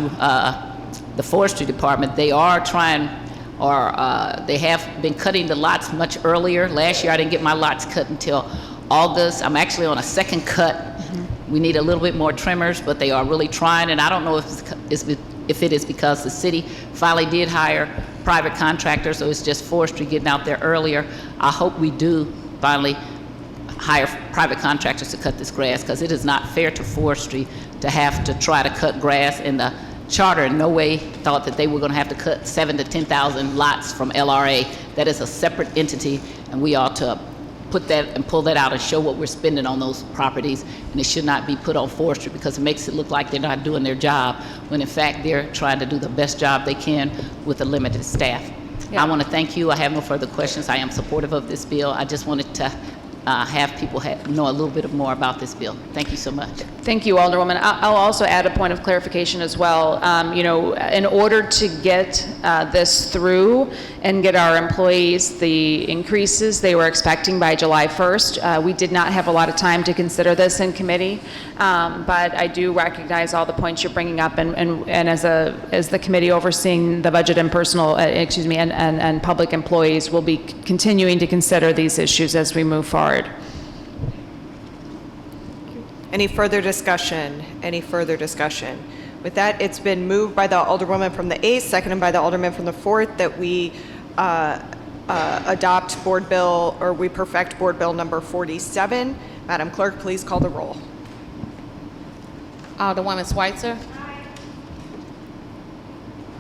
the forestry department. They are trying, or they have been cutting the lots much earlier. Last year I didn't get my lots cut until August. I'm actually on a second cut. We need a little bit more trimmers, but they are really trying, and I don't know if it is because the city finally did hire private contractors, so it's just forestry getting out there earlier. I hope we do finally hire private contractors to cut this grass, because it is not fair to forestry to have to try to cut grass, and the charter in no way thought that they were going to have to cut 7,000 to 10,000 lots from LRA. That is a separate entity, and we ought to put that and pull that out and show what we're spending on those properties, and it should not be put on forestry, because it makes it look like they're not doing their job when in fact they're trying to do the best job they can with a limited staff. Yeah. I want to thank you. I have no further questions. I am supportive of this bill. I just wanted to have people know a little bit more about this bill. Thank you so much. Thank you, Alderwoman. I'll also add a point of clarification as well. In order to get this through and get our employees the increases they were expecting by July 1st, we did not have a lot of time to consider this in committee. But I do recognize all the points you're bringing up, and as the committee overseeing the budget and and public employees, will be continuing to consider these issues as we move forward. Any further discussion? Any further discussion? With that, it's been moved by the Alderwoman from the 8th, seconded by the Alderman from the 4th, that we adopt Board Bill, or we perfect Board Bill number 47. Madam Clerk, please call the roll. Alderwoman Schweitzer.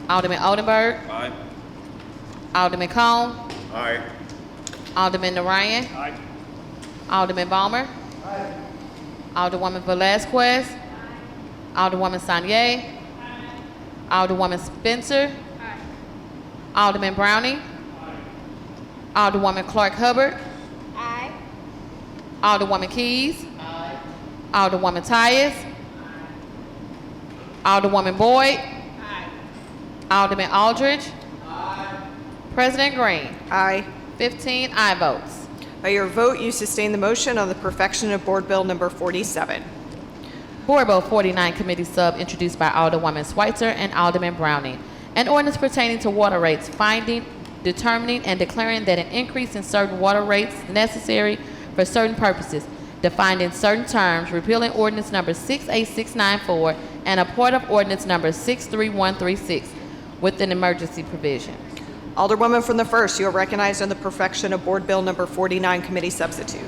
Alderman Oldenburg. Aye. Alderman Cone. Aye. Alderman Narayan. Aye. Alderman Balmer. Alderwoman Velazquez. Alderwoman Sanye. Alderwoman Spencer. Alderman Browning. Alderwoman Clark Hubbard. Alderwoman Keys. Alderwoman Tyus. Alderwoman Boyd. Alderman Aldridge. President Green. Aye. 15 aye votes. By your vote, you sustain the motion on the perfection of Board Bill number 47. Board Bill 49, Committee Sub, introduced by Alderwoman Schweitzer and Alderman Browning. An ordinance pertaining to water rates, finding, determining, and declaring that an increase in certain water rates necessary for certain purposes, defined in certain terms, repealing ordinance number 68694 and a part of ordinance number 63136 with an emergency provision. Alderwoman from the 1st, you are recognized on the perfection of Board Bill number 49, Committee Substitute.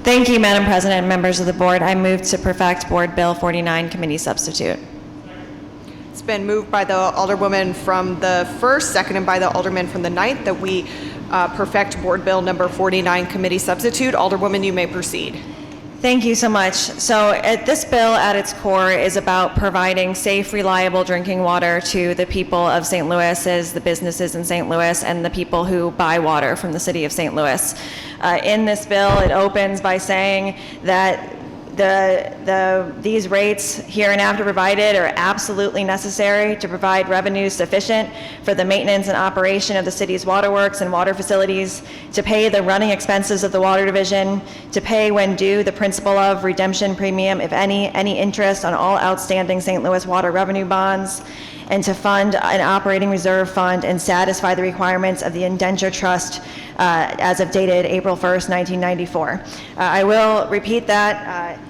Thank you, Madam President and members of the board. I move to perfect Board Bill 49, Committee Substitute. It's been moved by the Alderwoman from the 1st, seconded by the Alderman from the 9th, that we perfect Board Bill number 49 committee substitute. Alderwoman, you may proceed. Thank you so much. So this bill at its core is about providing safe, reliable drinking water to the people of St. Louis, the businesses in St. Louis, and the people who buy water from the city of St. Louis. In this bill, it opens by saying that these rates hereinafter provided are absolutely necessary to provide revenues sufficient for the maintenance and operation of the city's waterworks and water facilities, to pay the running expenses of the water division, to pay when due the principal of redemption premium, if any interest on all outstanding St. Louis water revenue bonds, and to fund an operating reserve fund and satisfy the requirements of the indenture trust as of dated April 1st, 1994. I will repeat that.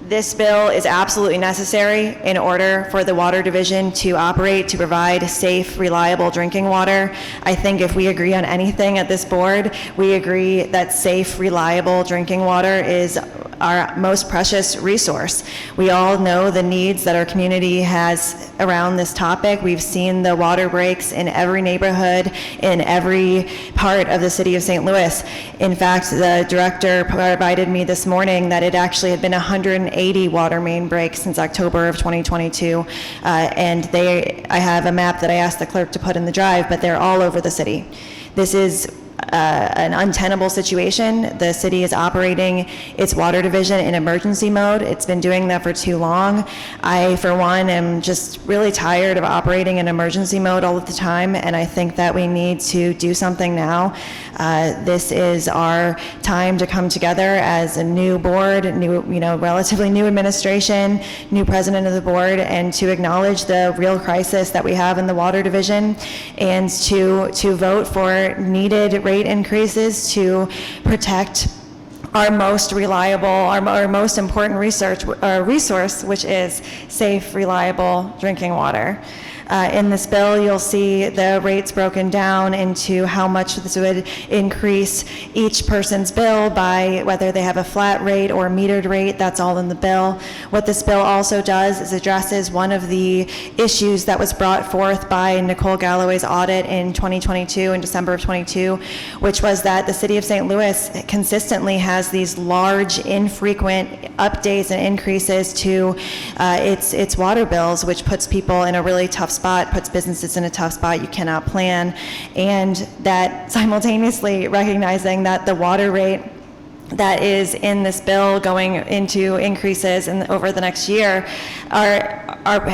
This bill is absolutely necessary in order for the water division to operate, to provide safe, reliable drinking water. I think if we agree on anything at this board, we agree that safe, reliable drinking water is our most precious resource. We all know the needs that our community has around this topic. We've seen the water breaks in every neighborhood, in every part of the city of St. Louis. In fact, the director provided me this morning that it actually had been 180 water main breaks since October of 2022. And I have a map that I asked the clerk to put in the drive, but they're all over the city. This is an untenable situation. The city is operating its water division in emergency mode. It's been doing that for too long. I, for one, am just really tired of operating in emergency mode all of the time, and I think that we need to do something now. This is our time to come together as a new board, relatively new administration, new president of the board, and to acknowledge the real crisis that we have in the water division, and to vote for needed rate increases to protect our most reliable, our most important resource, which is safe, reliable drinking water. In this bill, you'll see the rates broken down into how much this would increase each person's bill by whether they have a flat rate or metered rate. That's all in the bill. What this bill also does is addresses one of the issues that was brought forth by Nicole Galloway's audit in 2022, in December of 22, which was that the city of St. Louis consistently has these large, infrequent updates and increases to its water bills, which puts people in a really tough spot, puts businesses in a tough spot. You cannot plan, and that simultaneously recognizing that the water rate that is in this bill going into increases over the next year are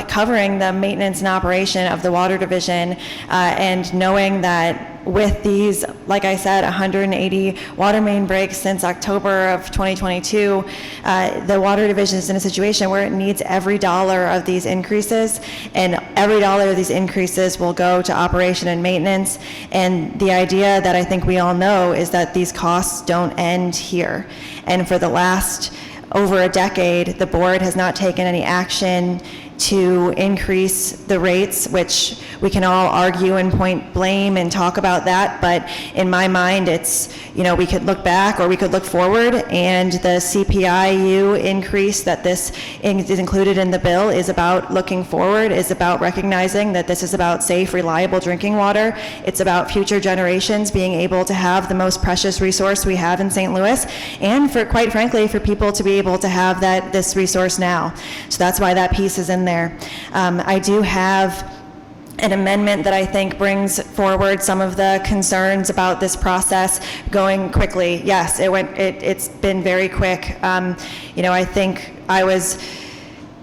covering the maintenance and operation of the water division, and knowing that with these, like I said, 180 water main breaks since October of 2022, the water division is in a situation where it needs every dollar of these increases, and every dollar of these increases will go to operation and maintenance. And the idea that I think we all know is that these costs don't end here. And for the last over a decade, the board has not taken any action to increase the rates, which we can all argue and point blame and talk about that. But in my mind, it's, we could look back or we could look forward, and the CPIU increase that this is included in the bill is about looking forward, is about recognizing that this is about safe, reliable drinking water. It's about future generations being able to have the most precious resource we have in St. Louis, and for, quite frankly, for people to be able to have this resource now. So that's why that piece is in there. I do have an amendment that I think brings forward some of the concerns about this process going quickly. Yes, it's been very quick. I think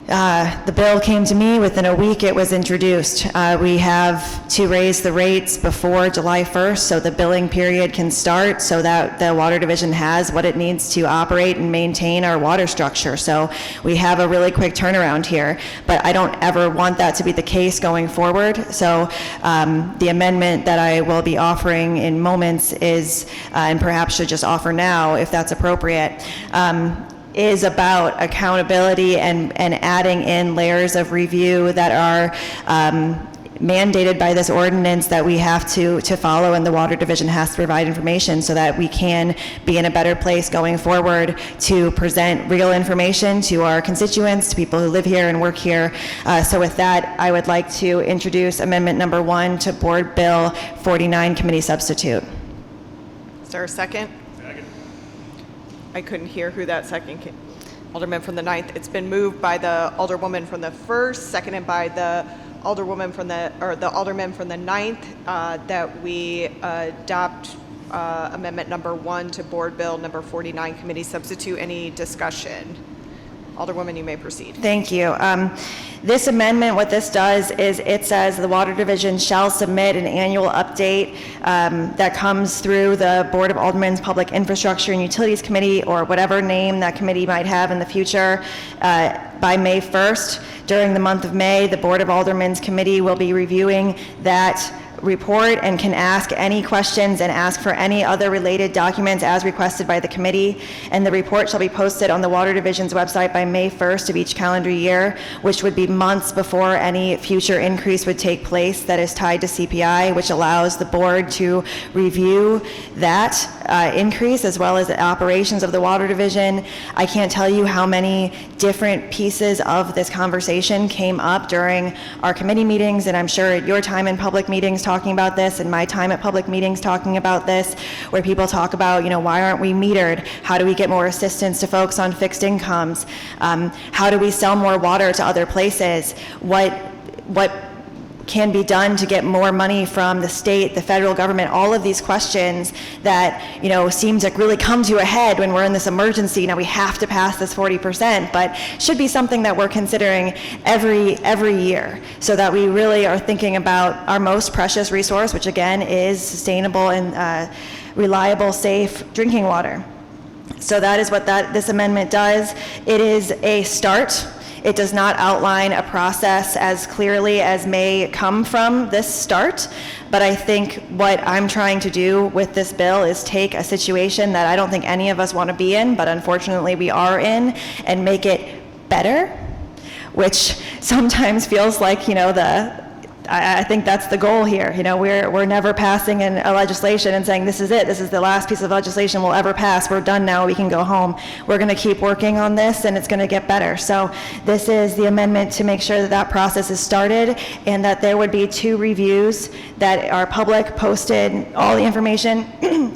the bill came to me within a week it was introduced. We have to raise the rates before July 1st so the billing period can start, so that the water division has what it needs to operate and maintain our water structure. So we have a really quick turnaround here, but I don't ever want that to be the case going forward. So the amendment that I will be offering in moments is, and perhaps should just offer now if that's appropriate, is about accountability and adding in layers of review that are mandated by this ordinance that we have to follow, and the Water Division has to provide information so that we can be in a better place going forward to present real information to our constituents, to people who live here and work here. So with that, I would like to introduce amendment number 1 to Board Bill 49, committee substitute. Is there a second? Second. I couldn't hear who that second came. Alderman from the 9th. It's been moved by the Alderwoman from the 1st, seconded by the Alderwoman from the Alderman from the 9th, that we adopt amendment number 1 to Board Bill number 49, committee substitute. Any discussion? Alderwoman, you may proceed. Thank you. This amendment, what this does is it says the Water Division shall submit an annual update that comes through the Board of Aldermen's Public Infrastructure and Utilities Committee, or whatever name that committee might have in the future, by May 1st. During the month of May, the Board of Aldermen's Committee will be reviewing that report and can ask any questions and ask for any other related documents as requested by the committee. And the report shall be posted on the Water Division's website by May 1st of each calendar year, which would be months before any future increase would take place that is tied to CPI, which allows the board to review that increase as well as the operations of the Water Division. I can't tell you how many different pieces of this conversation came up during our committee meetings, and I'm sure at your time in public meetings talking about this, and my time at public meetings talking about this, where people talk about, why aren't we metered? How do we get more assistance to folks on fixed incomes? How do we sell more water to other places? What can be done to get more money from the state, the federal government? All of these questions that, seem to really come to a head when we're in this emergency. Now we have to pass this 40%, but should be something that we're considering every year, so that we really are thinking about our most precious resource, which again is sustainable and reliable, safe drinking water. So that is what this amendment does. It is a start. It does not outline a process as clearly as may come from this start, but I think what I'm trying to do with this bill is take a situation that I don't think any of us want to be in, but unfortunately we are in, and make it better, which sometimes feels like, I think that's the goal here. We're never passing a legislation and saying, this is it, this is the last piece of legislation we'll ever pass, we're done now, we can go home. We're going to keep working on this, and it's going to get better. So this is the amendment to make sure that process is started, and that there would be 2 reviews that are public, posted, all the information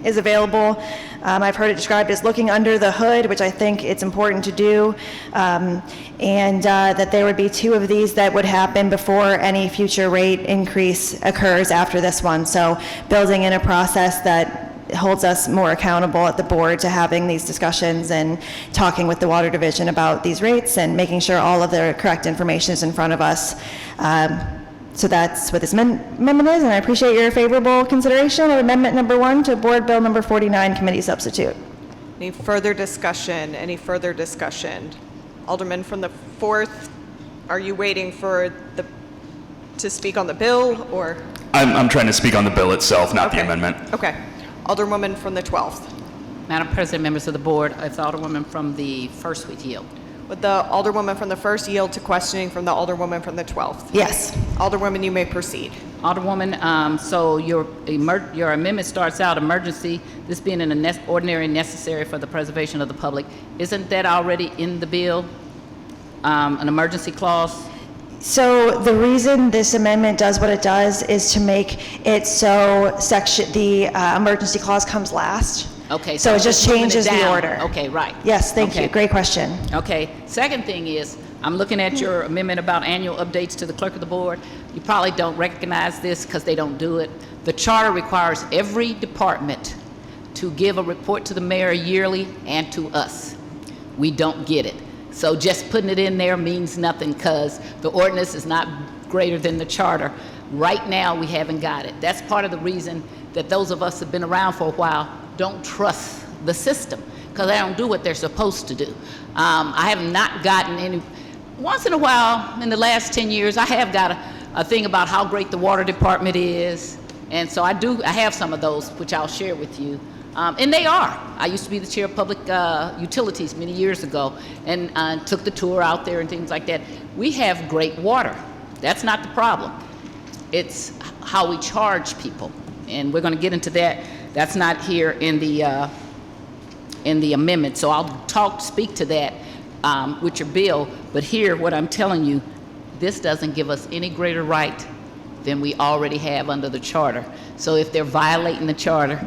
is available. I've heard it described as looking under the hood, which I think it's important to do, and that there would be 2 of these that would happen before any future rate increase occurs after this one. So building in a process that holds us more accountable at the board to having these discussions and talking with the Water Division about these rates and making sure all of the correct information is in front of us. So that's what this amendment is, and I appreciate your favorable consideration of amendment number 1 to Board Bill number 49, committee substitute. Any further discussion? Any further discussion? Alderman from the 4th, are you waiting for to speak on the bill, or? I'm trying to speak on the bill itself, not the amendment. Okay. Alderwoman from the 12th. Madam President, members of the board, if the Alderwoman from the 1st would yield. Would the Alderwoman from the 1st yield to questioning from the Alderwoman from the 12th? Yes. Alderwoman, you may proceed. Alderwoman, so your amendment starts out emergency, this being an ordinary necessary for the preservation of the public. Isn't that already in the bill, an emergency clause? So the reason this amendment does what it does is to make it so the emergency clause comes last. Okay. So it just changes the order. Okay, right. Yes, thank you. Great question. Okay. Second thing is, I'm looking at your amendment about annual updates to the clerk of the board. You probably don't recognize this because they don't do it. The charter requires every department to give a report to the mayor yearly and to us. We don't get it. So just putting it in there means nothing because the ordinance is not greater than the charter. Right now, we haven't got it. That's part of the reason that those of us who have been around for a while don't trust the system because they don't do what they're supposed to do. I have not gotten any. Once in a while, in the last 10 years, I have got a thing about how great the water department is, and so I have some of those, which I'll share with you. And they are. I used to be the chair of public utilities many years ago, and took the tour out there and things like that. We have great water. That's not the problem. it's how we charge people. And we're going to get into that. That's not here in the amendment. So I'll speak to that with your bill. But here, what I'm telling you, this doesn't give us any greater right than we already have under the charter. So if they're violating the charter,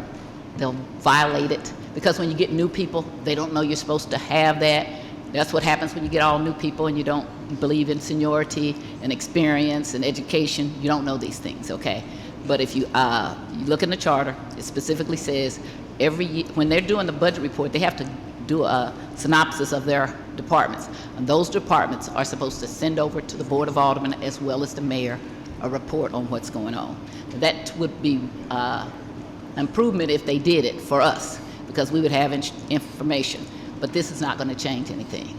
they'll violate it. Because when you get new people, they don't know you're supposed to have that. That's what happens when you get all new people and you don't believe in seniority and experience and education. You don't know these things, okay? But if you look in the charter, it specifically says every year, when they're doing the budget report, they have to do a synopsis of their departments. And those departments are supposed to send over to the Board of Aldermen as well as the mayor a report on what's going on. That would be improvement if they did it for us, because we would have information. But this is not going to change anything.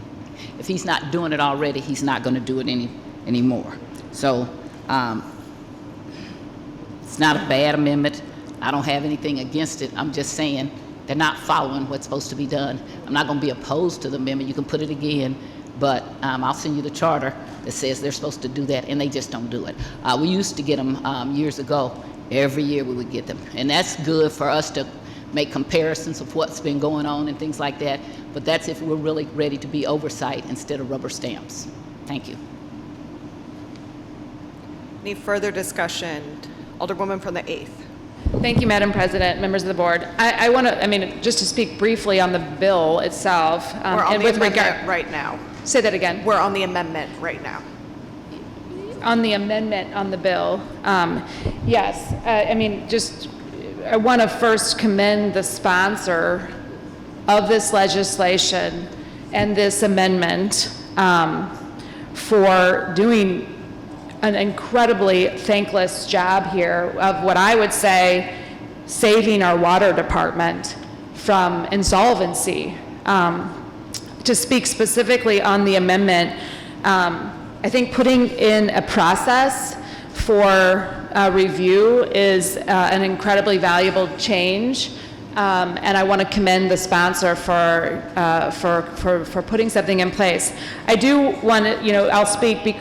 If he's not doing it already, he's not going to do it anymore. So it's not a bad amendment. I don't have anything against it. I'm just saying they're not following what's supposed to be done. I'm not going to be opposed to the amendment. You can put it again, but I'll send you the charter that says they're supposed to do that, and they just don't do it. We used to get them years ago. Every year we would get them, and that's good for us to make comparisons of what's been going on and things like that, but that's if we're really ready to be oversight instead of rubber stamps. Thank you. Any further discussion? Alderwoman from the 8th. Thank you, Madam President, members of the board. I want to, just to speak briefly on the bill itself. We're on the amendment right now. Say that again. We're on the amendment right now. On the amendment on the bill, yes. I want to first commend the sponsor of this legislation and this amendment for doing an incredibly thankless job here of what I would say saving our water department from insolvency. To speak specifically on the amendment, I think putting in a process for review is an incredibly valuable change, and I want to commend the sponsor for putting something in place. I do want to, I'll speak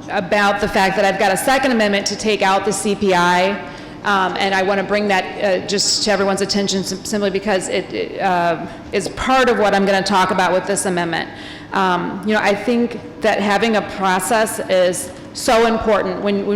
about the fact that I've got a second amendment to take out the CPI, and I want to bring that just to everyone's attention simply because it is part of what I'm going to talk about with this amendment. I think that having a process is so important when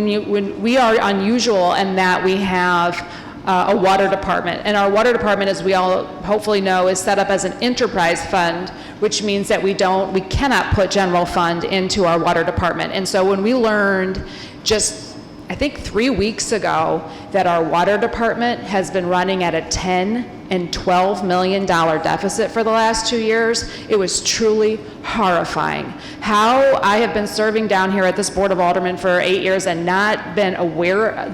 we are unusual in that we have a water department. And our water department, as we all hopefully know, is set up as an enterprise fund, which means that we cannot put general fund into our water department. And so when we learned just, I think 3 weeks ago, that our water department has been running at a $10 and $12 million deficit for the last 2 years, it was truly horrifying. How I have been serving down here at this Board of Aldermen for 8 years and not been aware,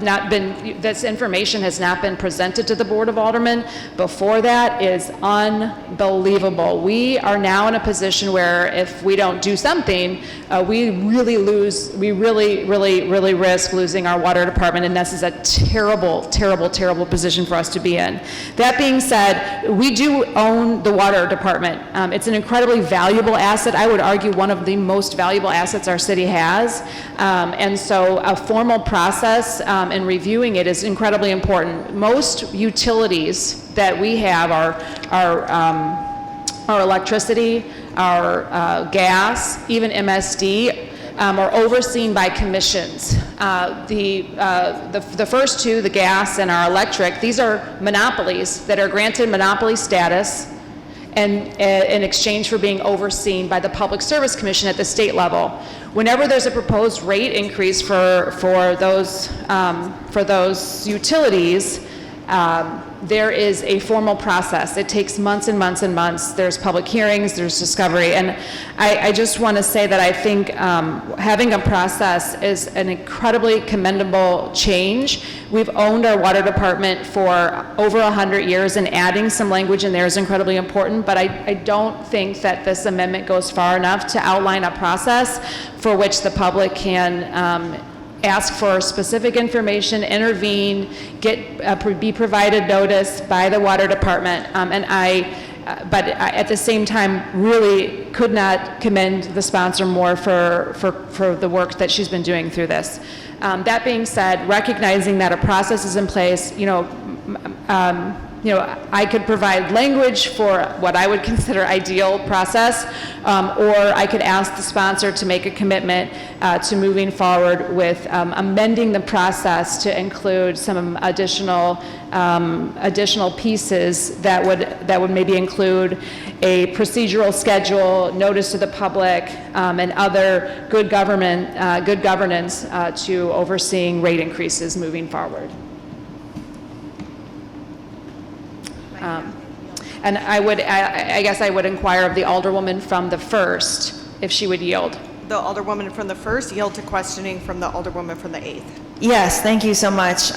this information has not been presented to the Board of Aldermen before that is unbelievable. We are now in a position where if we don't do something, we really risk losing our water department, and this is a terrible, terrible, terrible position for us to be in. That being said, we do own the water department. It's an incredibly valuable asset. I would argue one of the most valuable assets our city has. And so a formal process in reviewing it is incredibly important. Most utilities that we have our electricity, our gas, even MSD, are overseen by commissions. The first two, the gas and our electric, these are monopolies that are granted monopoly status and in exchange for being overseen by the Public Service Commission at the state level. Whenever there's a proposed rate increase for those utilities, there is a formal process. It takes months and months and months. There's public hearings, there's discovery, and I just want to say that I think having a process is an incredibly commendable change. We've owned our water department for over 100 years, and adding some language in there is incredibly important, but I don't think that this amendment goes far enough to outline a process for which the public can ask for specific information, intervene, be provided notice by the water department, but at the same time really could not commend the sponsor more for the work that she's been doing through this. That being said, recognizing that a process is in place, I could provide language for what I would consider ideal process, or I could ask the sponsor to make a commitment to moving forward with amending the process to include some additional pieces that would maybe include a procedural schedule, notice to the public, and other good governance to overseeing rate increases moving forward. And I guess I would inquire of the Alderwoman from the 1st if she would yield. The Alderwoman from the 1st yield to questioning from the Alderwoman from the 8th. Yes, thank you so much.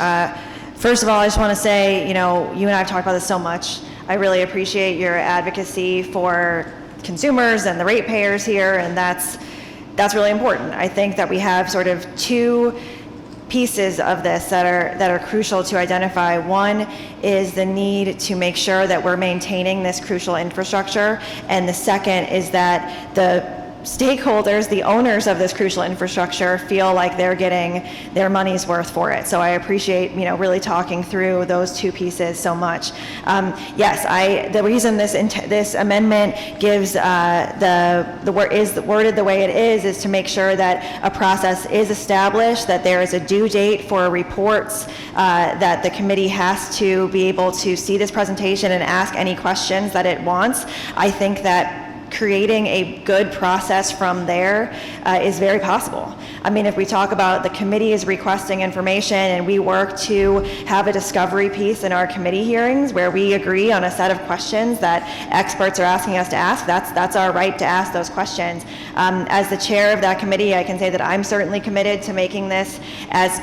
First of all, I just want to say, you and I have talked about this so much. I really appreciate your advocacy for consumers and the ratepayers here, and that's really important. I think that we have sort of two pieces of this that are crucial to identify. One is the need to make sure that we're maintaining this crucial infrastructure, and the second is that the stakeholders, the owners of this crucial infrastructure, feel like they're getting their money's worth for it. So I appreciate, really talking through those two pieces so much. Yes, the reason this amendment gives is worded the way it is to make sure that a process is established, that there is a due date for reports, that the committee has to be able to see this presentation and ask any questions that it wants. I think that creating a good process from there is very possible. I mean, if we talk about the committee is requesting information and we work to have a discovery piece in our committee hearings where we agree on a set of questions that experts are asking us to ask, that's our right to ask those questions. As the chair of that committee, I can say that I'm certainly committed to making this as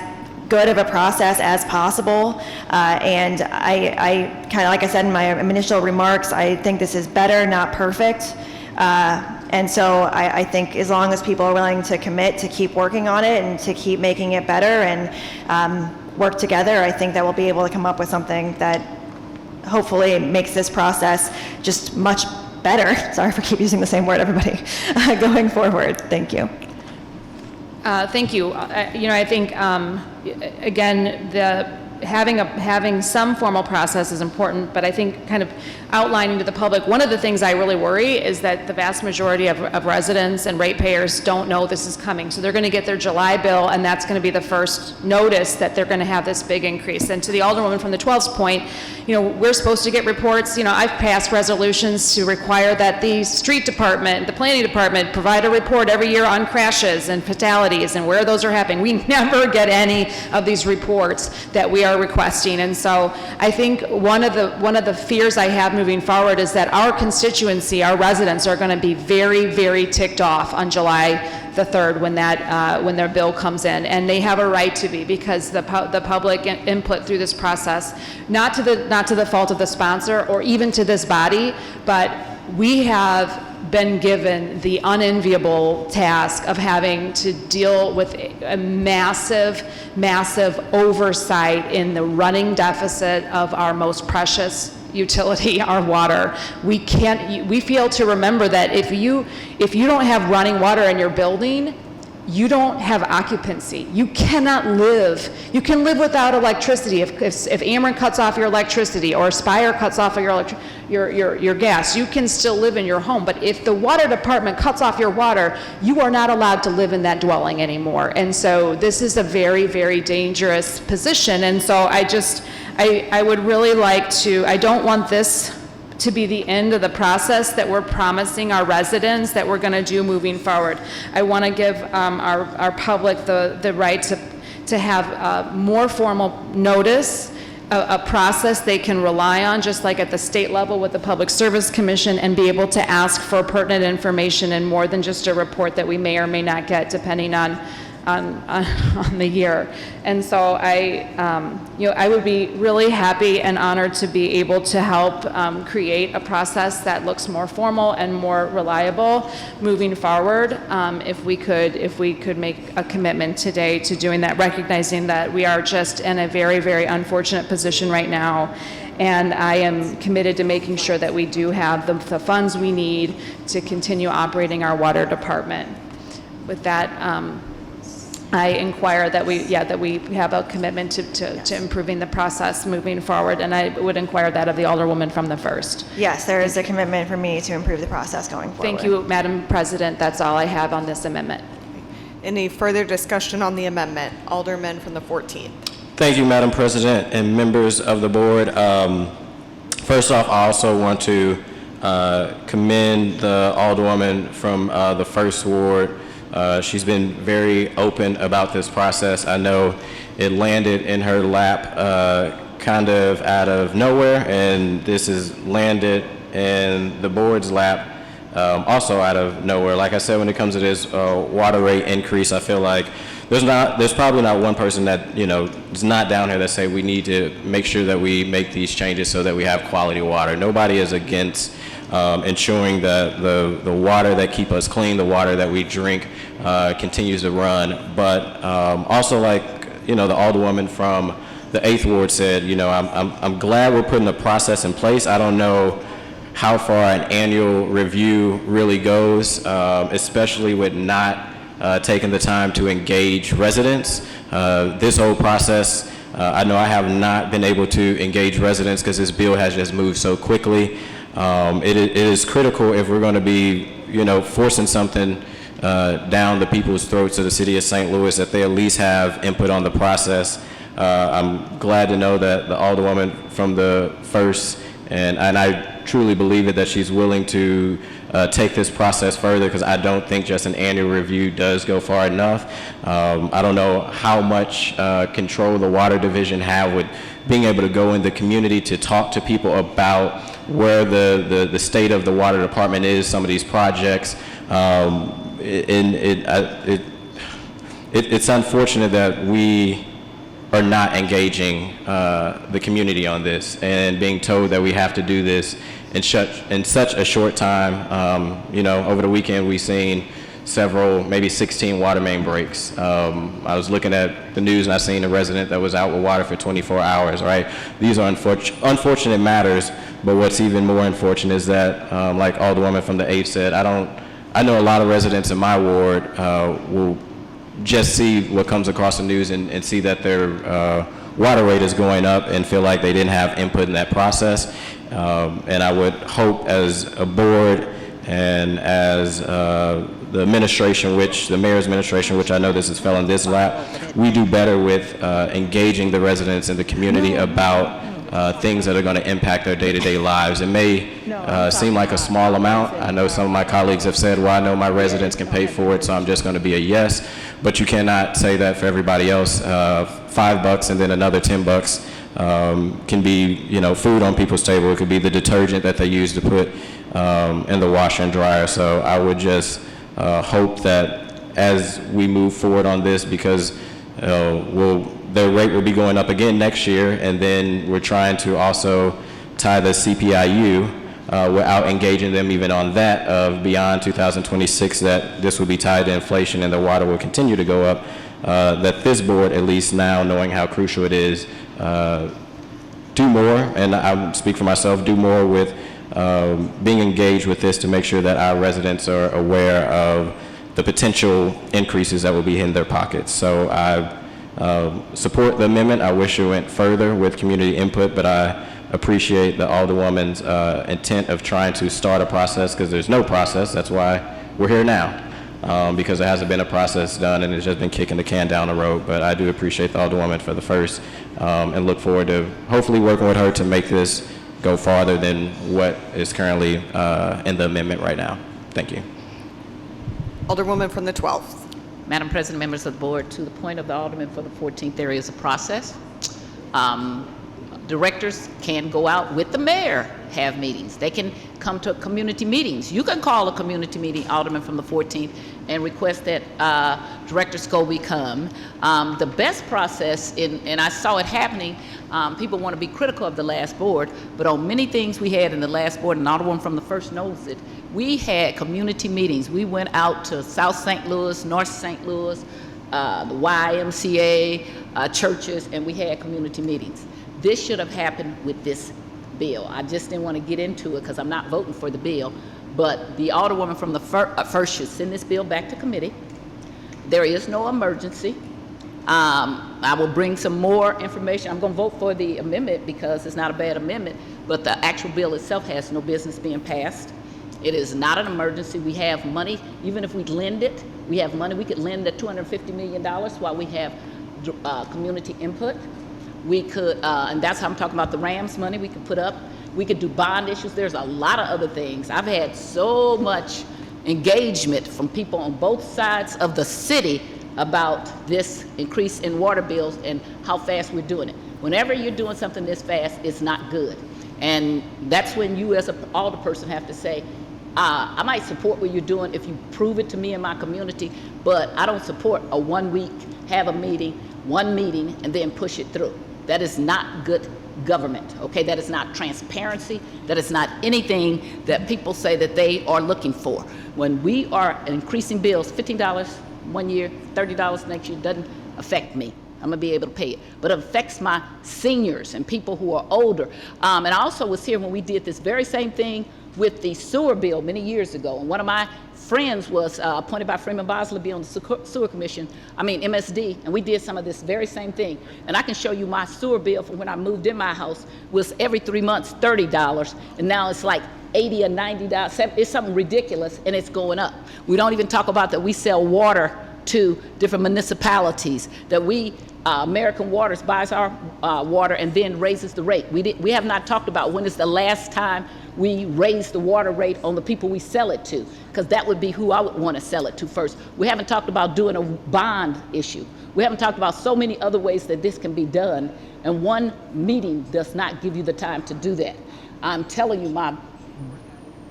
good of a process as possible, and I kind of, like I said in my initial remarks, I think this is better, not perfect. And so I think as long as people are willing to commit to keep working on it and to keep making it better and work together, I think that we'll be able to come up with something that hopefully makes this process just much better. Sorry for keep using the same word, everybody, going forward. Thank you. Thank you. I think, again, having some formal process is important, but I think kind of outlining to the public, one of the things I really worry is that the vast majority of residents and ratepayers don't know this is coming. So they're going to get their July bill, and that's going to be the first notice that they're going to have this big increase. And to the Alderwoman from the 12th point, we're supposed to get reports. I've passed resolutions to require that the street department, the planning department, provide a report every year on crashes and fatalities and where those are happening. We never get any of these reports that we are requesting. And so I think one of the fears I have moving forward is that our constituency, our residents, are going to be very, very ticked off on July the 3rd when their bill comes in, and they have a right to be, because the public input through this process, not to the fault of the sponsor or even to this body, but we have been given the unenviable task of having to deal with a massive oversight in the running deficit of our most precious utility, our water. We fail to remember that if you don't have running water in your building, you don't have occupancy. You cannot live. You can live without electricity. If Ameren cuts off your electricity or Spire cuts off your gas, you can still live in your home. But if the water department cuts off your water, you are not allowed to live in that dwelling anymore. And so this is a very, very dangerous position. And so I would really like to, I don't want this to be the end of the process that we're promising our residents that we're going to do moving forward. I want to give our public the right to have more formal notice, a process they can rely on, just like at the state level with the Public Service Commission, and be able to ask for pertinent information and more than just a report that we may or may not get depending on the year. And so I would be really happy and honored to be able to help create a process that looks more formal and more reliable moving forward. If we could make a commitment today to doing that, recognizing that we are just in a very, very unfortunate position right now. and I am committed to making sure that we do have the funds we need to continue operating our water department. With that, I inquire that we have a commitment to improving the process moving forward, and I would inquire that of the Alderwoman from the 1st. Yes, there is a commitment for me to improve the process going forward. Thank you, Madam President. That's all I have on this amendment. Any further discussion on the amendment? Alderman from the 14th. Thank you, Madam President and members of the board. First off, I also want to commend the Alderwoman from the 1st Ward. She's been very open about this process. I know it landed in her lap kind of out of nowhere, and this has landed in the board's lap also out of nowhere. Like I said, when it comes to this water rate increase, I feel like there's probably not one person that, is not down here that say we need to make sure that we make these changes so that we have quality water. Nobody is against ensuring that the water that keep us clean, the water that we drink, continues to run. But also, like the Alderwoman from the 8th Ward said, I'm glad we're putting a process in place. I don't know how far an annual review really goes, especially with not taking the time to engage residents. This whole process, I know I have not been able to engage residents because this bill has just moved so quickly. It is critical if we're going to be, forcing something down the people's throats of the city of St. Louis, that they at least have input on the process. I'm glad to know that the Alderwoman from the 1st, and I truly believe it, that she's willing to take this process further, because I don't think just an annual review does go far enough. I don't know how much control the Water Division have with being able to go in the community to talk to people about where the state of the water department is, some of these projects. It's unfortunate that we are not engaging the community on this and being told that we have to do this in such a short time. Over the weekend we've seen several, maybe 16 water main breaks. I was looking at the news and I seen a resident that was out with water for 24 hours, right? These are unfortunate matters, but what's even more unfortunate is that, like Alderwoman from the 8th said, I know a lot of residents in my ward will just see what comes across the news and see that their water rate is going up and feel like they didn't have input in that process. And I would hope as a board and as the administration, the mayor's administration, which I know this has fell in this lap, we do better with engaging the residents in the community about things that are going to impact their day-to-day lives. It may seem like a small amount. I know some of my colleagues have said, well, I know my residents can pay for it, so I'm just going to be a yes. But you cannot say that for everybody else. $5 and then another $10 can be, food on people's table. It could be the detergent that they use to put in the washer and dryer. So I would just hope that as we move forward on this, because their rate will be going up again next year, and then we're trying to also tie the CPIU without engaging them even on that of beyond 2026, that this will be tied to inflation and the water will continue to go up, that this board, at least now knowing how crucial it is, do more, and I speak for myself, do more with being engaged with this to make sure that our residents are aware of the potential increases that will be in their pockets. So I support the amendment. I wish it went further with community input, but I appreciate the Alderwoman's intent of trying to start a process, because there's no process. That's why we're here now, because there hasn't been a process done and it's just been kicking the can down the road. But I do appreciate the Alderwoman for the 1st and look forward to hopefully working with her to make this go farther than what is currently in the amendment right now. Thank you. Alderwoman from the 12th. Madam President, members of the board, to the point of the Alderman for the 14th, there is a process. Directors can go out with the mayor, have meetings. They can come to community meetings. You can call a community meeting, Alderman from the 14th, and request that Director Scobie come. The best process, and I saw it happening, people want to be critical of the last board, but on many things we had in the last board, and Alderman from the 1st knows it, we had community meetings. We went out to South St. Louis, North St. Louis, the YMCA, churches, and we had community meetings. This should have happened with this bill. I just didn't want to get into it because I'm not voting for the bill. But the Alderwoman from the first should send this bill back to committee. There is no emergency. I will bring some more information. I'm going to vote for the amendment because it's not a bad amendment, but the actual bill itself has no business being passed. It is not an emergency. We have money, even if we lend it, we have money. We could lend at $250 million while we have community input. We could, and that's how I'm talking about the Rams money we could put up. We could do bond issues. There's a lot of other things. I've had so much engagement from people on both sides of the city about this increase in water bills and how fast we're doing it. Whenever you're doing something this fast, it's not good. And that's when you as an alderperson have to say, I might support what you're doing if you prove it to me in my community, but I don't support a 1 week, have a meeting, one meeting, and then push it through. That is not good government, okay? That is not transparency. That is not anything that people say that they are looking for. When we are increasing bills, $15 1 year, $30 next year, doesn't affect me. I'm gonna be able to pay it. But it affects my seniors and people who are older. And I also was here when we did this very same thing with the sewer bill many years ago. And one of my friends was appointed by Freeman Bosley to be on the sewer commission, MSD, and we did some of this very same thing. And I can show you my sewer bill from when I moved in my house was every 3 months, $30, and now it's like $80 or $90. It's something ridiculous, and it's going up. We don't even talk about that we sell water to different municipalities, that we, American Waters buys our water and then raises the rate. We have not talked about when is the last time we raised the water rate on the people we sell it to, because that would be who I would want to sell it to first. We haven't talked about doing a bond issue. We haven't talked about so many other ways that this can be done, and one meeting does not give you the time to do that. I'm telling you, my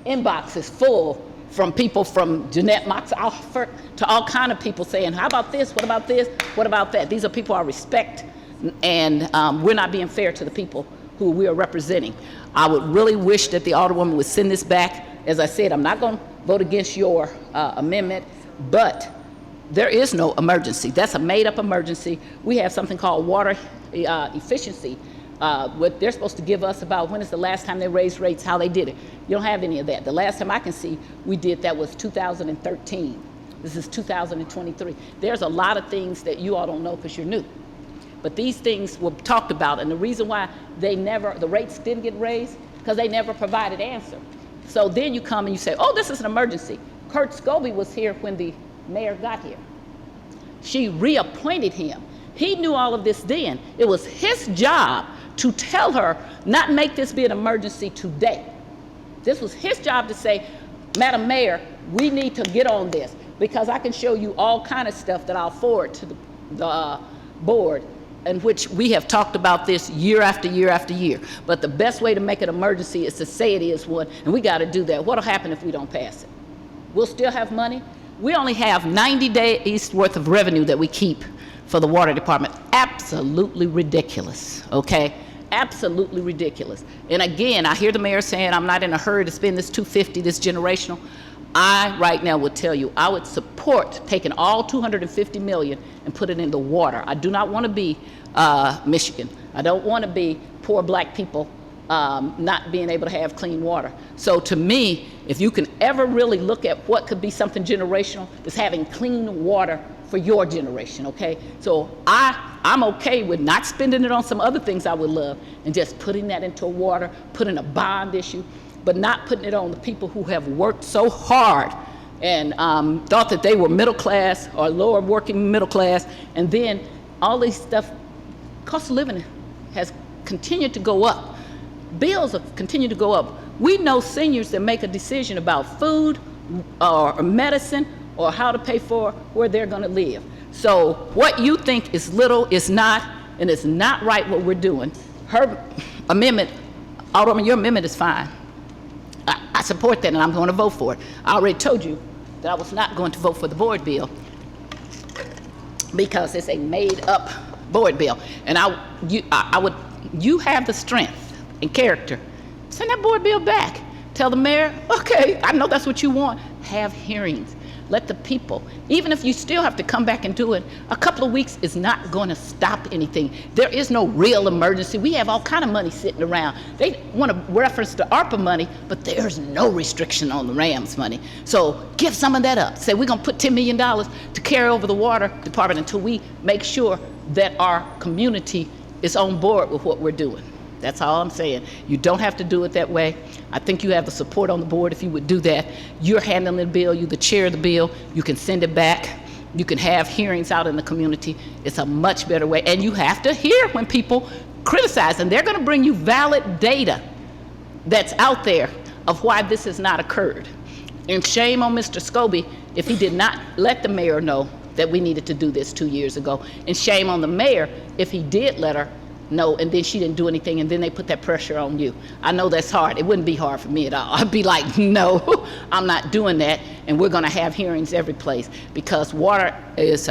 inbox is full from people from Jeanette Mox Alford to all kind of people saying, how about this, what about this, what about that? These are people I respect, and we're not being fair to the people who we are representing. I would really wish that the Alderwoman would send this back. As I said, I'm not going to vote against your amendment, but there is no emergency. That's a made-up emergency. We have something called water efficiency. What they're supposed to give us about when is the last time they raised rates, how they did it. You don't have any of that. The last time I can see we did that was 2013. This is 2023. There's a lot of things that you all don't know because you're new. But these things were talked about, and the reason why the rates didn't get raised, because they never provided answer. So then you come and you say, oh, this is an emergency. Kurt Scobie was here when the mayor got here. She reappointed him. He knew all of this then. It was his job to tell her, not make this be an emergency today. This was his job to say, Madam Mayor, we need to get on this, because I can show you all kind of stuff that I'll forward to the board, in which we have talked about this year after year after year. But the best way to make an emergency is to say it is one, and we got to do that. What'll happen if we don't pass it? We'll still have money. We only have 90 days worth of revenue that we keep for the water department. Absolutely ridiculous, okay? Absolutely ridiculous. And again, I hear the mayor saying, I'm not in a hurry to spend this $250, this generational. I right now would tell you, I would support taking all $250 million and put it into water. I do not want to be Michigan. I don't want to be poor black people not being able to have clean water. So to me, if you can ever really look at what could be something generational, is having clean water for your generation, okay? So I'm okay with not spending it on some other things I would love and just putting that into water, putting a bond issue, but not putting it on the people who have worked so hard and thought that they were middle class or lower working middle class, and then all these stuff, cost of living has continued to go up. Bills have continued to go up. We know seniors that make a decision about food or medicine or how to pay for where they're gonna live. So what you think is little is not, and it's not right what we're doing. Her amendment, Alderman, your amendment is fine. I support that, and I'm gonna vote for it. I already told you that I was not going to vote for the board bill because it's a made-up board bill. And you have the strength and character. Send that board bill back. Tell the mayor, okay, I know that's what you want. Have hearings. Let the people, even if you still have to come back and do it, a couple of weeks is not going to stop anything. There is no real emergency. We have all kind of money sitting around. They want to reference the ARPA money, but there's no restriction on the RAMS money. So give some of that up. Say we're going to put $10 million to carry over the water department until we make sure that our community is on board with what we're doing. That's all I'm saying. You don't have to do it that way. I think you have the support on the board if you would do that. You're handling the bill, you're the chair of the bill, you can send it back, you can have hearings out in the community. It's a much better way. And you have to hear when people criticize, and they're gonna bring you valid data that's out there of why this has not occurred. And shame on Mr. Scobie if he did not let the mayor know that we needed to do this 2 years ago. And shame on the mayor if he did let her know and then she didn't do anything and then they put that pressure on you. I know that's hard. It wouldn't be hard for me at all. I'd be like, no, I'm not doing that. And we're gonna have hearings every place because water is,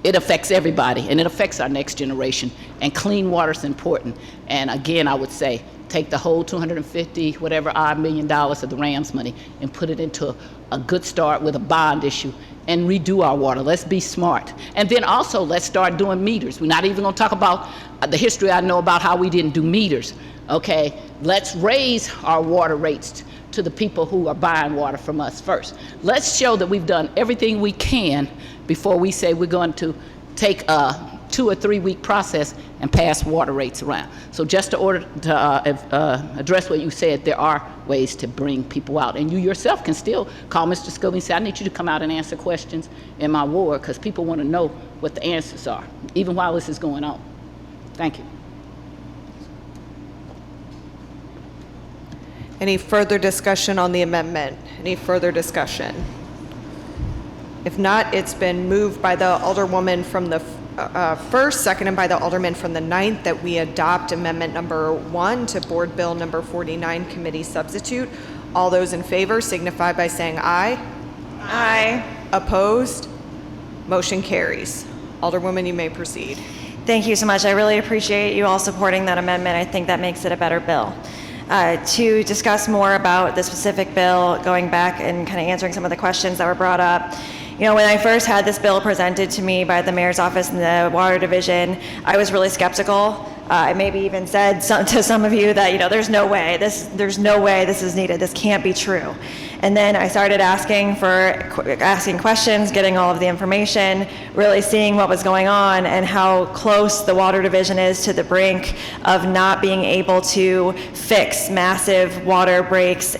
it affects everybody and it affects our next generation. And clean water is important. And again, I would say, take the whole $250 whatever odd $1 million of the RAMS money and put it into a good start with a bond issue and redo our water. Let's be smart. And then also let's start doing meters. We're not even gonna talk about the history I know about how we didn't do meters, okay? Let's raise our water rates to the people who are buying water from us first. Let's show that we've done everything we can before we say we're going to take a 2 or 3 week process and pass water rates around. So just to address what you said, there are ways to bring people out. And you yourself can still call Mr. Scobie and say, I need you to come out and answer questions in my ward because people want to know what the answers are, even while this is going on. Thank you. Any further discussion on the amendment? Any further discussion? If not, it's been moved by the Alderwoman from the first, seconded by the Alderman from the 9th, that we adopt amendment number 1 to Board Bill number 49, committee substitute. All those in favor signify by saying aye. Aye. Opposed? Motion carries. Alderwoman, you may proceed. Thank you so much. I really appreciate you all supporting that amendment. I think that makes it a better bill. To discuss more about the specific bill, going back and kind of answering some of the questions that were brought up. You know, when I first had this bill presented to me by the mayor's office and the water division, I was really skeptical. I maybe even said to some of you that, you know, there's no way this is needed. This can't be true. And then I started asking questions, getting all of the information, really seeing what was going on and how close the water division is to the brink of not being able to fix massive water breaks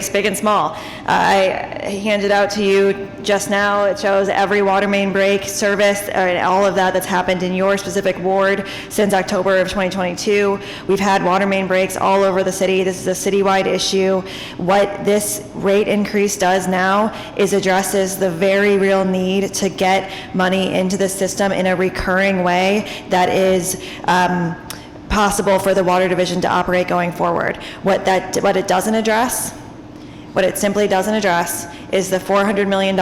big and small. I handed out to you just now, it shows every water main break service, all of that's happened in your specific ward since October of 2022. We've had water main breaks all over the city. This is a citywide issue. What this rate increase does now is addresses the very real need to get money into the system in a recurring way that is possible for the water division to operate going forward. What it simply doesn't address is the $400 million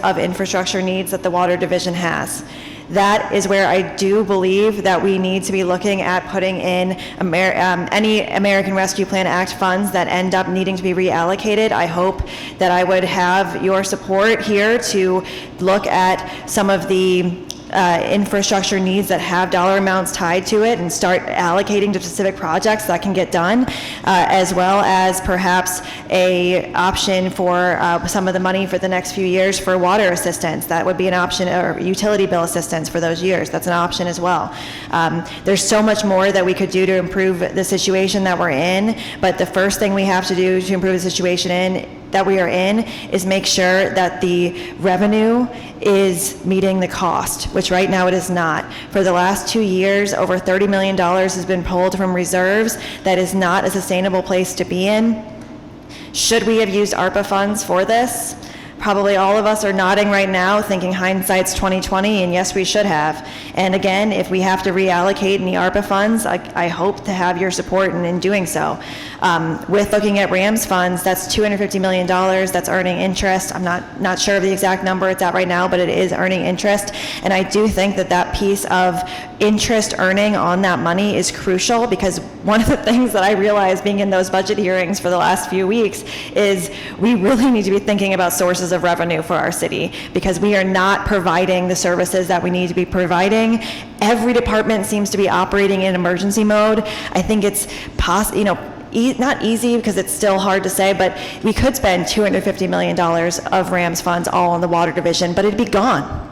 of infrastructure needs that the water division has. That is where I do believe that we need to be looking at putting in any American Rescue Plan Act funds that end up needing to be reallocated. I hope that I would have your support here to look at some of the infrastructure needs that have dollar amounts tied to it and start allocating to specific projects that can get done, as well as perhaps a option for some of the money for the next few years for water assistance. That would be an option, or utility bill assistance for those years. That's an option as well. There's so much more that we could do to improve the situation that we're in, but the first thing we have to do to improve the situation that we are in is make sure that the revenue is meeting the cost, which right now it is not. For the last 2 years, over $30 million has been pulled from reserves. That is not a sustainable place to be in. Should we have used ARPA funds for this? Probably all of us are nodding right now, thinking hindsight's 2020, and yes, we should have. And again, if we have to reallocate any ARPA funds, I hope to have your support in doing so. With looking at RAMS funds, that's $250 million that's earning interest. I'm not sure of the exact number it's at right now, but it is earning interest. And I do think that that piece of interest earning on that money is crucial, because one of the things that I realized being in those budget hearings for the last few weeks is we really need to be thinking about sources sources of revenue for our city because we are not providing the services that we need to be providing. Every department seems to be operating in emergency mode. I think it's not easy because it's still hard to say, but we could spend $250 million of RAMS funds all on the water division, but it'd be gone.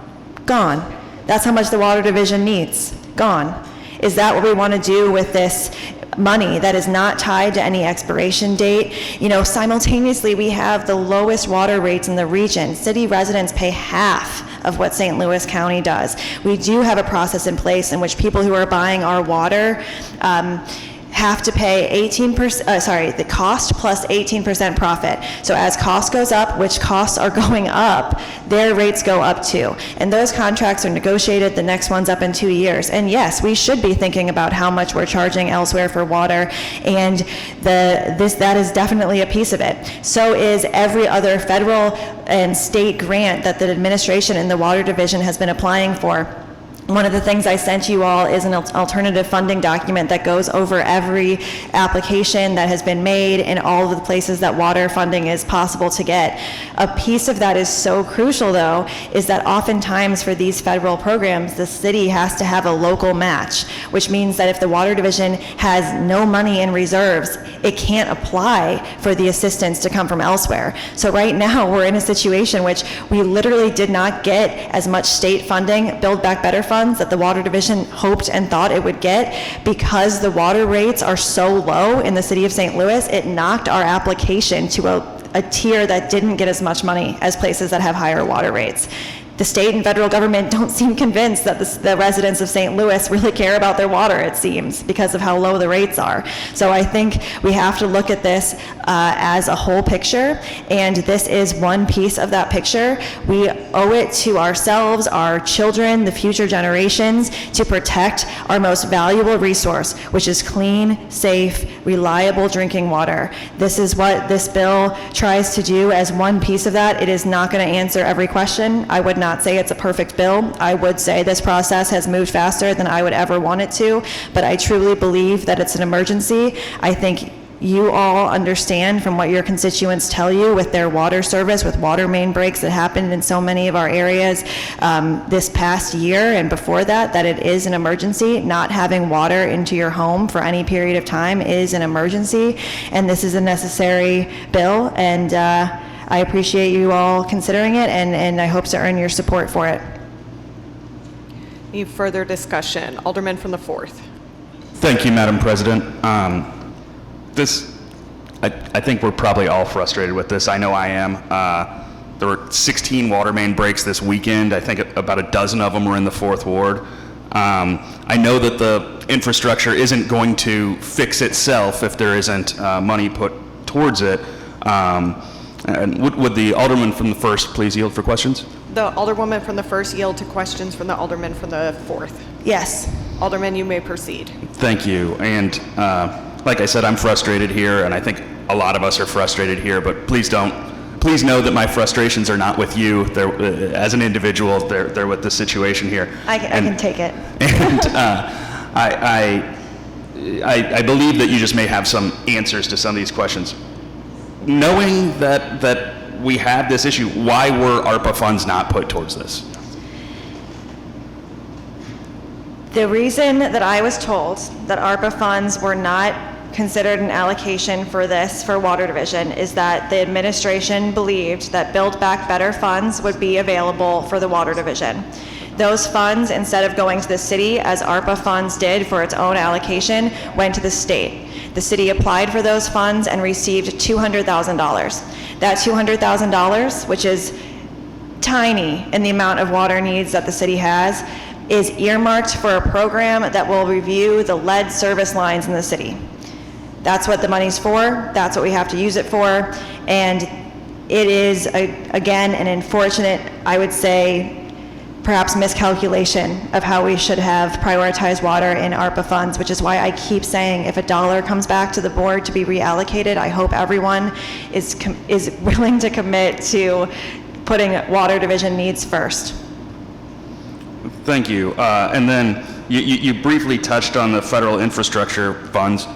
Gone. That's how much the water division needs. Gone. Is that what we want to do with this money that is not tied to any expiration date? Simultaneously, we have the lowest water rates in the region. City residents pay half of what St. Louis County does. We do have a process in place in which people who are buying our water have to pay the cost plus 18% profit. So as cost goes up, which costs are going up, their rates go up too. And those contracts are negotiated, the next one's up in 2 years. And yes, we should be thinking about how much we're charging elsewhere for water, and that is definitely a piece of it. So is every other federal and state grant that the administration and the water division has been applying for. One of the things I sent you all is an alternative funding document that goes over every application that has been made in all of the places that water funding is possible to get. A piece of that is so crucial, though, is that oftentimes for these federal programs, the city has to have a local match, which means that if the water division has no money in reserves, it can't apply for the assistance to come from elsewhere. So right now, we're in a situation which we literally did not get as much state funding, Build Back Better funds, that the water division hoped and thought it would get. Because the water rates are so low in the city of St. Louis, it knocked our application to a tier that didn't get as much money as places that have higher water rates. The state and federal government don't seem convinced that the residents of St. Louis really care about their water, it seems, because of how low the rates are. So I think we have to look at this as a whole picture, and this is one piece of that picture. We owe it to ourselves, our children, the future generations, to protect our most valuable resource, which is clean, safe, reliable drinking water. This is what this bill tries to do as one piece of that. It is not going to answer every question. I would not say it's a perfect bill. I would say this process has moved faster than I would ever want it to, but I truly believe that it's an emergency. I think you all understand from what your constituents tell you with their water service, with water main breaks that happened in so many of our areas this past year and before that it is an emergency. Not having water into your home for any period of time is an emergency, and this is a necessary bill, and I appreciate you all considering it, and I hope to earn your support for it. Any further discussion? Alderman from the 4th. Thank you, Madam President. I think we're probably all frustrated with this. I know I am. There were 16 water main breaks this weekend. I think about a dozen of them were in the 4th Ward. I know that the infrastructure isn't going to fix itself if there isn't money put towards it. And would the Alderman from the 1st please yield for questions? The Alderwoman from the 1st yield to questions from the Alderman from the 4th. Yes. Alderman, you may proceed. Thank you. And like I said, I'm frustrated here, and I think a lot of us are frustrated here, but please know that my frustrations are not with you. As an individual, they're with the situation here. I can take it. And I believe that you just may have some answers to some of these questions. Knowing that we have this issue, why were ARPA funds not put towards this? The reason that I was told that ARPA funds were not considered an allocation for this for water division is that the administration believed that Build Back Better funds would be available for the water division. Those funds, instead of going to the city as ARPA funds did for its own allocation, went to the state. The city applied for those funds and received $200,000. That $200,000, which is tiny in the amount of water needs that the city has, is earmarked for a program that will review the lead service lines in the city. That's what the money's for. That's what we have to use it for. And it is, again, an unfortunate, I would say, perhaps miscalculation of how we should have prioritized water in ARPA funds, which is why I keep saying if a dollar comes back to the board to be reallocated, I hope everyone is willing to commit to putting water division needs first. Thank you. And then you briefly touched on the federal infrastructure funds.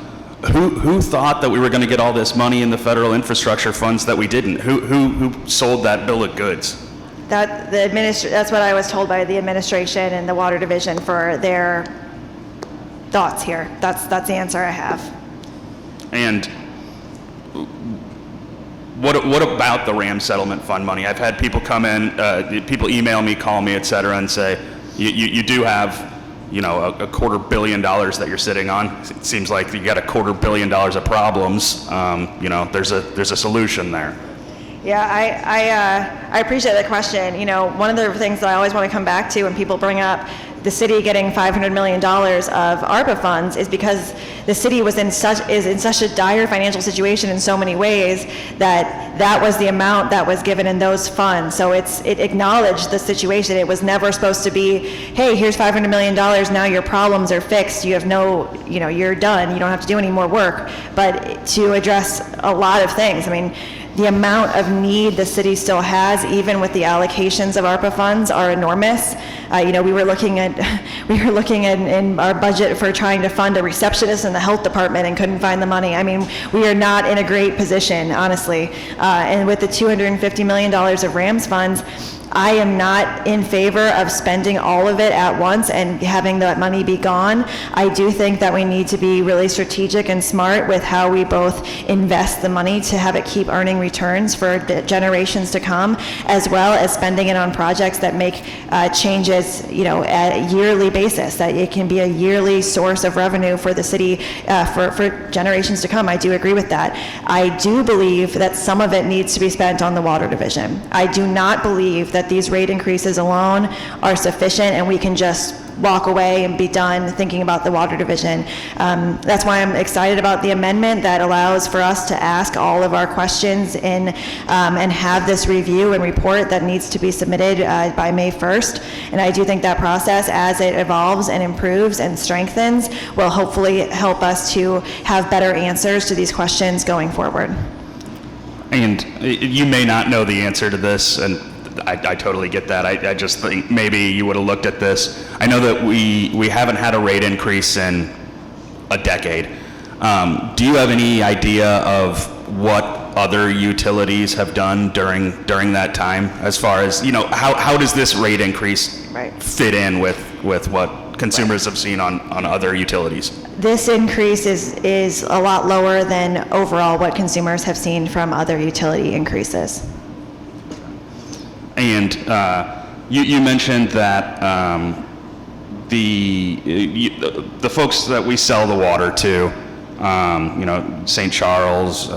who thought that we were going to get all this money in the federal infrastructure funds that we didn't? Who sold that bill of goods? That's what I was told by the administration and the Water Division for their thoughts here. That's the answer I have. And what about the RAM settlement fund money? I've had people come in, people email me, call me, et cetera, and say, you do have, a $250 million that you're sitting on. It seems like you got $250 million of problems. There's a solution there. Yeah, I appreciate that question. One of the things that I always want to come back to when people bring up the city getting $500 million of ARPA funds is because the city is in such a dire financial situation in so many ways that was the amount that was given in those funds. So it acknowledged the situation. It was never supposed to be, hey, here's $500 million, now your problems are fixed. You have you're done. You don't have to do any more work. But to address a lot of things. I mean, the amount of need the city still has, even with the allocations of ARPA funds, are enormous. We were looking at in our budget for trying to fund a receptionist in the health department and couldn't find the money. I mean, we are not in a great position, honestly. And with the $250 million of RAMS funds, I am not in favor of spending all of it at once and having that money be gone. I do think that we need to be really strategic and smart with how we both invest the money to have it keep earning returns for the generations to come, as well as spending it on projects that make changes, at a yearly basis, that it can be a yearly source of revenue for the city for generations to come. I do agree with that. I do believe that some of it needs to be spent on the Water Division. I do not believe that these rate increases alone are sufficient and we can just walk away and be done thinking about the Water Division. That's why I'm excited about the amendment that allows for us to ask all of our questions and have this review and report that needs to be submitted by May 1st. And I do think that process, as it evolves and improves and strengthens, will hopefully help us to have better answers to these questions going forward. And you may not know the answer to this, and I totally get that. I just think maybe you would have looked at this. I know that we haven't had a rate increase in a decade. Do you have any idea of what other utilities have done during that time, as far as, how does this rate increase fit in with what consumers have seen on other utilities? This increase is a lot lower than overall what consumers have seen from other utility increases. And you mentioned that the folks that we sell the water to, St. Charles,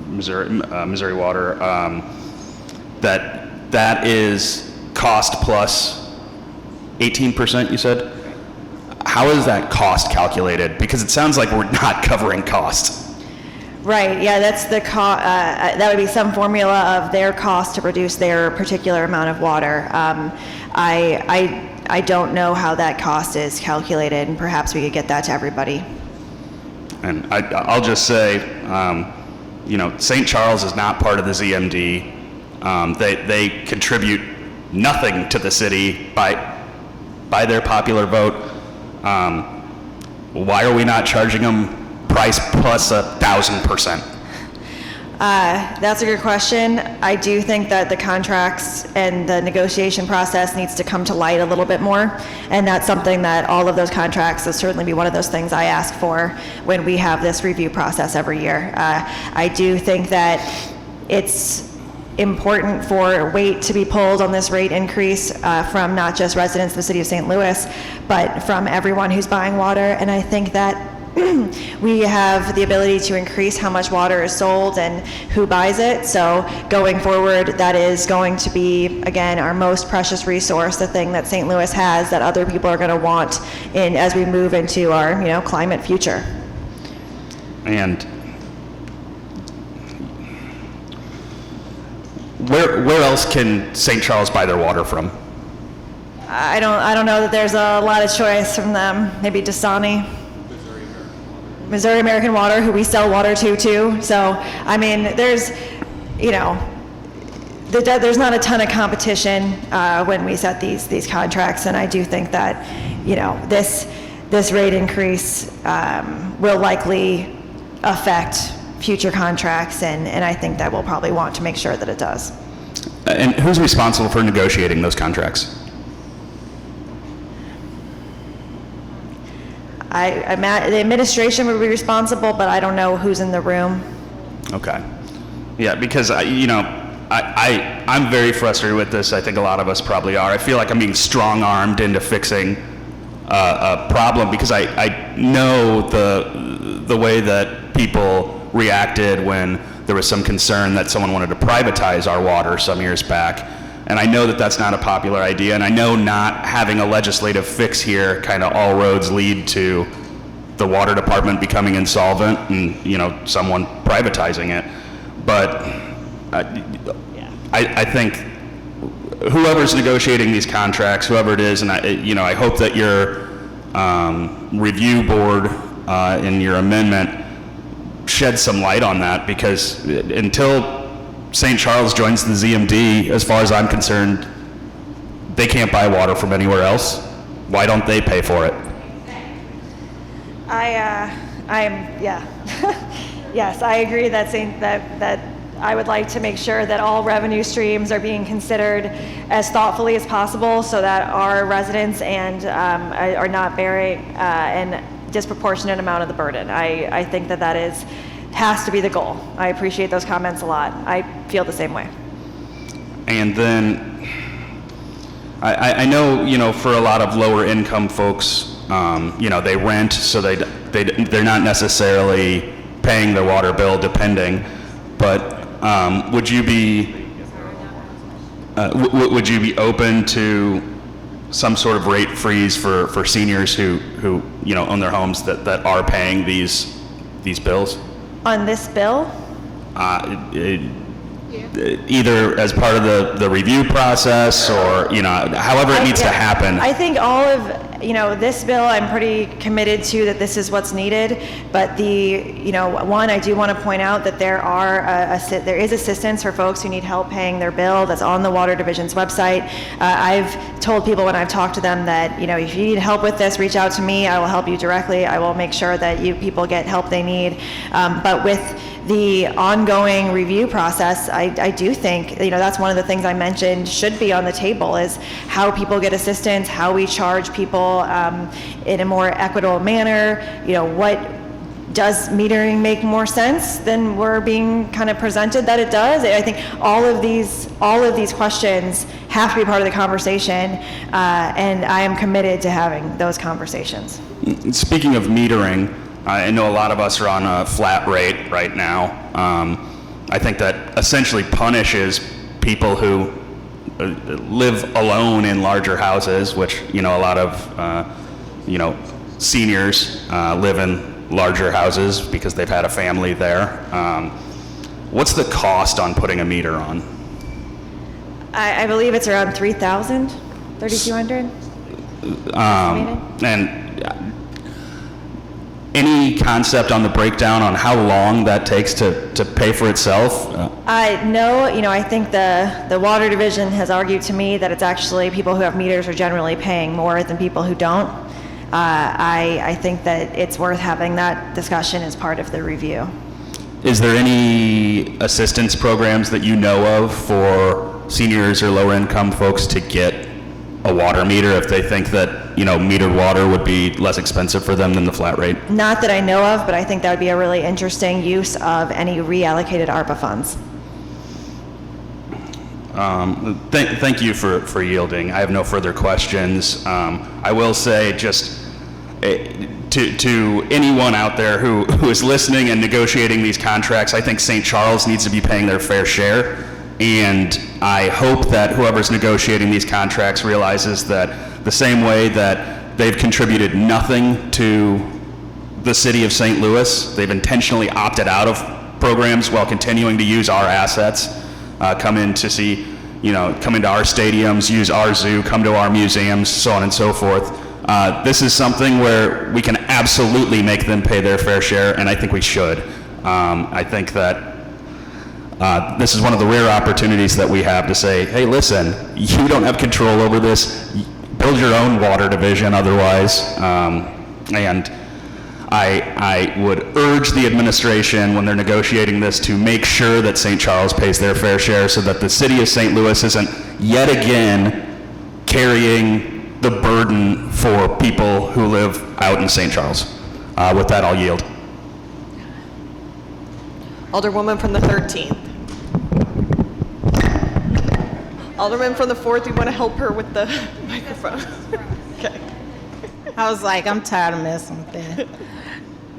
Missouri Water, that is cost plus 18%, you said? How is that cost calculated? Because it sounds like we're not covering cost. Right, yeah, that's the that would be some formula of their cost to produce their particular amount of water. I don't know how that cost is calculated, and perhaps we could get that to everybody. And I'll just say, St. Charles is not part of the ZMD. They contribute nothing to the city by their popular vote. Why are we not charging them price plus 1,000%? That's a good question. I do think that the contracts and the negotiation process needs to come to light a little bit more, and that's something that all of those contracts will certainly be one of those things I ask for when we have this review process every year. I do think that it's important for weight to be pulled on this rate increase from not just residents of the city of St. Louis, but from everyone who's buying water, and I think that we have the ability to increase how much water is sold and who buys it. So going forward, that is going to be, again, our most precious resource, the thing that St. Louis has that other people are going to want as we move into our climate future. And where else can St. Charles buy their water from? I don't know that there's a lot of choice from them. Maybe Dasani. Missouri American Water, who we sell water to too. So, I mean, there's not a ton of competition when we set these contracts, and I do think that, this rate increase will likely affect future contracts, and I think that we'll probably want to make sure that it does. And who's responsible for negotiating those contracts? The administration would be responsible, but I don't know who's in the room. Okay. Yeah, because, I'm very frustrated with this. I think a lot of us probably are. I feel like I'm being strong-armed into fixing a problem because I know the way that people reacted when there was some concern that someone wanted to privatize our water some years back. And I know that that's not a popular idea, and I know not having a legislative fix here, kind of all roads lead to the water department becoming insolvent and, someone privatizing it. But I think whoever's negotiating these contracts, whoever it is, and I hope that your review board in your amendment shed some light on that, because until St. Charles joins the ZMD, as far as I'm concerned, they can't buy water from anywhere else. Why don't they pay for it? Yes, I agree that I would like to make sure that all revenue streams are being considered as thoughtfully as possible so that our residents and are not bearing an disproportionate amount of the burden. I think that has to be the goal. I appreciate those comments a lot. I feel the same way. And then I know, for a lot of lower income folks, they rent, so they're not necessarily paying their water bill depending, but would you be open to some sort of rate freeze for seniors who own their homes that are paying these bills? On this bill? Either as part of the review process or, however it needs to happen. I think all of, this bill, I'm pretty committed to that this is what's needed. But one, I do want to point out that there is assistance for folks who need help paying their bill. That's on the Water Division's website. I've told people when I've talked to them that, if you need help with this, reach out to me. I will help you directly. I will make sure that people get help they need. But with the ongoing review process, I do think, that's one of the things I mentioned should be on the table is how people get assistance, how we charge people in a more equitable manner. What does metering make more sense than we're being kind of presented that it does? I think all of these questions have to be part of the conversation, and I am committed to having those conversations. Speaking of metering, I know a lot of us are on a flat rate right now. I think that essentially punishes people who live alone in larger houses, which, a lot of, seniors live in larger houses because they've had a family there. What's the cost on putting a meter on? I believe it's around $3,000, $3,200. And any concept on the breakdown on how long that takes to pay for itself? No, I think the Water Division has argued to me that it's actually people who have meters are generally paying more than people who don't. I think that it's worth having that discussion as part of the review. Is there any assistance programs that you know of for seniors or lower income folks to get a water meter if they think that, metered water would be less expensive for them than the flat rate? Not that I know of, but I think that would be a really interesting use of any reallocated ARPA funds. Thank you for yielding. I have no further questions. I will say just to anyone out there who is listening and negotiating these contracts, I think St. Charles needs to be paying their fair share. And I hope that whoever's negotiating these contracts realizes that the same way that they've contributed nothing to the city of St. Louis, they've intentionally opted out of programs while continuing to use our assets, come into our stadiums, use our zoo, come to our museums, so on and so forth. This is something where we can absolutely make them pay their fair share, and I think we should. I think that this is one of the rare opportunities that we have to say, hey, listen, you don't have control over this. Build your own water division otherwise. And I would urge the administration, when they're negotiating this, to make sure that St. Charles pays their fair share so that the city of St. Louis isn't yet again carrying the burden for people who live out in St. Charles. With that, I'll yield. Alderwoman from the 13th. Alderman from the 4th, you want to help her with the microphone? Okay. I was like, I'm tired of messing with that.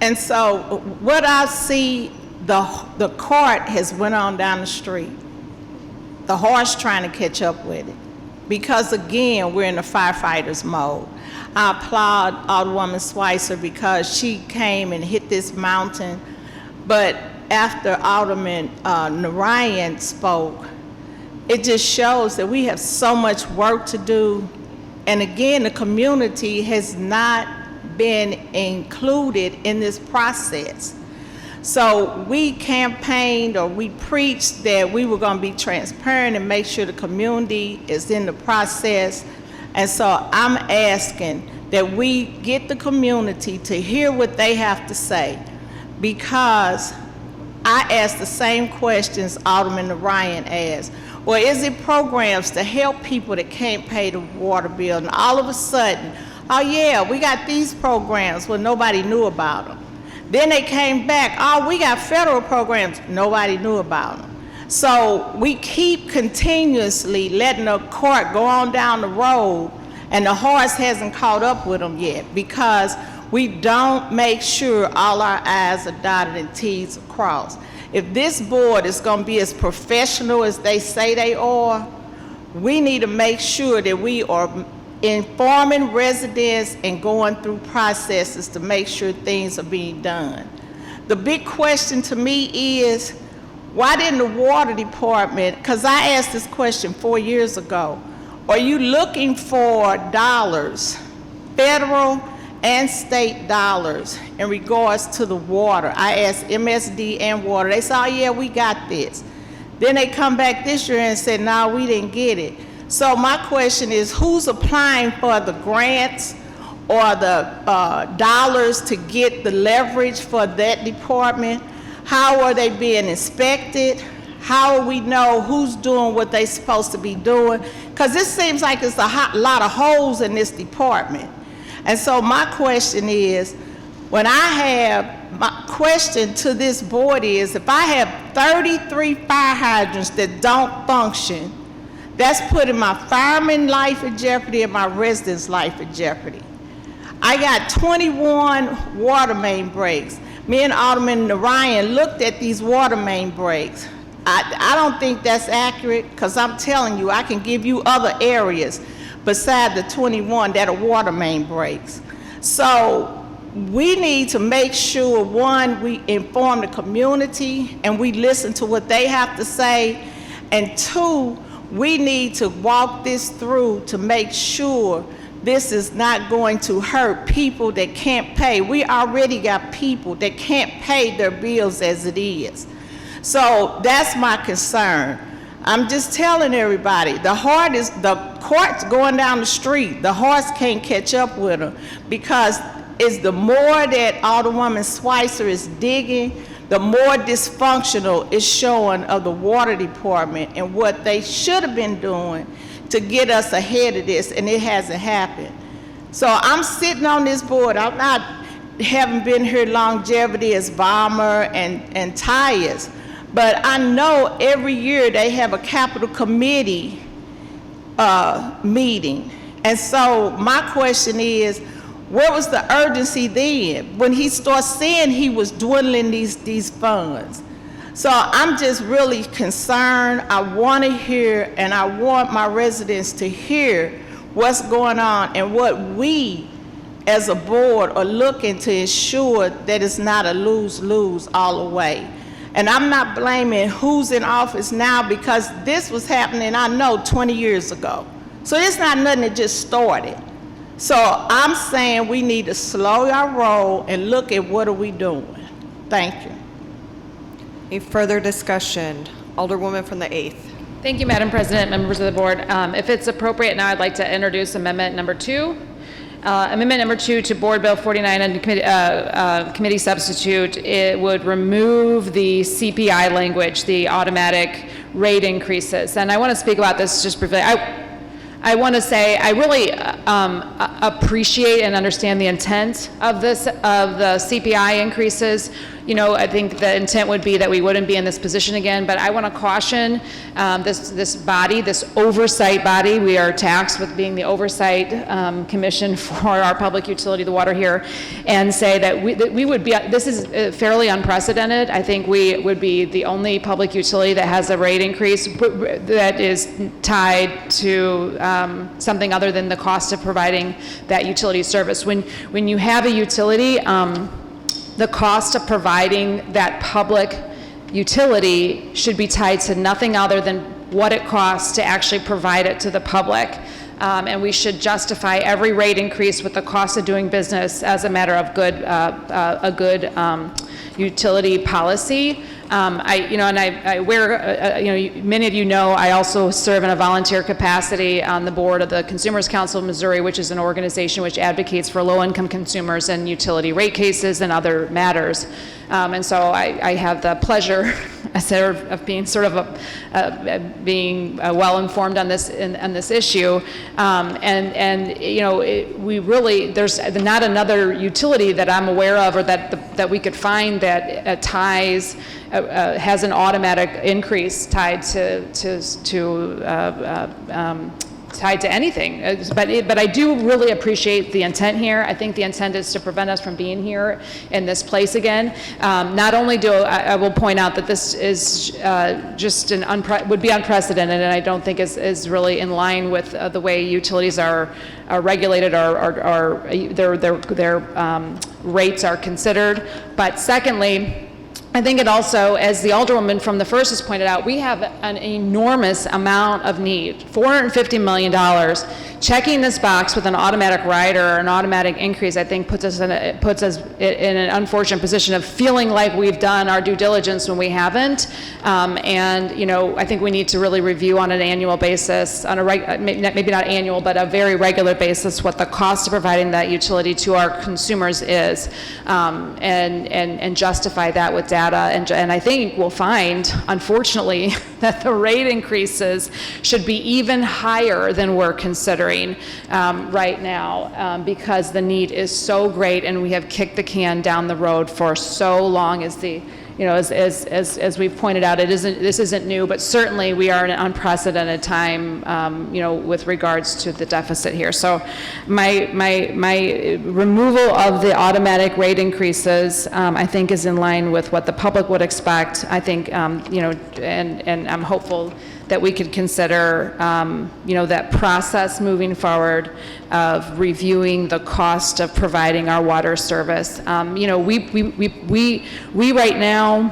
And so what I see, the cart has went on down the street. The horse trying to catch up with it. Because again, we're in the firefighters mode. I applaud Alderwoman Schweitzer because she came and hit this mountain. But after Alderman Narayan spoke, it just shows that we have so much work to do. And again, the community has not been included in this process. So we campaigned, or we preached that we were going to be transparent and make sure the community is in the process. And so I'm asking that we get the community to hear what they have to say, because I asked the same questions Alderman Narayan asked. Or is it programs to help people that can't pay the water bill? And all of a sudden, oh yeah, we got these programs where nobody knew about them. Then they came back, oh, we got federal programs, nobody knew about them. So we keep continuously letting the cart go on down the road, and the horse hasn't caught up with them yet, because we don't make sure all our I's are dotted and T's are crossed. If this board is going to be as professional as they say they are, we need to make sure that we are informing residents and going through processes to make sure things are being done. The big question to me is, why didn't the water department, because I asked this question 4 years ago, are you looking for dollars, federal and state dollars, in regards to the water? I asked MSD and water. They said, oh yeah, we got this. Then they come back this year and said, no, we didn't get it. So my question is, who's applying for the grants or the dollars to get the leverage for that department? How are they being inspected? How do we know who's doing what they're supposed to be doing? Because this seems like there's a lot of holes in this department. And so my question is, when I have, my question to this board is, if I have 33 fire hydrants that don't function, that's putting my fireman life in jeopardy and my residents' life in jeopardy. I got 21 water main breaks. Me and Alderman Narayan looked at these water main breaks. I don't think that's accurate, because I'm telling you, I can give you other areas beside the 21 that are water main breaks. So we need to make sure, one, we inform the community and we listen to what they have to say, and two, we need to walk this through to make sure this is not going to hurt people that can't pay. We already got people that can't pay their bills as it is. So that's my concern. I'm just telling everybody, the cart's going down the street. The horse can't catch up with her, because it's the more that Alderwoman Schweitzer is digging, the more dysfunctional it's showing of the water department and what they should have been doing to get us ahead of this, and it hasn't happened. So I'm sitting on this board. Haven't been here longevity as Balmer and Tyus. But I know every year they have a capital committee meeting. And so my question is, where was the urgency then when he started saying he was dwindling these funds? So I'm just really concerned. I want to hear, and I want my residents to hear what's going on and what we as a board are looking to ensure that it's not a lose-lose all the way. And I'm not blaming who's in office now, because this was happening, I know, 20 years ago. So it's not nothing that just started. So I'm saying we need to slow our roll and look at what are we doing. Thank you. Any further discussion? Alderwoman from the 8th. Thank you, Madam President, members of the board. If it's appropriate now, I'd like to introduce amendment number 2. Amendment number 2 to Board Bill 49 and committee substitute, it would remove the CPI language, the automatic rate increases. And I want to speak about this just briefly. I want to say I really appreciate and understand the intent of the CPI increases. You know, I think the intent would be that we wouldn't be in this position again, but I want to caution this body, this oversight body. We are tasked with being the oversight commission for our public utility, the water here, and say that we would be, this is fairly unprecedented. I think we would be the only public utility that has a rate increase that is tied to something other than the cost of providing that utility service. When you have a utility, the cost of providing that public utility should be tied to nothing other than what it costs to actually provide it to the public. And we should justify every rate increase with the cost of doing business as a matter of a good utility policy. I wear, many of you know, I also serve in a volunteer capacity on the board of the Consumers Council of Missouri, which is an organization which advocates for low-income consumers in utility rate cases and other matters. And so I have the pleasure of being sort of being well informed on this issue. We really, there's not another utility that I'm aware of or that we could find that ties has an automatic increase tied to anything. But I do really appreciate the intent here. I think the intent is to prevent us from being here in this place again. Not only I will point out that this is just would be unprecedented, and I don't think is really in line with the way utilities are regulated or their rates are considered. But secondly, I think it also, as the Alderwoman from the first has pointed out, we have an enormous amount of need, $450 million. Checking this box with an automatic rider or an automatic increase, I think puts us in an unfortunate position of feeling like we've done our due diligence when we haven't. I think we need to really review on an annual basis, maybe not annual, but a very regular basis, what the cost of providing that utility to our consumers is, and justify that with data. And I think we'll find, unfortunately, that the rate increases should be even higher than we're considering right now, because the need is so great and we have kicked the can down the road for so long. As we've pointed out, this isn't new, but certainly we are in an unprecedented time, with regards to the deficit here. So my removal of the automatic rate increases, I think, is in line with what the public would expect. I think, and I'm hopeful that we could consider, that process moving forward of reviewing the cost of providing our water service. We right now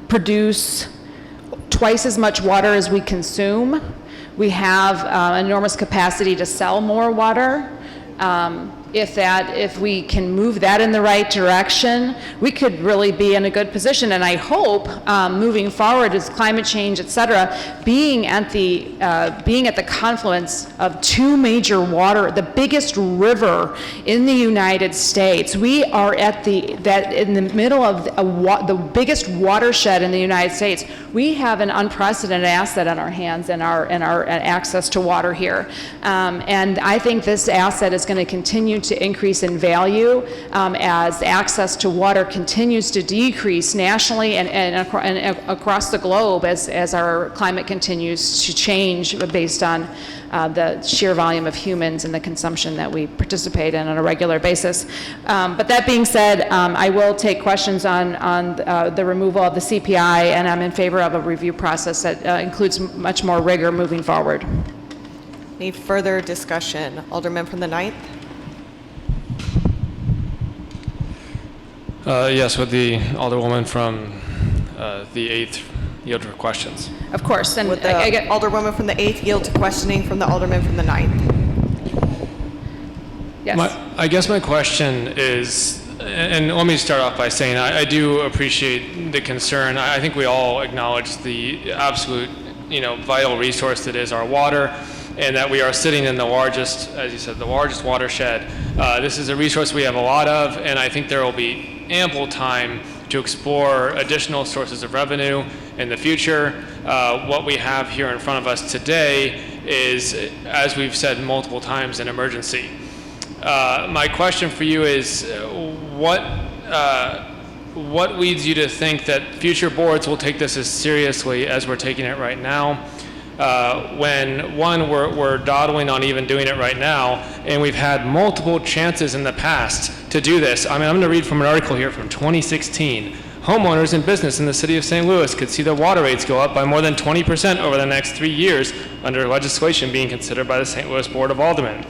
produce twice as much water as we consume. We have enormous capacity to sell more water. If we can move that in the right direction, we could really be in a good position. And I hope moving forward as climate change, et cetera, being at the confluence of two major the biggest river in the United States. We are in the middle of the biggest watershed in the United States. We have an unprecedented asset on our hands and our access to water here. And I think this asset is going to continue to increase in value as access to water continues to decrease nationally and across the globe as our climate continues to change based on the sheer volume of humans and the consumption that we participate in on a regular basis. But that being said, I will take questions on the removal of the CPI, and I'm in favor of a review process that includes much more rigor moving forward. Any further discussion? Alderman from the 9th? Yes, would the Alderwoman from the 8th yield for questions? Of course. And would the Alderwoman from the 8th yield to questioning from the Alderman from the 9th? Yes. I guess my question is, and let me start off by saying I do appreciate the concern. I think we all acknowledge the absolute, vital resource that is our water. and that we are sitting in the largest, as you said, the largest watershed. This is a resource we have a lot of, and I think there will be ample time to explore additional sources of revenue in the future. What we have here in front of us today is, as we've said multiple times, an emergency. My question for you is, what leads you to think that future boards will take this as seriously as we're taking it right now? When one, we're dawdling on even doing it right now, and we've had multiple chances in the past to do this. I mean, I'm going to read from an article here from 2016. Homeowners and business in the city of St. Louis could see their water rates go up by more than 20% over the next 3 years under legislation being considered by the St. Louis Board of Aldermen.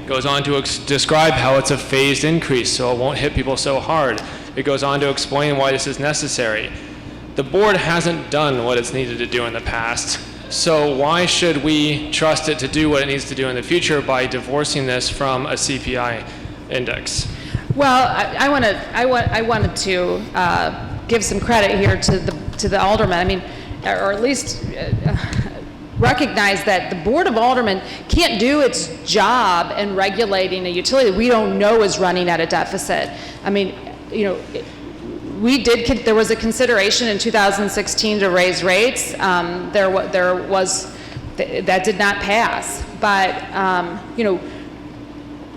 It goes on to describe how it's a phased increase, so it won't hit people so hard. It goes on to explain why this is necessary. The board hasn't done what it's needed to do in the past. So why should we trust it to do what it needs to do in the future by divorcing this from a CPI index? Well, I wanted to give some credit here to the aldermen. I mean, or at least recognize that the Board of Aldermen can't do its job in regulating a utility we don't know is running at a deficit. I mean, you know, there was a consideration in 2016 to raise rates. That did not pass. But, you know,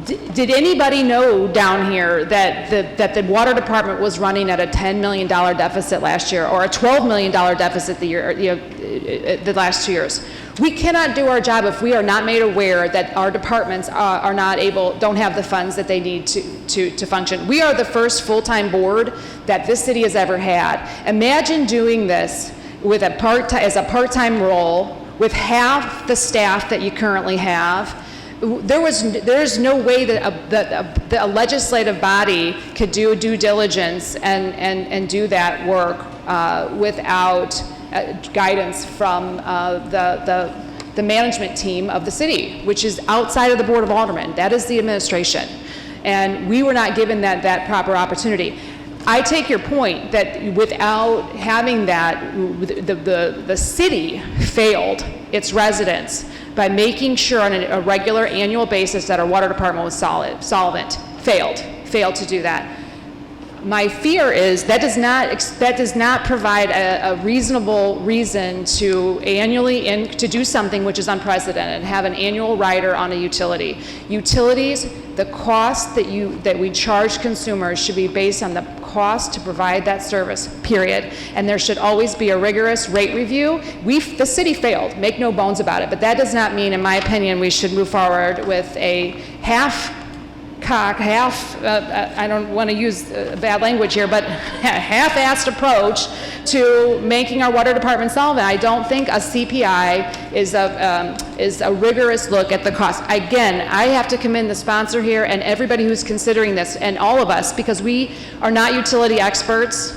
did anybody know down here that the water department was running at a $10 million deficit last year, or a $12 million deficit the last 2 years? We cannot do our job if we are not made aware that our departments don't have the funds that they need to function. We are the first full-time board that this city has ever had. Imagine doing this with as a part-time role with half the staff that you currently have. There's no way that a legislative body could do due diligence and do that work without guidance from the management team of the city, which is outside of the Board of Aldermen. That is the administration. And we were not given that proper opportunity. I take your point that without having that, the city failed its residents by making sure on a regular annual basis that our water department was solvent. Failed to do that. My fear is that does not provide a reasonable reason to annually to do something which is unprecedented, have an annual rider on a utility. Utilities, the cost that we charge consumers should be based on the cost to provide that service, period. And there should always be a rigorous rate review. The city failed, make no bones about it, but that does not mean, in my opinion, we should move forward with a I don't want to use bad language here, but half-assed approach to making our water department solvent. I don't think a CPI is a rigorous look at the cost. Again, I have to commend the sponsor here and everybody who's considering this, and all of us, because we are not utility experts.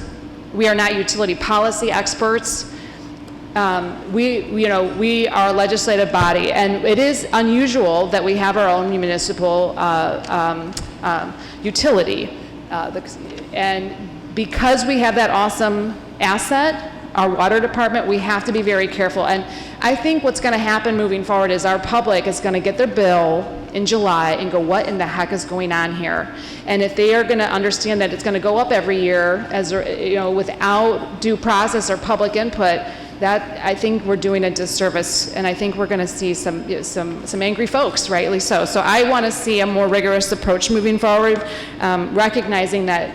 We are not utility policy experts. We are a legislative body, and it is unusual that we have our own municipal utility. And because we have that awesome asset, our water department, we have to be very careful. And I think what's going to happen moving forward is our public is going to get their bill in July and go, what in the heck is going on here? And if they are going to understand that it's going to go up every year, without due process or public input, that I think we're doing a disservice, and I think we're going to see some angry folks, rightly so. So I want to see a more rigorous approach moving forward, recognizing that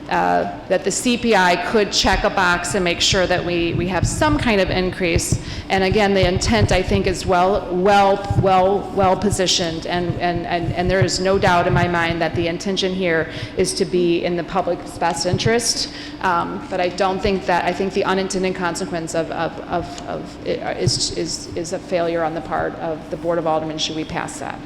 that the CPI could check a box and make sure that we have some kind of increase. And again, the intent, I think, is well positioned, and there is no doubt in my mind that the intention here is to be in the public's best interest. But I don't think that, I think the unintended consequence of it is a failure on the part of the Board of Aldermen should we pass that.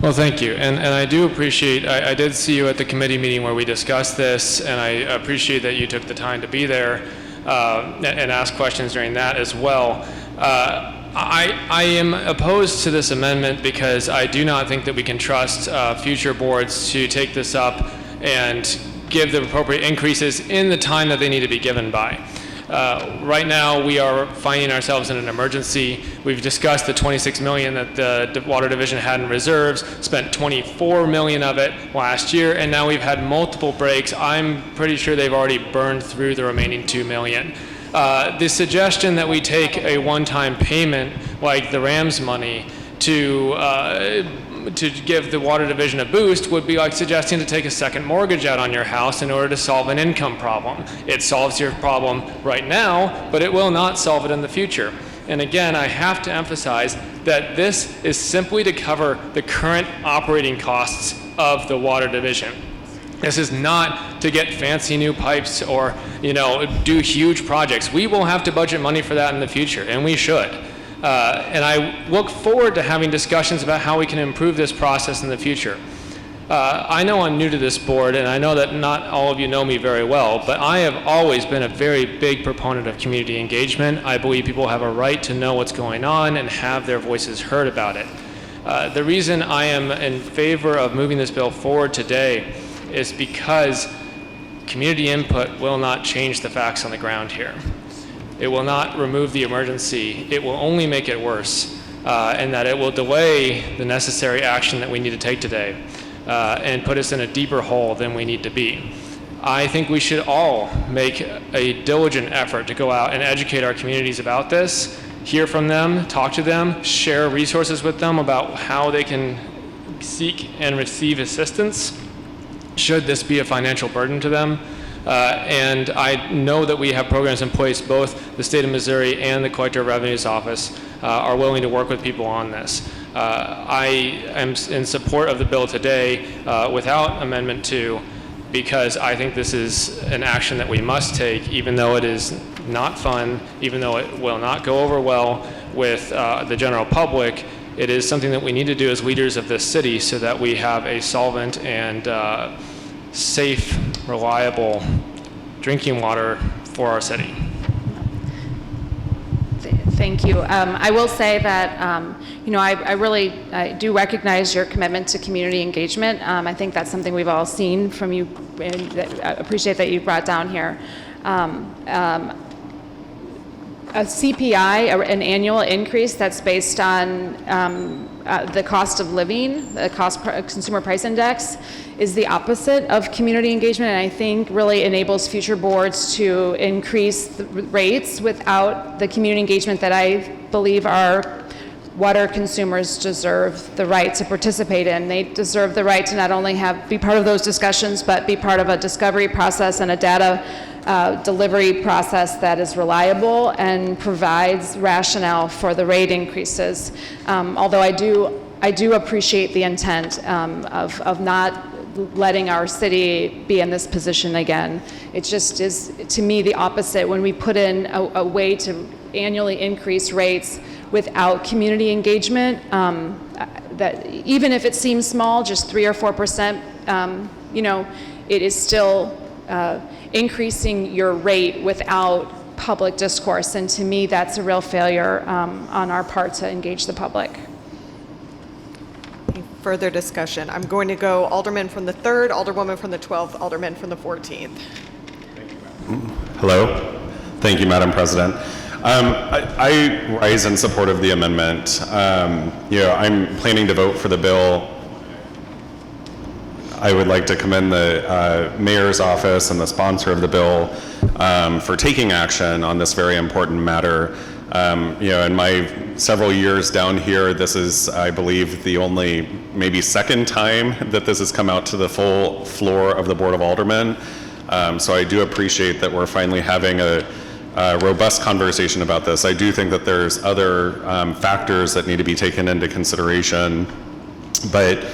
Well, thank you. And I do appreciate, I did see you at the committee meeting where we discussed this, and I appreciate that you took the time to be there and ask questions during that as well. I am opposed to this amendment because I do not think that we can trust future boards to take this up and give the appropriate increases in the time that they need to be given by. Right now, we are finding ourselves in an emergency. We've discussed the $26 million that the Water Division had in reserves, spent $24 million of it last year, and now we've had multiple breaks. I'm pretty sure they've already burned through the remaining $2 million. The suggestion that we take a one-time payment like the Rams money to give the Water Division a boost would be like suggesting to take a second mortgage out on your house in order to solve an income problem. It solves your problem right now, but it will not solve it in the future. And again, I have to emphasize that this is simply to cover the current operating costs of the Water Division. This is not to get fancy new pipes or, do huge projects. We will have to budget money for that in the future, and we should. And I look forward to having discussions about how we can improve this process in the future. I know I'm new to this board, and I know that not all of you know me very well, but I have always been a very big proponent of community engagement. I believe people have a right to know what's going on and have their voices heard about it. The reason I am in favor of moving this bill forward today is because community input will not change the facts on the ground here. It will not remove the emergency. It will only make it worse, and that it will delay the necessary action that we need to take today and put us in a deeper hole than we need to be. I think we should all make a diligent effort to go out and educate our communities about this, hear from them, talk to them, share resources with them about how they can seek and receive assistance should this be a financial burden to them. And I know that we have programs in place, both the state of Missouri and the Collector of Revenue's office are willing to work with people on this. I am in support of the bill today without Amendment 2 because I think this is an action that we must take, even though it is not fun, even though it will not go over well with the general public. It is something that we need to do as leaders of this city so that we have a solvent and safe, reliable drinking water for our city. Thank you. I will say that, I do recognize your commitment to community engagement. I think that's something we've all seen from you, and I appreciate that you brought down here. A CPI, an annual increase that's based on the cost of living, the consumer price index, is the opposite of community engagement, and I think really enables future boards to increase the rates without the community engagement that I believe our water consumers deserve the right to participate in. They deserve the right to not only be part of those discussions, but be part of a discovery process and a data delivery process that is reliable and provides rationale for the rate increases. Although I do appreciate the intent of not letting our city be in this position again. It just is, to me, the opposite. When we put in a way to annually increase rates without community engagement, that even if it seems small, just 3 or 4%, it is still increasing your rate without public discourse. And to me, that's a real failure on our part to engage the public. Any further discussion? I'm going to go Alderman from the 3rd, Alderwoman from the 12th, Alderman from the 14th. Hello. Thank you, Madam President. I rise in support of the amendment. I'm planning to vote for the bill. I would like to commend the mayor's office and the sponsor of the bill for taking action on this very important matter. In my several years down here, this is, I believe, the only maybe second time that this has come out to the full floor of the Board of Aldermen. So I do appreciate that we're finally having a robust conversation about this. I do think that there's other factors that need to be taken into consideration, but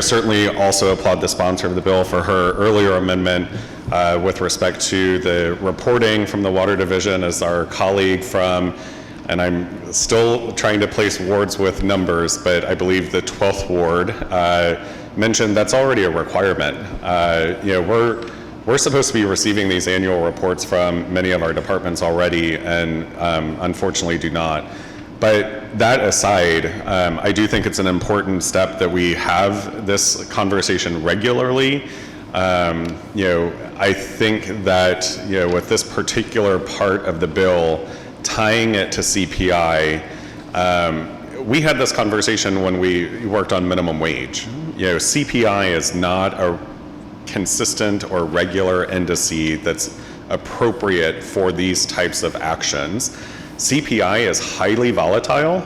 certainly also applaud the sponsor of the bill for her earlier amendment with respect to the reporting from the Water Division as our colleague from, and I'm still trying to place wards with numbers, but I believe the 12th ward mentioned that's already a requirement. We're supposed to be receiving these annual reports from many of our departments already, and unfortunately do not. But that aside, I do think it's an important step that we have this conversation regularly. I think that, with this particular part of the bill, tying it to CPI, we had this conversation when we worked on minimum wage. CPI is not a consistent or regular indice that's appropriate for these types of actions. CPI is highly volatile.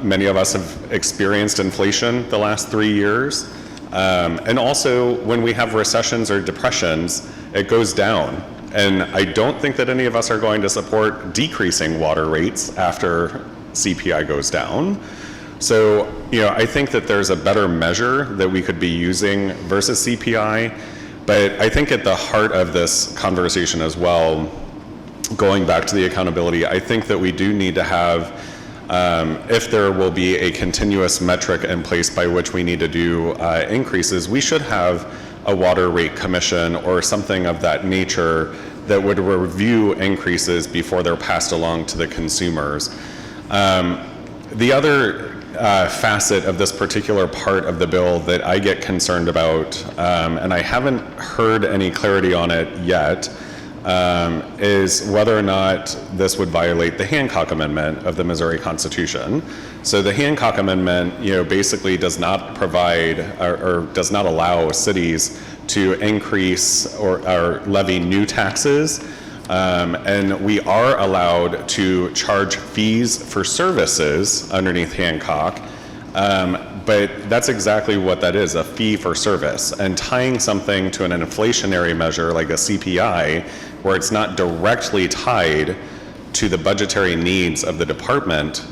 Many of us have experienced inflation the last 3 years. And also, when we have recessions or depressions, it goes down. And I don't think that any of us are going to support decreasing water rates after CPI goes down. So, I think that there's a better measure that we could be using versus CPI. But I think at the heart of this conversation as well, going back to the accountability, I think that we do need to have, if there will be a continuous metric in place by which we need to do increases, we should have a water rate commission or something of that nature that would review increases before they're passed along to the consumers. The other facet of this particular part of the bill that I get concerned about, and I haven't heard any clarity on it yet, is whether or not this would violate the Hancock Amendment of the Missouri Constitution. So the Hancock Amendment, basically does not provide or does not allow cities to increase or levy new taxes. And we are allowed to charge fees for services underneath Hancock. But that's exactly what that is, a fee for service. And tying something to an inflationary measure like a CPI, where it's not directly tied to the budgetary needs of the department,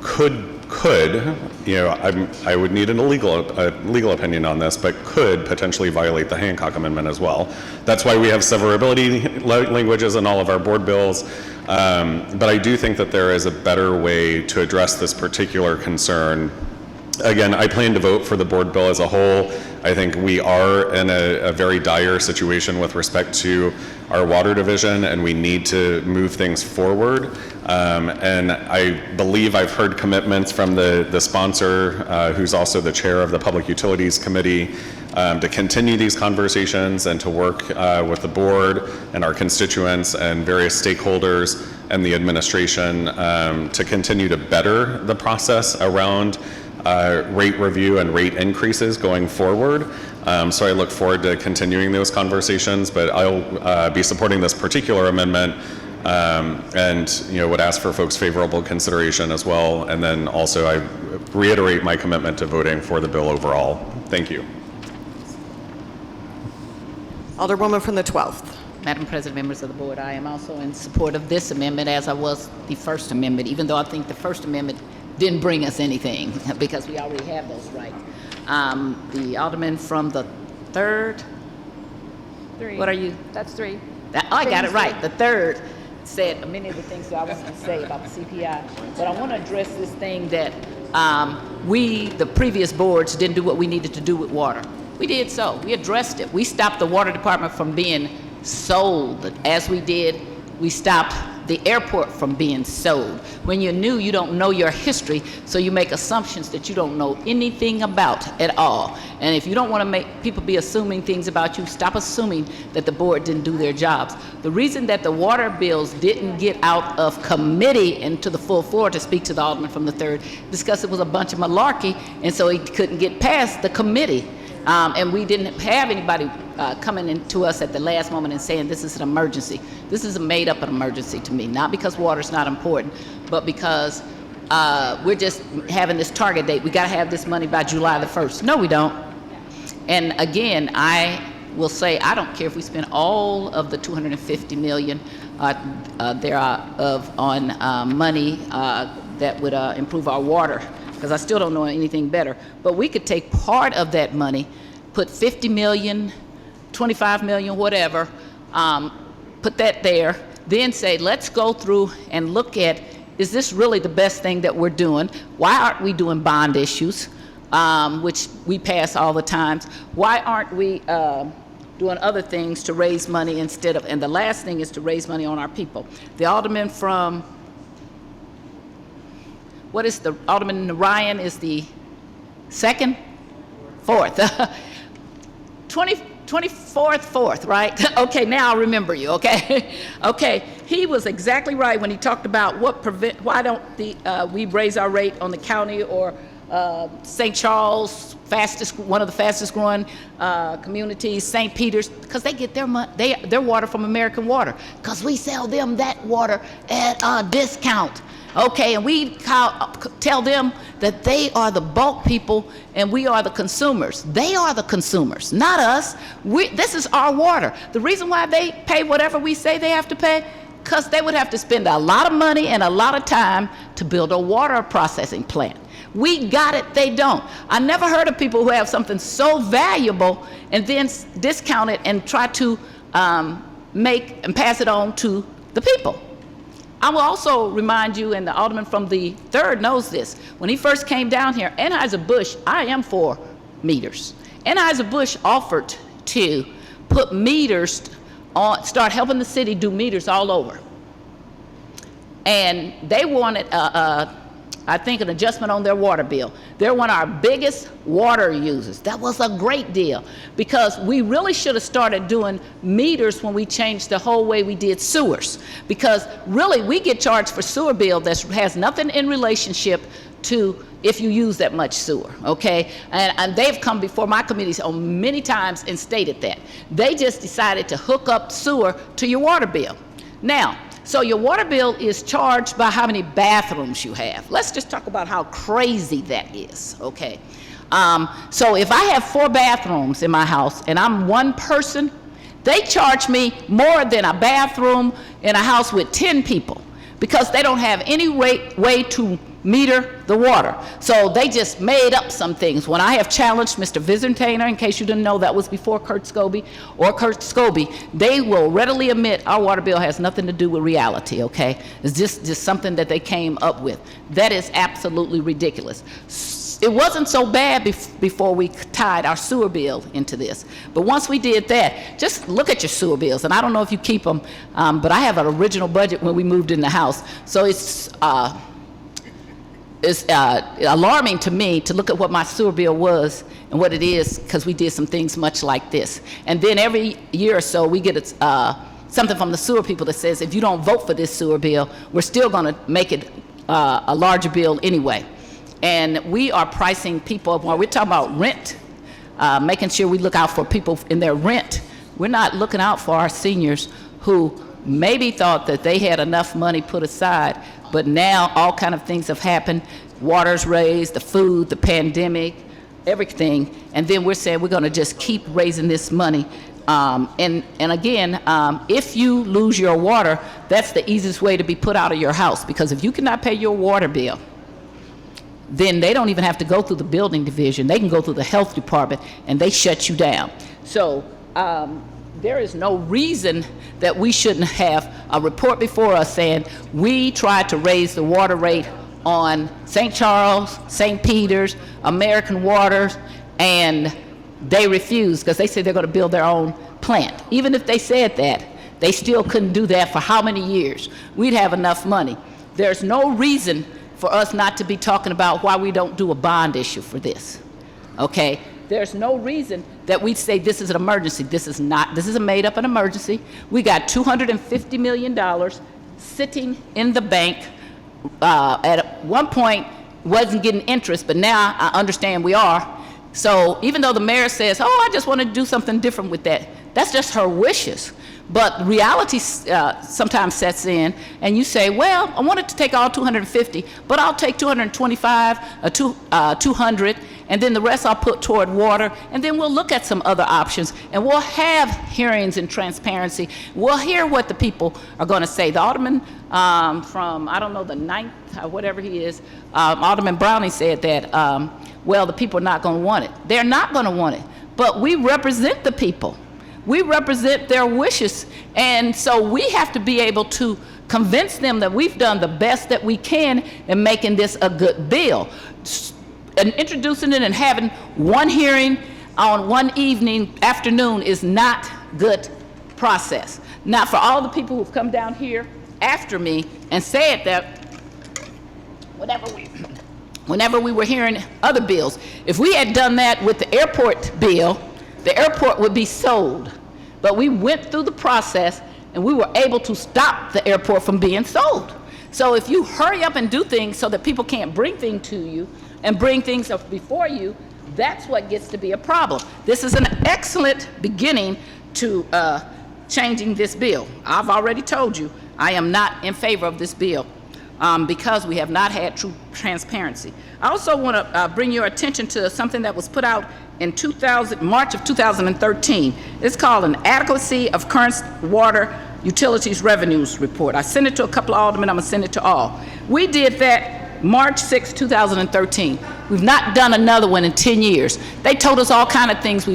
could I would need a legal opinion on this, but could potentially violate the Hancock Amendment as well. That's why we have severability languages in all of our board bills. But I do think that there is a better way to address this particular concern. Again, I plan to vote for the board bill as a whole. I think we are in a very dire situation with respect to our water division, and we need to move things forward. And I believe I've heard commitments from the sponsor, who's also the chair of the Public Utilities Committee, to continue these conversations and to work with the board and our constituents and various stakeholders and the administration to continue to better the process around rate review and rate increases going forward. So I look forward to continuing those conversations, but I'll be supporting this particular amendment and would ask for folks' favorable consideration as well. And then also I reiterate my commitment to voting for the bill overall. Thank you. Alderwoman from the 12th. Madam President, members of the board, I am also in support of this amendment as I was the First Amendment, even though I think the First Amendment didn't bring us anything because we already have those rights. The Alderman from the 3rd. 3. What are you? That's 3. I got it right. The 3rd said many of the things that I wanted to say about the CPI. But I want to address this thing that the previous boards didn't do what we needed to do with water. We did so. We addressed it. We stopped the water department from being sold. As we did, we stopped the airport from being sold. When you're new, you don't know your history, so you make assumptions that you don't know anything about at all. And if you don't want to make people be assuming things about you, stop assuming that the board didn't do their jobs. The reason that the water bills didn't get out of committee and to the full floor, to speak to the Alderman from the 3rd, is because it was a bunch of malarkey, and so it couldn't get past the committee. And we didn't have anybody coming into us at the last moment and saying this is an emergency. This is a made-up emergency to me, not because water's not important, but because we're just having this target date. We got to have this money by July the 1st. No, we don't. And again, I will say I don't care if we spend all of the $250 million thereof on money that would improve our water, because I still don't know anything better. But we could take part of that money, put 50 million, 25 million, whatever, put that there, then say, let's go through and look at, is this really the best thing that we're doing? Why aren't we doing bond issues, which we pass all the time? Why aren't we doing other things to raise money instead of, and the last thing is to raise money on our people. The Alderman from, what is the, Alderman Ryan is the 2nd? 4th. 24th, 4th, right? Okay, now I remember you, okay? Okay, he was exactly right when he talked about why don't we raise our rate on the county or St. Charles, one of the fastest growing communities, St. Peter's, because they get their water from American Water, because we sell them that water at a discount. Okay, and we tell them that they are the bulk people and we are the consumers. They are the consumers, not us. This is our water. The reason why they pay whatever we say they have to pay, because they would have to spend a lot of money and a lot of time to build a water processing plant. We got it, they don't. I never heard of people who have something so valuable and then discount it and try to make and pass it on to the people. I will also remind you, and the alderman from the 3rd knows this, when he first came down here, Anheuser-Busch, I am for meters. Anheuser-Busch offered to put meters on, start helping the city do meters all over. And they wanted, I think, an adjustment on their water bill. They're one of our biggest water users. That was a great deal, because we really should have started doing meters when we changed the whole way we did sewers. Because really, we get charged for sewer bill that has nothing in relationship to if you use that much sewer, okay? And they've come before my committees on many times and stated that. They just decided to hook up sewer to your water bill. Now, so your water bill is charged by how many bathrooms you have. Let's just talk about how crazy that is, okay? So if I have 4 bathrooms in my house and I'm one person, they charge me more than a bathroom in a house with 10 people, because they don't have any way to meter the water. So they just made up some things. When I have challenged Mr. Vizentainer, in case you didn't know, that was before Kurt Scobie, they will readily admit our water bill has nothing to do with reality, okay? It's just something that they came up with. That is absolutely ridiculous. It wasn't so bad before we tied our sewer bill into this. But once we did that, just look at your sewer bills. And I don't know if you keep them, but I have an original budget when we moved in the house. So it's alarming to me to look at what my sewer bill was and what it is, because we did some things much like this. And then every year or so, we get something from the sewer people that says, if you don't vote for this sewer bill, we're still going to make it a larger bill anyway. And we are pricing people up. When we're talking about rent, making sure we look out for people in their rent, we're not looking out for our seniors who maybe thought that they had enough money put aside, but now all kind of things have happened. Water's raised, the food, the pandemic, everything. And then we're saying we're going to just keep raising this money. And again, if you lose your water, that's the easiest way to be put out of your house, because if you cannot pay your water bill, then they don't even have to go through the building division. They can go through the health department and they shut you down. So there is no reason that we shouldn't have a report before us saying we tried to raise the water rate on St. Charles, St. Peter's, American Waters, and they refused because they said they're going to build their own plant. Even if they said that, they still couldn't do that for how many years? We'd have enough money. There's no reason for us not to be talking about why we don't do a bond issue for this, okay? There's no reason that we say this is an emergency. This is not. This is a made-up an emergency. We got $250 million sitting in the bank. At one point, wasn't getting interest, but now I understand we are. So even though the mayor says, oh, I just want to do something different with that, that's just her wishes. But reality sometimes sets in, and you say, well, I wanted to take all 250, but I'll take 225, 200, and then the rest I'll put toward water, and then we'll look at some other options, and we'll have hearings and transparency. We'll hear what the people are going to say. The alderman from, I don't know, the 9th, or whatever he is, Alderman Browning said that, well, the people are not going to want it. They're not going to want it, but we represent the people. We represent their wishes, and so we have to be able to convince them that we've done the best that we can in making this a good bill. And introducing it and having one hearing on one afternoon is not good process. Not for all the people who've come down here after me and said that whenever we were hearing other bills, if we had done that with the airport bill, the airport would be sold. But we went through the process and we were able to stop the airport from being sold. So if you hurry up and do things so that people can't bring things to you and bring things up before you, that's what gets to be a problem. This is an excellent beginning to changing this bill. I've already told you I am not in favor of this bill because we have not had true transparency. I also want to bring your attention to something that was put out in March of 2013. It's called an Adequacy of Current Water Utilities Revenues Report. I sent it to a couple of aldermen. I'm going to send it to all. We did that March 6, 2013. We've not done another one in 10 years. They told us all kind of things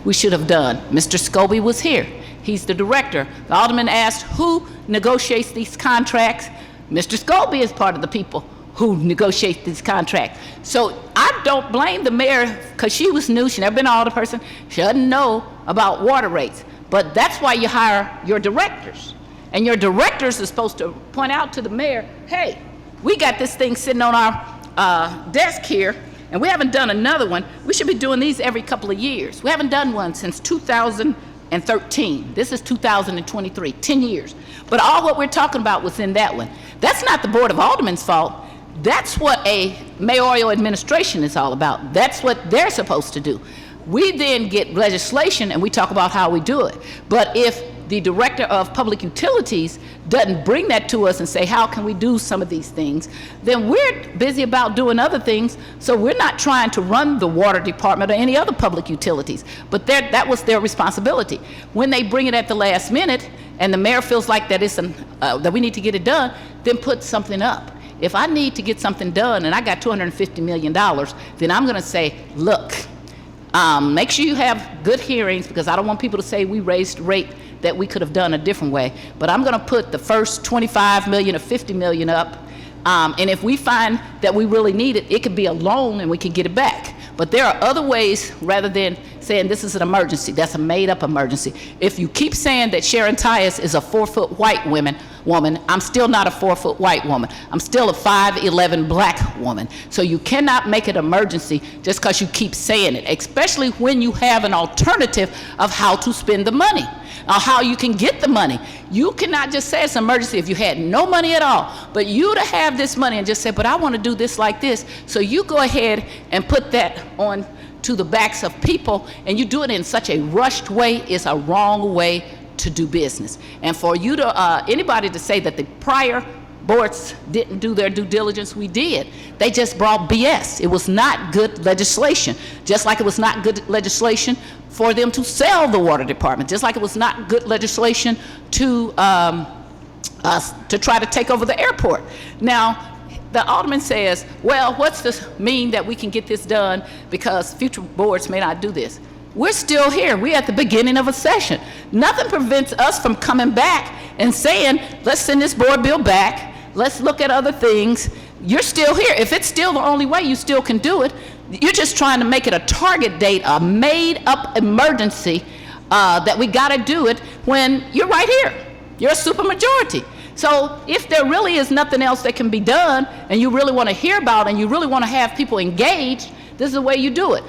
we should have done. Mr. Scobie was here. He's the director. The alderman asked who negotiates these contracts. Mr. Scobie is part of the people who negotiate these contracts. So I don't blame the mayor because she was new. She never been an alderperson. She doesn't know about water rates. But that's why you hire your directors. And your directors are supposed to point out to the mayor, hey, we got this thing sitting on our desk here, and we haven't done another one. We should be doing these every couple of years. We haven't done one since 2013. This is 2023, 10 years. But all what we're talking about was in that one. That's not the Board of Aldermen's fault. That's what a mayoral administration is all about. That's what they're supposed to do. We then get legislation and we talk about how we do it. But if the director of public utilities doesn't bring that to us and say, how can we do some of these things, then we're busy about doing other things. So we're not trying to run the water department or any other public utilities. But that was their responsibility. When they bring it at the last minute and the mayor feels like that that we need to get it done, then put something up. If I need to get something done and I got $250 million, then I'm going to say, look, make sure you have good hearings because I don't want people to say we raised rate that we could have done a different way. But I'm going to put the first 25 million or 50 million up. And if we find that we really need it, it could be a loan and we can get it back. But there are other ways rather than saying this is an emergency. That's a made-up emergency. If you keep saying that Sharon Tyus is a 4-foot white woman, I'm still not a 4-foot white woman. I'm still a 5'11" black woman. So you cannot make it emergency just because you keep saying it, especially when you have an alternative of how to spend the money or how you can get the money. You cannot just say it's an emergency if you had no money at all. But you to have this money and just say, but I want to do this like this. So you go ahead and put that on to the backs of people and you do it in such a rushed way is a wrong way to do business. And for you to, anybody to say that the prior boards didn't do their due diligence, we did. They just brought BS. It was not good legislation. Just like it was not good legislation for them to sell the water department. Just like it was not good legislation to try to take over the airport. Now, the alderman says, well, what's this mean that we can get this done because future boards may not do this? We're still here. We're at the beginning of a session. Nothing prevents us from coming back and saying, let's send this board bill back. Let's look at other things. You're still here. If it's still the only way, you still can do it. You're just trying to make it a target date, a made-up emergency that we got to do it when you're right here. You're a supermajority. So if there really is nothing else that can be done and you really want to hear about it and you really want to have people engaged, this is the way you do it.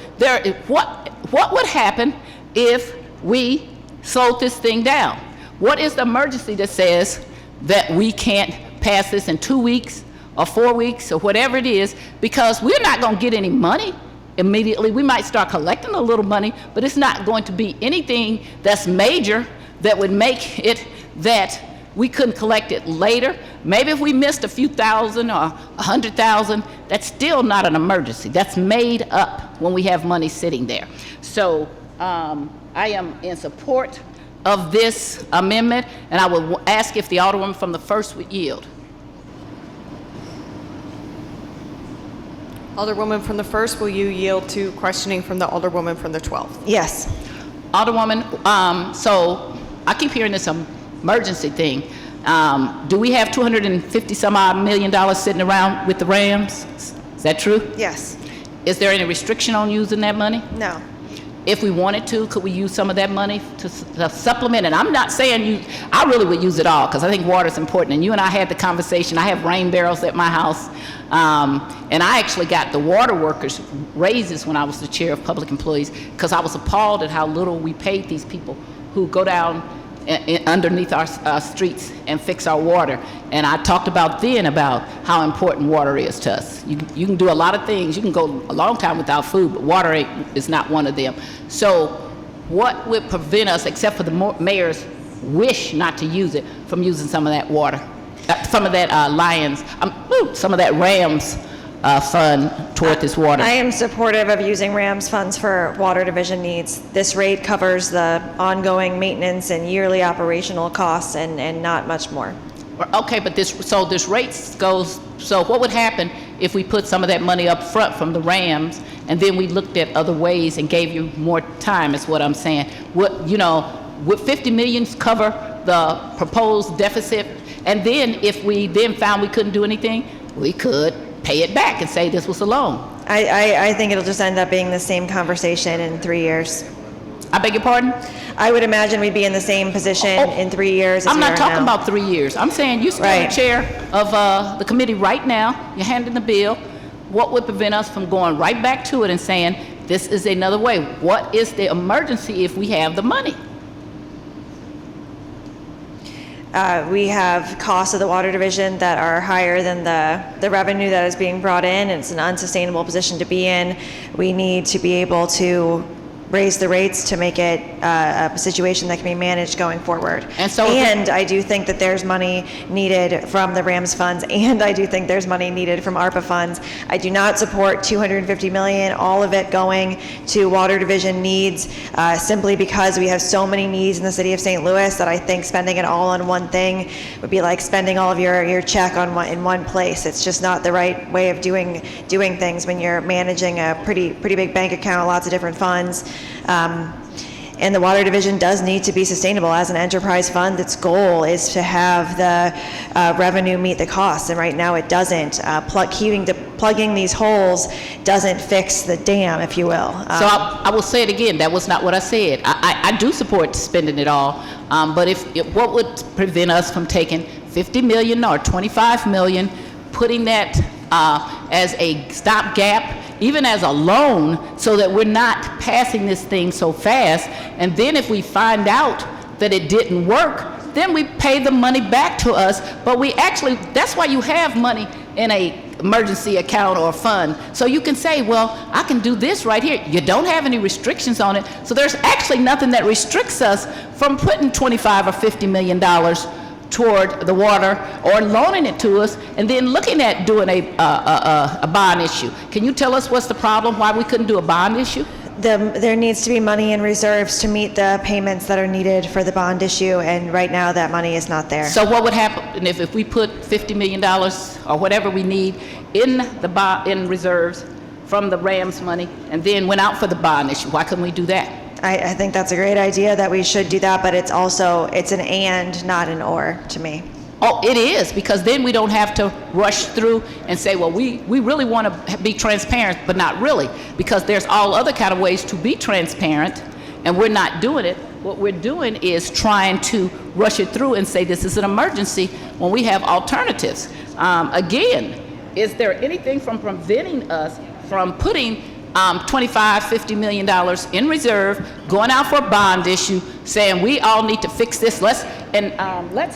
What would happen if we slowed this thing down? What is the emergency that says that we can't pass this in 2 weeks or 4 weeks or whatever it is, because we're not going to get any money immediately. We might start collecting a little money, but it's not going to be anything that's major that would make it that we couldn't collect it later. Maybe if we missed a few thousand or 100,000, that's still not an emergency. That's made up when we have money sitting there. So I am in support of this amendment, and I would ask if the alderwoman from the 1st would yield. Alderwoman from the 1st, will you yield to questioning from the alderwoman from the 12th? Yes. Alderwoman, so I keep hearing this emergency thing. Do we have $250 some odd million sitting around with the Rams? Is that true? Yes. Is there any restriction on using that money? No. If we wanted to, could we use some of that money to supplement? And I'm not saying I really would use it all, because I think water is important. And you and I had the conversation. I have rain barrels at my house. And I actually got the water workers raises when I was the chair of public employees, because I was appalled at how little we paid these people who go down underneath our streets and fix our water. And I talked about how important water is to us. You can do a lot of things. You can go a long time without food, but water is not one of them. So what would prevent us, except for the mayor's wish not to use it, from using some of that water, some of that some of that RAMS fund toward this water? I am supportive of using RAMS funds for water division needs. This rate covers the ongoing maintenance and yearly operational costs and not much more. Okay, but this rate goes, so what would happen if we put some of that money up front from the RAMS, and then we looked at other ways and gave you more time, is what I'm saying? Would 50 million cover the proposed deficit? And then if we then found we couldn't do anything, we could pay it back and say this was a loan. I think it'll just end up being the same conversation in 3 years. I beg your pardon? I would imagine we'd be in the same position in 3 years. I'm not talking about 3 years. I'm saying you're still the chair of the committee right now. You're handling the bill. What would prevent us from going right back to it and saying this is another way? What is the emergency if we have the money? We have costs of the water division that are higher than the revenue that is being brought in. It's an unsustainable position to be in. We need to be able to raise the rates to make it a situation that can be managed going forward. And I do think that there's money needed from the RAMS funds, and I do think there's money needed from ARPA funds. I do not support $250 million, all of it going to water division needs, simply because we have so many needs in the city of St. Louis that I think spending it all on one thing would be like spending all of your check in one place. It's just not the right way of doing things when you're managing a pretty big bank account, lots of different funds. And the water division does need to be sustainable as an enterprise fund. Its goal is to have the revenue meet the costs, and right now it doesn't. Plugging these holes doesn't fix the dam, if you will. So I will say it again. That was not what I said. I do support spending it all, but what would prevent us from taking 50 million or 25 million, putting that as a stopgap, even as a loan, so that we're not passing this thing so fast, and then if we find out that it didn't work, then we pay the money back to us. But that's why you have money in a emergency account or fund, so you can say, well, I can do this right here. You don't have any restrictions on it, so there's actually nothing that restricts us from putting $25 or $50 million toward the water or loaning it to us, and then looking at doing a bond issue. Can you tell us what's the problem, why we couldn't do a bond issue? There needs to be money in reserves to meet the payments that are needed for the bond issue, and right now that money is not there. So what would happen if we put $50 million or whatever we need in reserves from the RAMS money, and then went out for the bond issue? Why couldn't we do that? I think that's a great idea that we should do that, but it's an and, not an or to me. Oh, it is, because then we don't have to rush through and say, well, we really want to be transparent, but not really, because there's all other kind of ways to be transparent, and we're not doing it. What we're doing is trying to rush it through and say this is an emergency when we have alternatives. Again, is there anything from preventing us from putting $25, $50 million in reserve, going out for a bond issue, saying we all need to fix this? Let's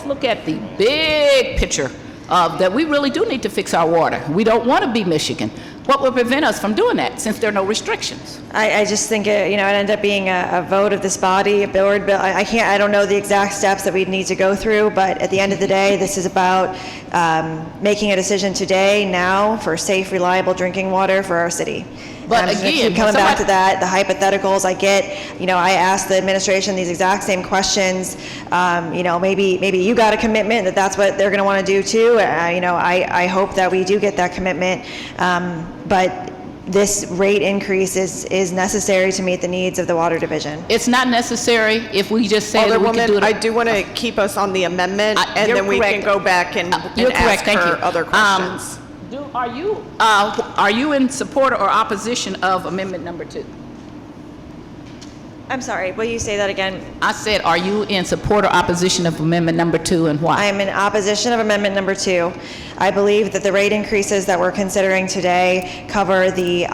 look at the big picture of that we really do need to fix our water. We don't want to be Michigan. What would prevent us from doing that, since there are no restrictions? I just think it ended up being a vote of this body, a bill. I don't know the exact steps that we'd need to go through, but at the end of the day, this is about making a decision today, now, for safe, reliable drinking water for our city. But I'm again, coming back to that, the hypotheticals I get, I asked the administration these exact same questions. Maybe you got a commitment that's what they're going to want to do too. I hope that we do get that commitment. But this rate increase is necessary to meet the needs of the water division. It's not necessary if we just say that we can do it. I do want to keep us on the amendment, and then we can go back and ask her other questions. Are you in support or opposition of amendment number 2? I'm sorry, will you say that again? I said, are you in support or opposition of amendment number 2 and why? I am in opposition of amendment number 2. I believe that the rate increases that we're considering today cover the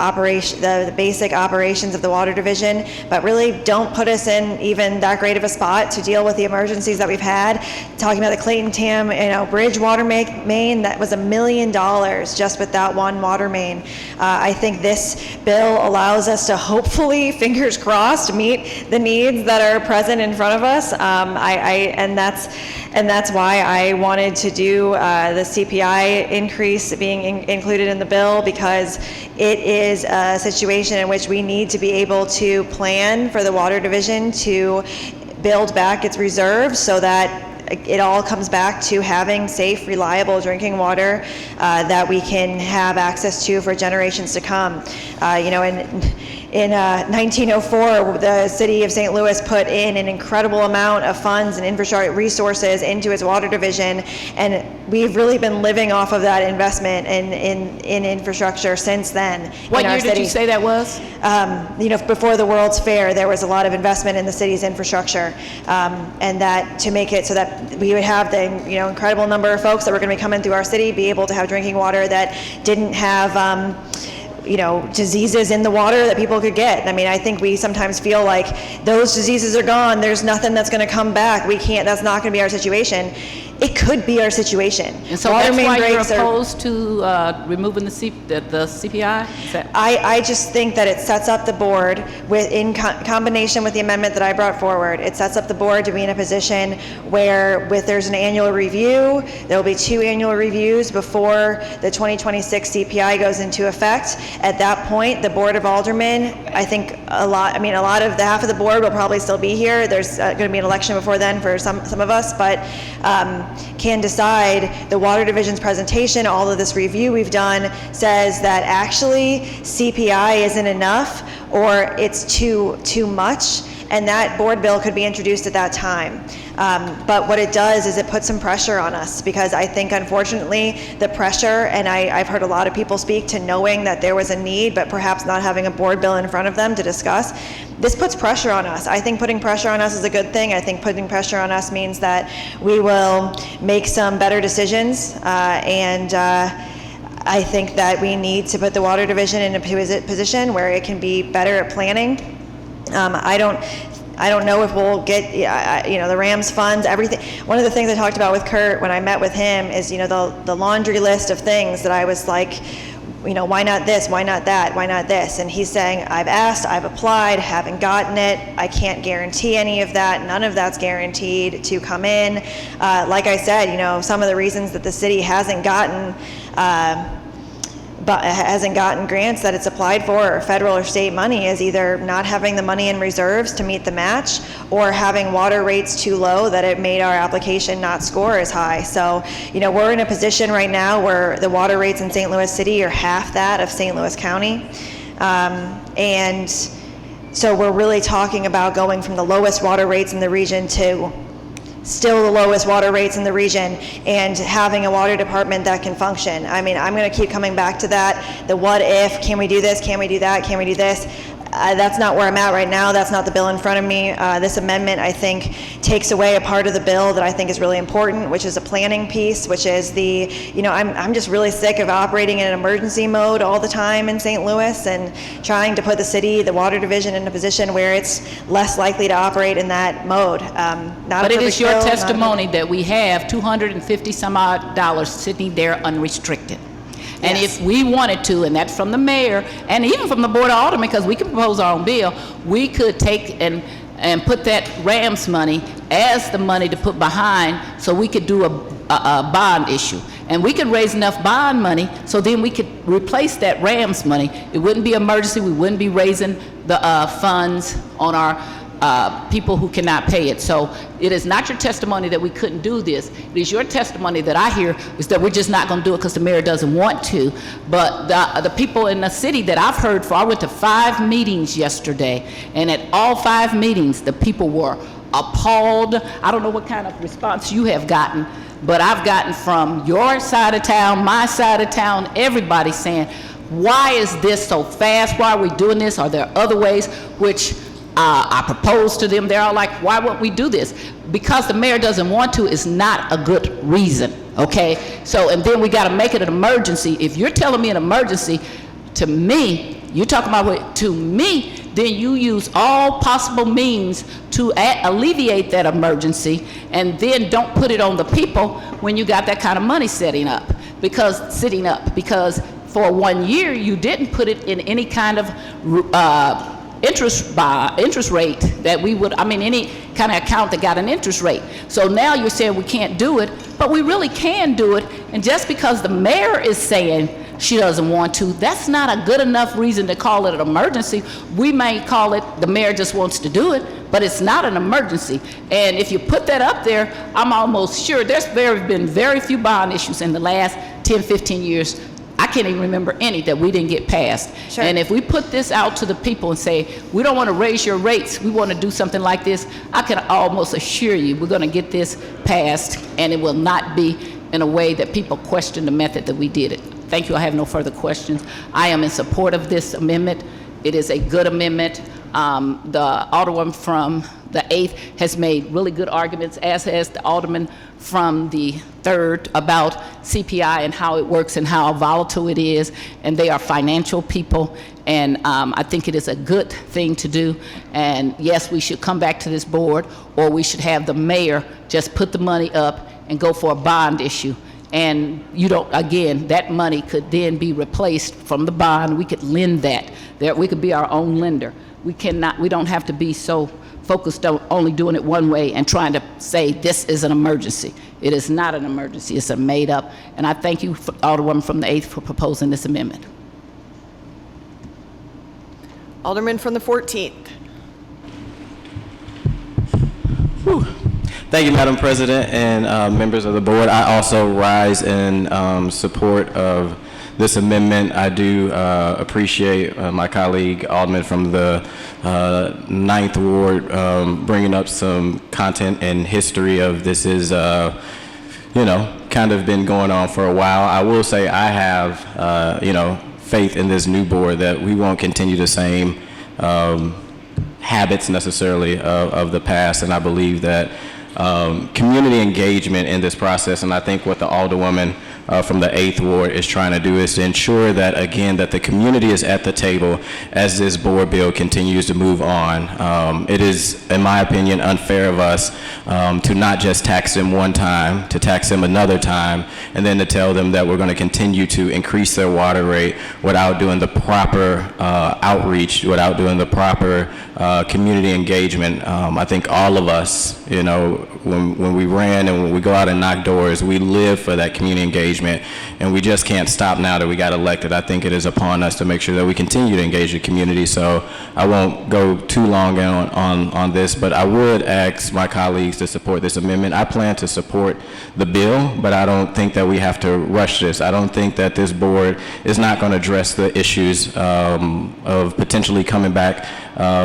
basic operations of the water division, but really don't put us in even that great of a spot to deal with the emergencies that we've had. Talking about the Clayton Tam, bridge water main, that was $1 million just with that one water main. I think this bill allows us to hopefully, fingers crossed, meet the needs that are present in front of us. And that's why I wanted to do the CPI increase being included in the bill, because it is a situation in which we need to be able to plan for the water division to build back its reserves so that it all comes back to having safe, reliable drinking water that we can have access to for generations to come. In 1904, the city of St. Louis put in an incredible amount of funds and infrastructure resources into its water division, and we've really been living off of that investment in infrastructure since then. What year did you say that was? Before the World's Fair, there was a lot of investment in the city's infrastructure, and that to make it so that we would have the incredible number of folks that were going to be coming through our city be able to have drinking water that didn't have diseases in the water that people could get. I mean, I think we sometimes feel like those diseases are gone, there's nothing that's going to come back, that's not going to be our situation. It could be our situation. And so that's why you're opposed to removing the CPI? I just think that it sets up the board in combination with the amendment that I brought forward. It sets up the board to be in a position where there's an annual review. There will be 2 annual reviews before the 2026 CPI goes into effect. At that point, the Board of Aldermen, I think half of the board will probably still be here. There's going to be an election before then for some of us, but can decide. The Water Division's presentation, all of this review we've done, says that actually CPI isn't enough or it's too much, and that board bill could be introduced at that time. But what it does is it puts some pressure on us, because I think unfortunately the pressure, and I've heard a lot of people speak to knowing that there was a need but perhaps not having a board bill in front of them to discuss, this puts pressure on us. I think putting pressure on us is a good thing. I think putting pressure on us means that we will make some better decisions, and I think that we need to put the water division in a position where it can be better at planning. I don't know if we'll get, the Rams funds, everything. One of the things I talked about with Kurt when I met with him is, the laundry list of things that I was like, why not this, why not that, why not this? And he's saying, I've asked, I've applied, haven't gotten it. I can't guarantee any of that. None of that's guaranteed to come in. Like I said, some of the reasons that the city hasn't gotten grants that it's applied for, or federal or state money, is either not having the money in reserves to meet the match, or having water rates too low that it made our application not score as high. So, we're in a position right now where the water rates in St. Louis City are half that of St. Louis County. And so we're really talking about going from the lowest water rates in the region to still the lowest water rates in the region, and having a water department that can function. I mean, I'm going to keep coming back to that. The what if, can we do this, can we do that, can we do this? That's not where I'm at right now. That's not the bill in front of me. This amendment, I think, takes away a part of the bill that I think is really important, which is a planning piece, which is I'm just really sick of operating in an emergency mode all the time in St. Louis, and trying to put the water division in a position where it's less likely to operate in that mode. But it is your testimony that we have $250 some odd sitting there unrestricted. And Yes. if we wanted to, and that's from the mayor, and even from the Board of Aldermen, because we can propose our own bill, we could take and put that Rams money as the money to put behind, so we could do a bond issue. And we could raise enough bond money, so then we could replace that Rams money. It wouldn't be emergency, we wouldn't be raising the funds on our people who cannot pay it. So it is not your testimony that we couldn't do this. It is your testimony that I hear is that we're just not going to do it because the mayor doesn't want to. But the people in the city that I've heard for, I went to 5 meetings yesterday, and at all 5 meetings, the people were appalled. I don't know what kind of response you have gotten, but I've gotten from your side of town, my side of town, everybody saying, why is this so fast? Why are we doing this? Are there other ways? Which I proposed to them. They're all like, why won't we do this? Because the mayor doesn't want to is not a good reason, okay? So, and then we got to make it an emergency. If you're telling me an emergency, to me, you're talking about what, to me, then you use all possible means to alleviate that emergency, and then don't put it on the people when you got that kind of money sitting up. Because for 1 year, you didn't put it in any kind of interest rate that we would, any kind of account that got an interest rate. So now you're saying we can't do it, but we really can do it. And just because the mayor is saying she doesn't want to, that's not a good enough reason to call it an emergency. We may call it the mayor just wants to do it, but it's not an emergency. And if you put that up there, I'm almost sure there's been very few bond issues in the last 10, 15 years. I can't even remember any that we didn't get passed. Sure. And if we put this out to the people and say, we don't want to raise your rates, we want to do something like this, I can almost assure you we're going to get this passed, and it will not be in a way that people question the method that we did it. Thank you. I have no further questions. I am in support of this amendment. It is a good amendment. The Alderman from the 8th has made really good arguments, as has the Alderman from the 3rd, about CPI and how it works and how volatile it is, and they are financial people, and I think it is a good thing to do. And yes, we should come back to this board, or we should have the mayor just put the money up and go for a bond issue. And you don't, again, that money could then be replaced from the bond. We could lend that. We could be our own lender. We don't have to be so focused on only doing it one way and trying to say this is an emergency. It is not an emergency, it's a made up. And I thank you, Alderwoman from the 8th, for proposing this amendment. Alderman from the 14th. Whew. Thank you, Madam President, and members of the board. I also rise in support of this amendment. I do appreciate my colleague Alderman from the 9th Ward bringing up some content and history of this is, kind of been going on for a while. I will say I have, faith in this new board that we won't continue the same habits necessarily of the past, and I believe that community engagement in this process, and I think what the Alderwoman from the 8th Ward is trying to do is to ensure that, again, that the community is at the table as this board bill continues to move on. It is, in my opinion, unfair of us to not just tax them one time, to tax them another time, and then to tell them that we're going to continue to increase their water rate without doing the proper outreach, without doing the proper community engagement. I think all of us, when we ran and when we go out and knock doors, we live for that community engagement, and we just can't stop now that we got elected. I think it is upon us to make sure that we continue to engage the community. So I won't go too long on this, but I would ask my colleagues to support this amendment. I plan to support the bill, but I don't think that we have to rush this. I don't think that this board is not going to address the issues of potentially coming back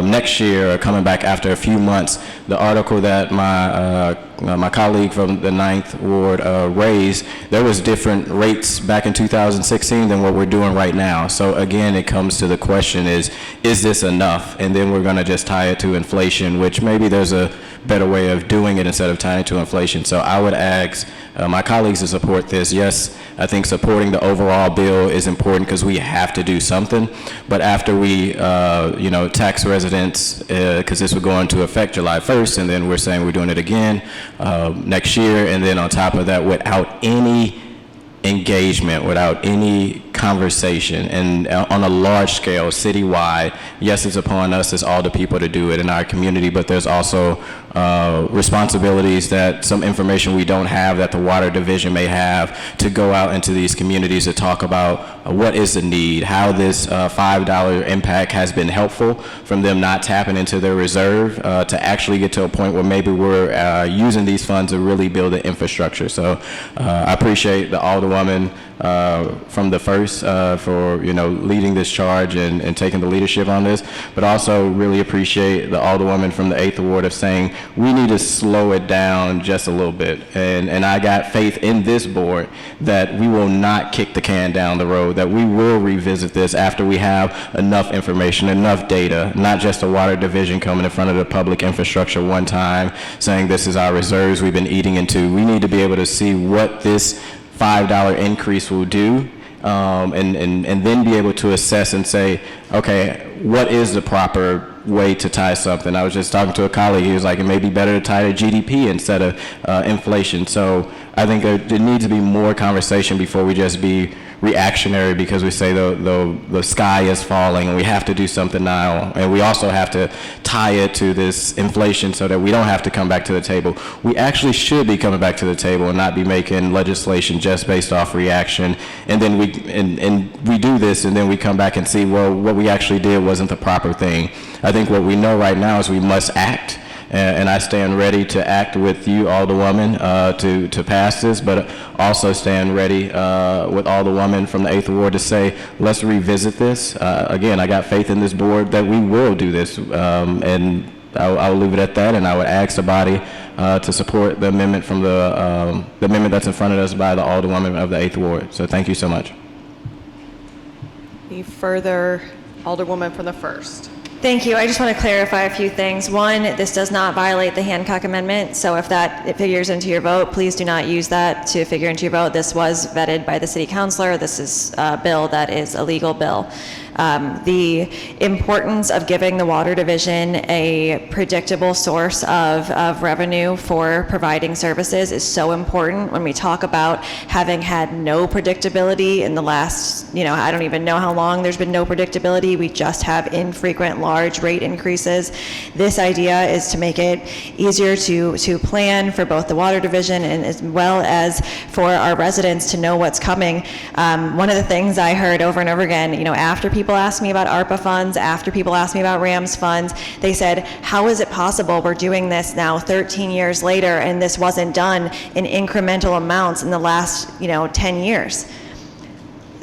next year or coming back after a few months. The article that my colleague from the 9th Ward raised, there was different rates back in 2016 than what we're doing right now. So again, it comes to the question is this enough? And then we're going to just tie it to inflation, which maybe there's a better way of doing it instead of tying it to inflation. So I would ask my colleagues to support this. Yes, I think supporting the overall bill is important because we have to do something. But after we, tax residents, because this would go into effect July 1st, and then we're saying we're doing it again next year, and then on top of that, without any engagement, without any conversation, and on a large scale, citywide, yes, it's upon us as all the people to do it in our community, but there's also responsibilities that some information we don't have that the water division may have to go out into these communities to talk about what is the need, how this $5 impact has been helpful from them not tapping into their reserve to actually get to a point where maybe we're using these funds to really build the infrastructure. So I appreciate the Alderwoman from the first for leading this charge and taking the leadership on this, but also really appreciate the Alderwoman from the 8th Ward of saying we need to slow it down just a little bit. And I got faith in this board that we will not kick the can down the road, that we will revisit this after we have enough information, enough data, not just the water division coming in front of the public infrastructure one time saying this is our reserves we've been eating into. We need to be able to see what this $5 increase will do, and then be able to assess and say, okay, what is the proper way to tie something? I was just talking to a colleague, he was like, it may be better to tie to GDP instead of inflation. So I think there needs to be more conversation before we just be reactionary because we say the sky is falling and we have to do something now. And we also have to tie it to this inflation so that we don't have to come back to the table. We actually should be coming back to the table and not be making legislation just based off reaction. And then we do this and then we come back and see, well, what we actually did wasn't the proper thing. I think what we know right now is we must act. And I stand ready to act with you, Alderwoman, to pass this, but also stand ready with Alderwoman from the 8th Ward to say, let's revisit this. Again, I got faith in this board that we will do this, and I'll leave it at that, and I would ask the body to support the amendment from the amendment that's in front of us by the Alderwoman of the 8th Ward. So thank you so much. Any further? Alderwoman from the 1st. Thank you. I just want to clarify a few things. One, this does not violate the Hancock Amendment, so if it figures into your vote, please do not use that to figure into your vote. This was vetted by the city councilor. This is a bill that is a legal bill. The importance of giving the Water Division a predictable source of revenue for providing services is so important when we talk about having had no predictability in the last, I don't even know how long there's been no predictability. We just have infrequent large rate increases. This idea is to make it easier to plan for both the Water Division and as well as for our residents to know what's coming. One of the things I heard over and over again, after people asked me about ARPA funds, after people asked me about RAMS funds, they said, how is it possible we're doing this now 13 years later and this wasn't done in incremental amounts in the last 10 years?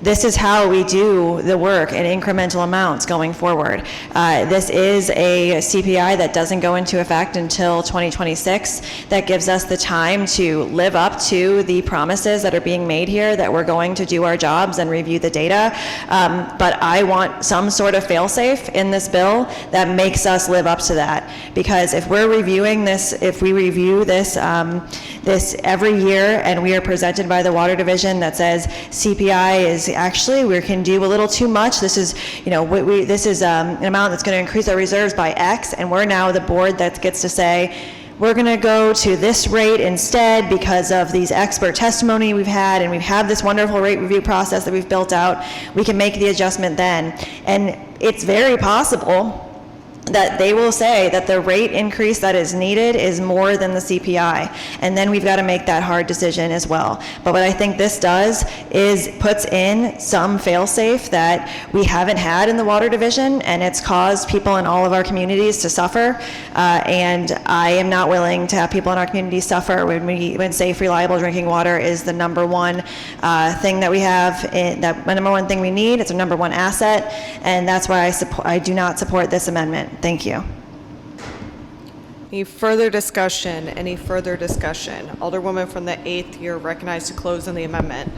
This is how we do the work in incremental amounts going forward. This is a CPI that doesn't go into effect until 2026. That gives us the time to live up to the promises that are being made here that we're going to do our jobs and review the data. But I want some sort of fail-safe in this bill that makes us live up to that. Because if we're reviewing this, if we review this this every year and we are presented by the Water Division that says CPI is actually we can do a little too much. This is, this is an amount that's going to increase our reserves by X, and we're now the board that gets to say, we're going to go to this rate instead because of these expert testimony we've had, and we have this wonderful rate review process that we've built out. We can make the adjustment then. And it's very possible that they will say that the rate increase that is needed is more than the CPI. And then we've got to make that hard decision as well. But what I think this does is puts in some fail-safe that we haven't had in the Water Division, and it's caused people in all of our communities to suffer. And I am not willing to have people in our communities suffer when safe, reliable drinking water is the number one thing that we have, the number one thing we need. It's our number one asset, and that's why I do not support this amendment. Thank you. Any further discussion? Any further discussion? Alderwoman from the 8th, you're recognized to close on the amendment.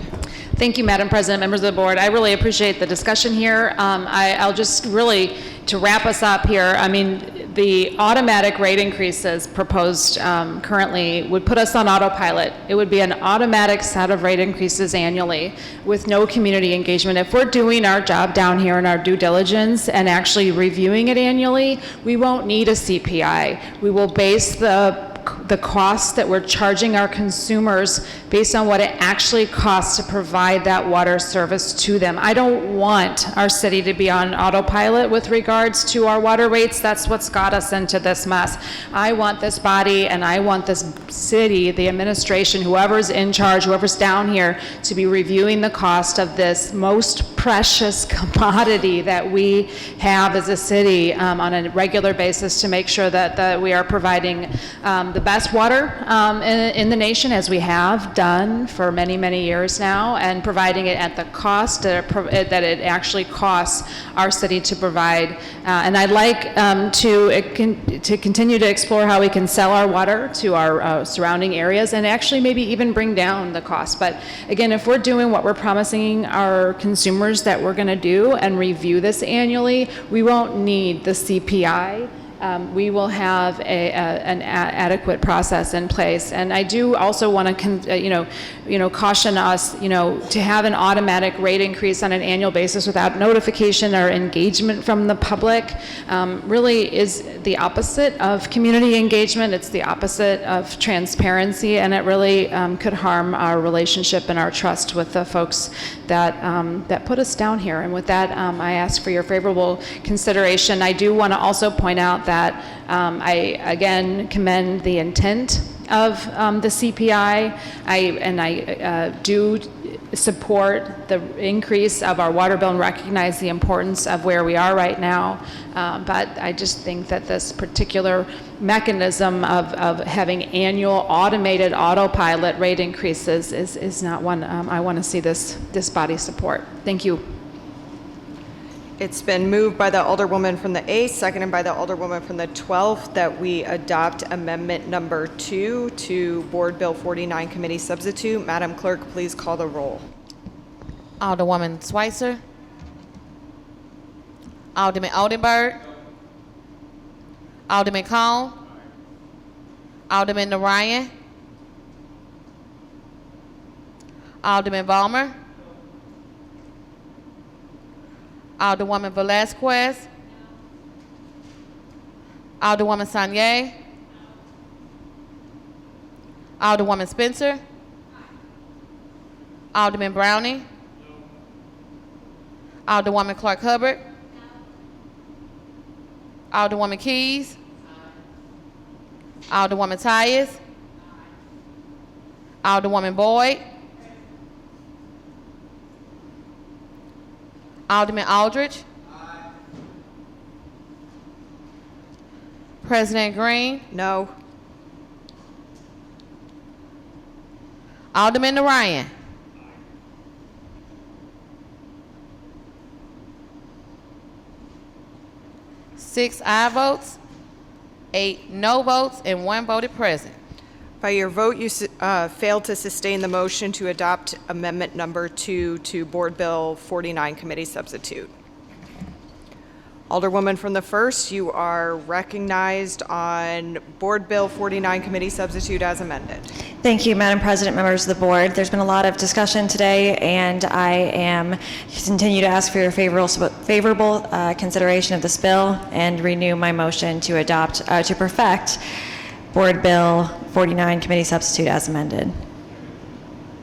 Thank you, Madam President, members of the board. I really appreciate the discussion here. I'll just really, to wrap us up here, I mean, the automatic rate increases proposed currently would put us on autopilot. It would be an automatic set of rate increases annually with no community engagement. If we're doing our job down here in our due diligence and actually reviewing it annually, we won't need a CPI. We will base the cost that we're charging our consumers based on what it actually costs to provide that water service to them. I don't want our city to be on autopilot with regards to our water rates. That's what's got us into this mess. I want this body and I want this city, the administration, whoever's in charge, whoever's down here, to be reviewing the cost of this most precious commodity that we have as a city on a regular basis to make sure that we are providing the best best water in the nation, as we have done for many, many years now, and providing it at the cost that it actually costs our city to provide. And I'd like to continue to explore how we can sell our water to our surrounding areas and actually maybe even bring down the cost. But again, if we're doing what we're promising our consumers that we're going to do and review this annually, we won't need the CPI. We will have an adequate process in place. And I do also want to, caution us, to have an automatic rate increase on an annual basis without notification or engagement from the public really is the opposite of community engagement. It's the opposite of transparency, and it really could harm our relationship and our trust with the folks that put us down here. And with that, I ask for your favorable consideration. I do want to also point out that I again commend the intent of the CPI. I do support the increase of our water bill and recognize the importance of where we are right now. But I just think that this particular mechanism of having annual automated autopilot rate increases is not one I want to see this body support. Thank you. It's been moved by the Alderwoman from the 8th, seconded by the Alderwoman from the 12th, that we adopt amendment number 2 to Board Bill 49 Committee Substitute. Madam Clerk, please call the roll. Alderwoman Schweitzer. Alderman Oldenburg. Alderman Cone. Alderman Narayan. Alderman Balmer. Alderwoman Velazquez. Alderwoman Sanye. Alderwoman Spencer. Alderman Browning. Alderwoman Clark Hubbard. Alderwoman Keys. Alderwoman Tyus. Alderwoman Boyd. Alderman Aldridge. President Green. No. Alderman Narayan. Six aye votes, 8 no votes, and 1 voted present. By your vote, you failed to sustain the motion to adopt amendment number 2 to Board Bill 49 Committee Substitute. Alderwoman from the 1st, you are recognized on Board Bill 49 Committee Substitute as amended. Thank you, Madam President, members of the board. There's been a lot of discussion today, and I continue to ask for your favorable consideration of this bill and renew my motion to adopt, to perfect Board Bill 49 Committee Substitute as amended.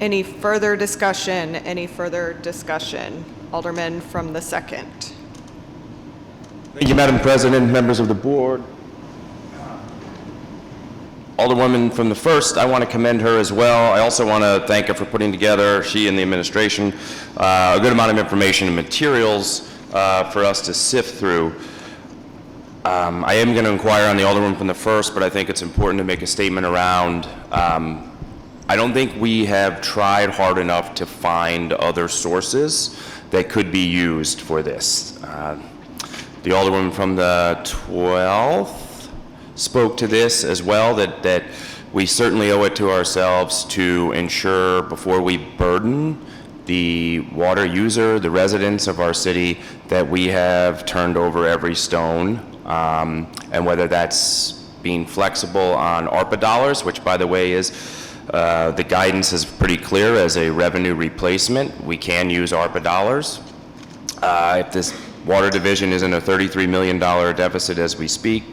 Any further discussion? Any further discussion? Alderman from the 2nd. Thank you, Madam President, members of the board. Alderwoman from the 1st, I want to commend her as well. I also want to thank her for putting together, she and the administration, a good amount of information and materials for us to sift through. I am going to inquire on the Alderwoman from the 1st, but I think it's important to make a statement around, I don't think we have tried hard enough to find other sources that could be used for this. The Alderwoman from the 12th spoke to this as well, that we certainly owe it to ourselves to ensure before we burden the water user, the residents of our city, that we have turned over every stone, and whether that's being flexible on ARPA dollars, which by the way is, the guidance is pretty clear as a revenue replacement. We can use ARPA dollars. If this water division is in a $33 million deficit as we speak,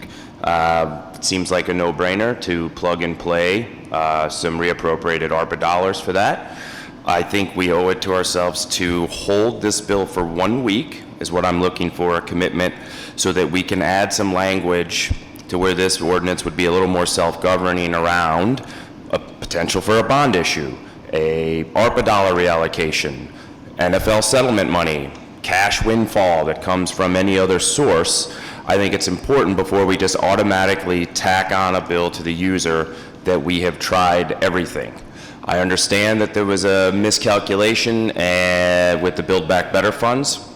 it seems like a no-brainer to plug and play some reappropriated ARPA dollars for that. I think we owe it to ourselves to hold this bill for 1 week, is what I'm looking for, a commitment, so that we can add some language to where this ordinance would be a little more self-governing around a potential for a bond issue, a ARPA dollar reallocation, NFL settlement money, cash windfall that comes from any other source. I think it's important before we just automatically tack on a bill to the user that we have tried everything. I understand that there was a miscalculation with the Build Back Better funds.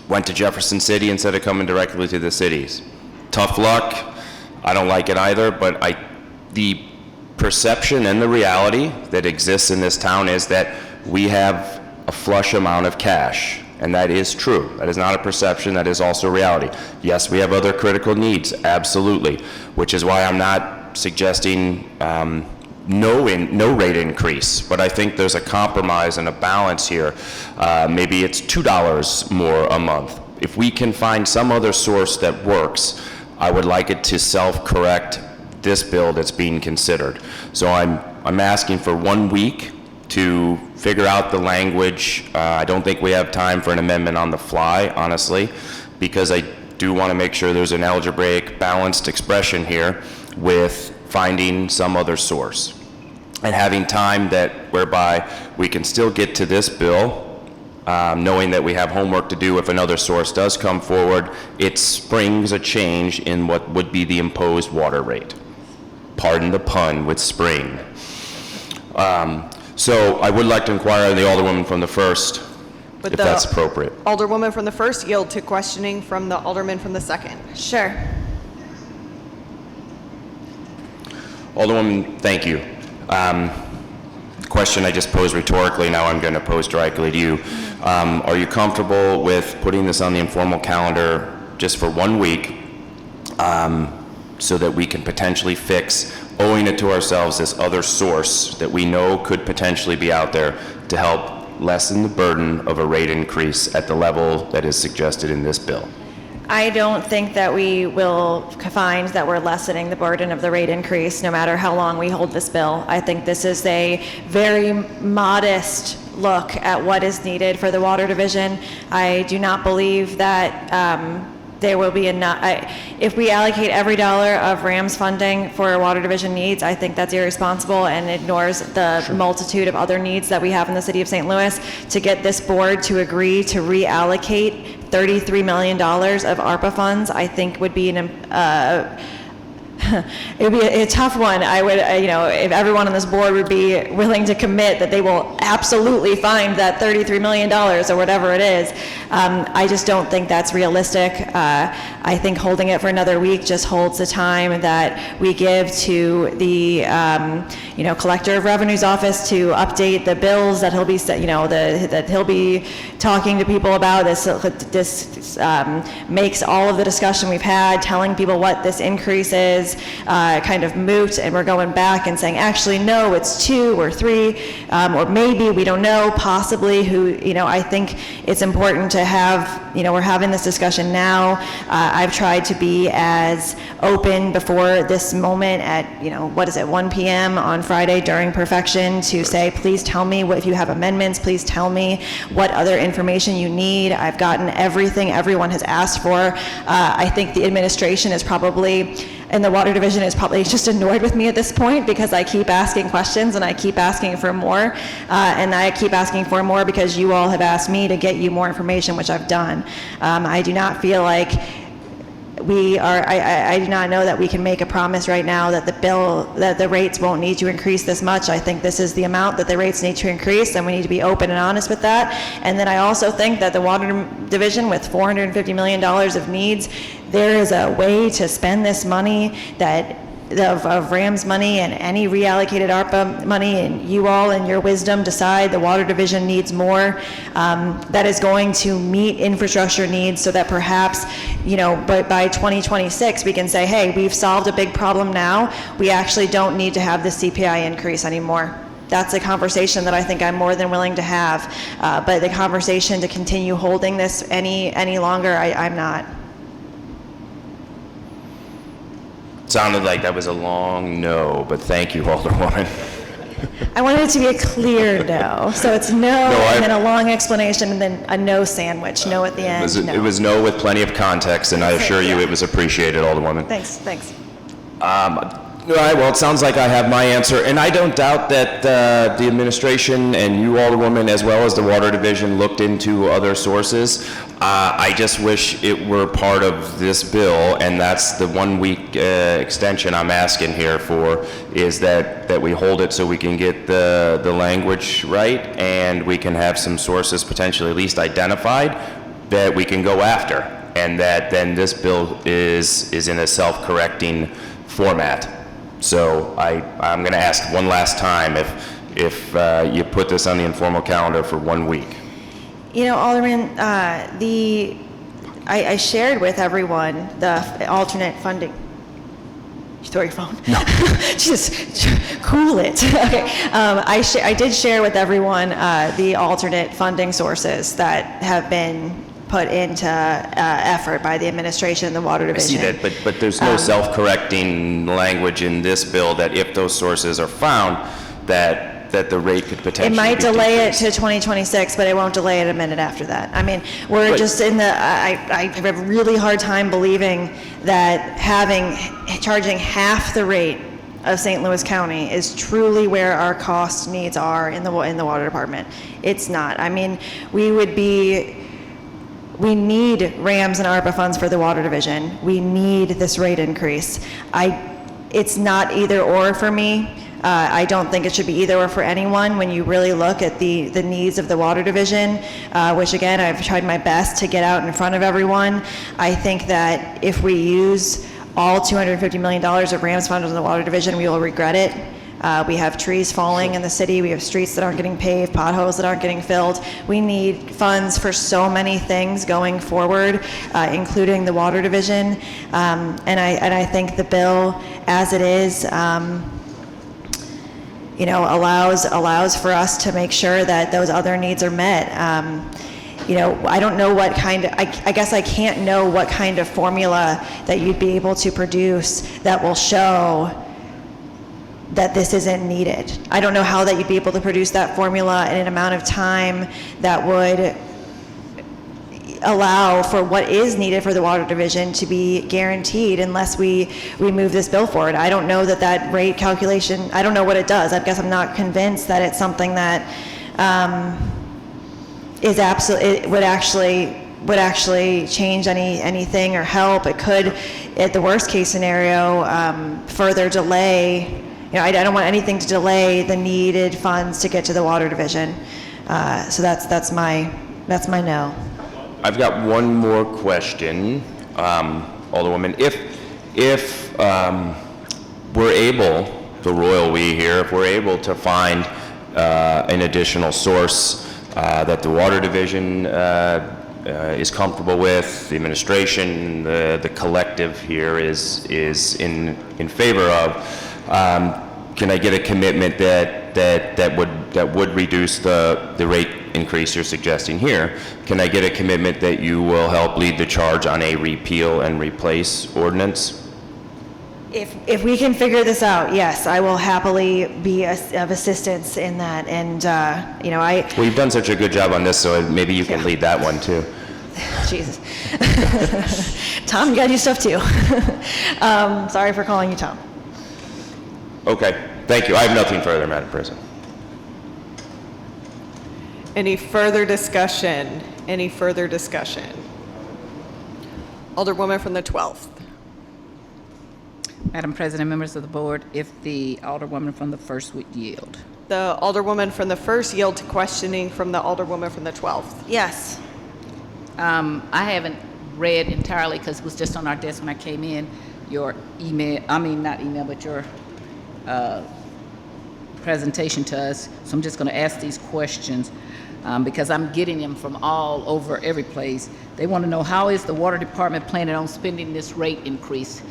Went to Jefferson City instead of coming directly to the cities. Tough luck. I don't like it either, but the perception and the reality that exists in this town is that we have a flush amount of cash, and that is true. That is not a perception, that is also reality. Yes, we have other critical needs, absolutely, which is why I'm not suggesting no rate increase, but I think there's a compromise and a balance here. Maybe it's $2 more a month. If we can find some other source that works, I would like it to self-correct this bill that's being considered. So I'm asking for 1 week to figure out the language. I don't think we have time for an amendment on the fly, honestly, because I do want to make sure there's an algebraic balanced expression here with finding some other source and having time whereby we can still get to this bill, knowing that we have homework to do if another source does come forward. It springs a change in what would be the imposed water rate. Pardon the pun with spring. So I would like to inquire of the Alderwoman from the 1st, if that's appropriate. Alderwoman from the 1st yield to questioning from the Alderman from the 2nd. Sure. Alderwoman, thank you. Question I just posed rhetorically, now I'm going to pose directly to you. Are you comfortable with putting this on the informal calendar just for 1 week so that we can potentially fix, owing it to ourselves, this other source that we know could potentially be out there to help lessen the burden of a rate increase at the level that is suggested in this bill? I don't think that we will find that we're lessening the burden of the rate increase no matter how long we hold this bill. I think this is a very modest look at what is needed for the Water Division. I do not believe that there will be enough. If we allocate every dollar of RAMS funding for Water Division needs, I think that's irresponsible and ignores the multitude of other needs that we have in the city of St. Louis. To get this board to agree to reallocate $33 million of ARPA funds, I think would be it would be a tough one. I would, if everyone on this board would be willing to commit that they will absolutely find that $33 million or whatever it is, I just don't think that's realistic. I think holding it for another week just holds the time that we give to the, Collector of Revenue's office to update the bills that he'll be, that he'll be talking to people about. This makes all of the discussion we've had, telling people what this increase is, kind of moot, and we're going back and saying, actually, no, it's 2 or 3, or maybe, we don't know, possibly, I think it's important to have, we're having this discussion now. I've tried to be as open before this moment at, 1 p.m. on Friday during perfection to say, please tell me if you have amendments, please tell me what other information you need. I've gotten everything everyone has asked for. I think the administration is probably, and the Water Division is probably just annoyed with me at this point because I keep asking questions and I keep asking for more, and I keep asking for more because you all have asked me to get you more information, which I've done. I do not feel like I do not know that we can make a promise right now that that the rates won't need to increase this much. I think this is the amount that the rates need to increase, and we need to be open and honest with that. And then I also think that the Water Division, with $450 million of needs, there is a way to spend this money of RAMS money and any reallocated ARPA money, and you all in your wisdom decide the Water Division needs more, that is going to meet infrastructure needs so that perhaps, by 2026 we can say, hey, we've solved a big problem now. We actually don't need to have the CPI increase anymore. That's a conversation that I think I'm more than willing to have, but the conversation to continue holding this any longer, I'm not. Sounded like that was a long no, but thank you, Alderwoman. I wanted it to be a clear no. So it's no, and then a long explanation, and then a no sandwich, no at the end. It was no with plenty of context, and I assure you it was appreciated, Alderwoman. Thanks. All right, well, it sounds like I have my answer, and I don't doubt that the administration and you, Alderwoman, as well as the Water Division, looked into other sources. I just wish it were part of this bill, and that's the 1 week extension I'm asking here for, is that we hold it so we can get the language right, and we can have some sources potentially at least identified that we can go after, and that then this bill is in a self-correcting format. So I'm going to ask one last time if you put this on the informal calendar for 1 week. You know, Alderman, I shared with everyone the alternate funding. You throw your phone? No. Just cool it. Okay. I did share with everyone the alternate funding sources that have been put into effort by the administration and the Water Division. I see that, but there's no self-correcting language in this bill that if those sources are found, that the rate could potentially It might be delay it decreased. to 2026, but it won't delay it a minute after that. I mean, we're just in the, I have a really hard time believing that charging half the rate of St. Louis County is truly where our cost needs are in the water department. It's not. I mean, we need RAMs and ARPA funds for the Water Division. We need this rate increase. It's not either or for me. I don't think it should be either or for anyone when you really look at the needs of the Water Division, which again, I've tried my best to get out in front of everyone. I think that if we use all $250 million of RAMs funds in the Water Division, we will regret it. We have trees falling in the city. We have streets that aren't getting paved, potholes that aren't getting filled. We need funds for so many things going forward, including the Water Division. And I think the bill, as it is, allows for us to make sure that those other needs are met. I don't know what kind of, I guess I can't know what kind of formula that you'd be able to produce that will show that this isn't needed. I don't know how that you'd be able to produce that formula in an amount of time that would allow for what is needed for the Water Division to be guaranteed unless we move this bill forward. I don't know that rate calculation, I don't know what it does. I guess I'm not convinced that it's something that is absolutely, would actually change anything or help. It could, at the worst case scenario, further delay. I don't want anything to delay the needed funds to get to the Water Division. So that's my no. I've got one more question, Alderwoman. If we're able, the royal we here, if we're able to find an additional source that the Water Division is comfortable with, the administration, the collective here is in favor of, can I get a commitment that would reduce the rate increase you're suggesting here? Can I get a commitment that you will help lead the charge on a repeal and replace ordinance? If we can figure this out, yes, I will happily be of assistance in that. And Well, you've done such a good job on this, so maybe you can lead that one too. Jesus. Tom, you gotta do stuff too. Sorry for calling you Tom. Okay, thank you. I have nothing further, Madam President. Any further discussion? Any further discussion? Alderwoman from the 12th. Madam President, members of the board, if the Alderwoman from the 1st would yield. The Alderwoman from the 1st yield to questioning from the Alderwoman from the 12th. Yes. I haven't read entirely because it was just on our desk when I came in, your email, not email, but your presentation to us. So I'm just going to ask these questions because I'm getting them from all over every place. They want to know, how is the Water Department planning on spending this rate increase?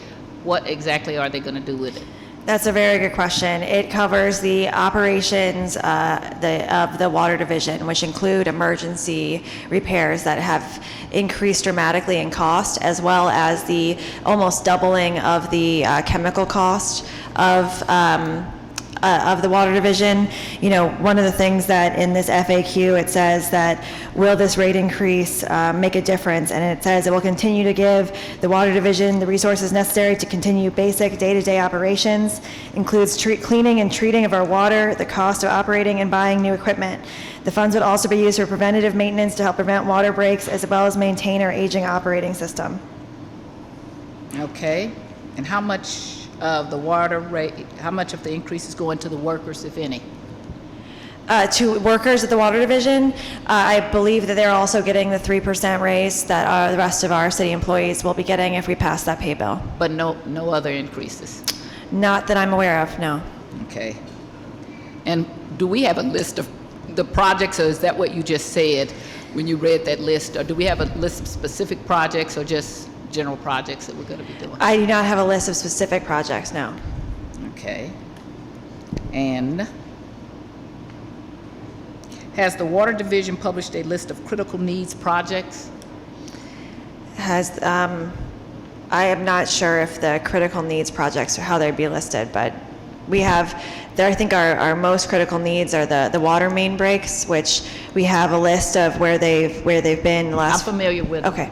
What exactly are they going to do with it? That's a very good question. It covers the operations of the Water Division, which include emergency repairs that have increased dramatically in cost, as well as the almost doubling of the chemical cost of of the Water Division. You know, one of the things that in this FAQ, it says that, will this rate increase make a difference? And it says it will continue to give the Water Division the resources necessary to continue basic day-to-day operations, includes cleaning and treating of our water, the cost of operating and buying new equipment. The funds would also be used for preventative maintenance to help prevent water breaks, as well as maintain our aging operating system. Okay. And how much of the water rate, how much of the increase is going to the workers, if any? To workers at the Water Division, I believe that they're also getting the 3% raise that the rest of our city employees will be getting if we pass that pay bill. But no other increases? Not that I'm aware of, no. Okay. And do we have a list of the projects, or is that what you just said when you read that list? Or do we have a list of specific projects, or just general projects that we're going to be doing? I do not have a list of specific projects, no. Okay. And has the Water Division published a list of critical needs projects? I am not sure if the critical needs projects or how they'd be listed, but we have, I think our most critical needs are the water main breaks, which we have a list of where they've been the last. I'm familiar with them. Okay.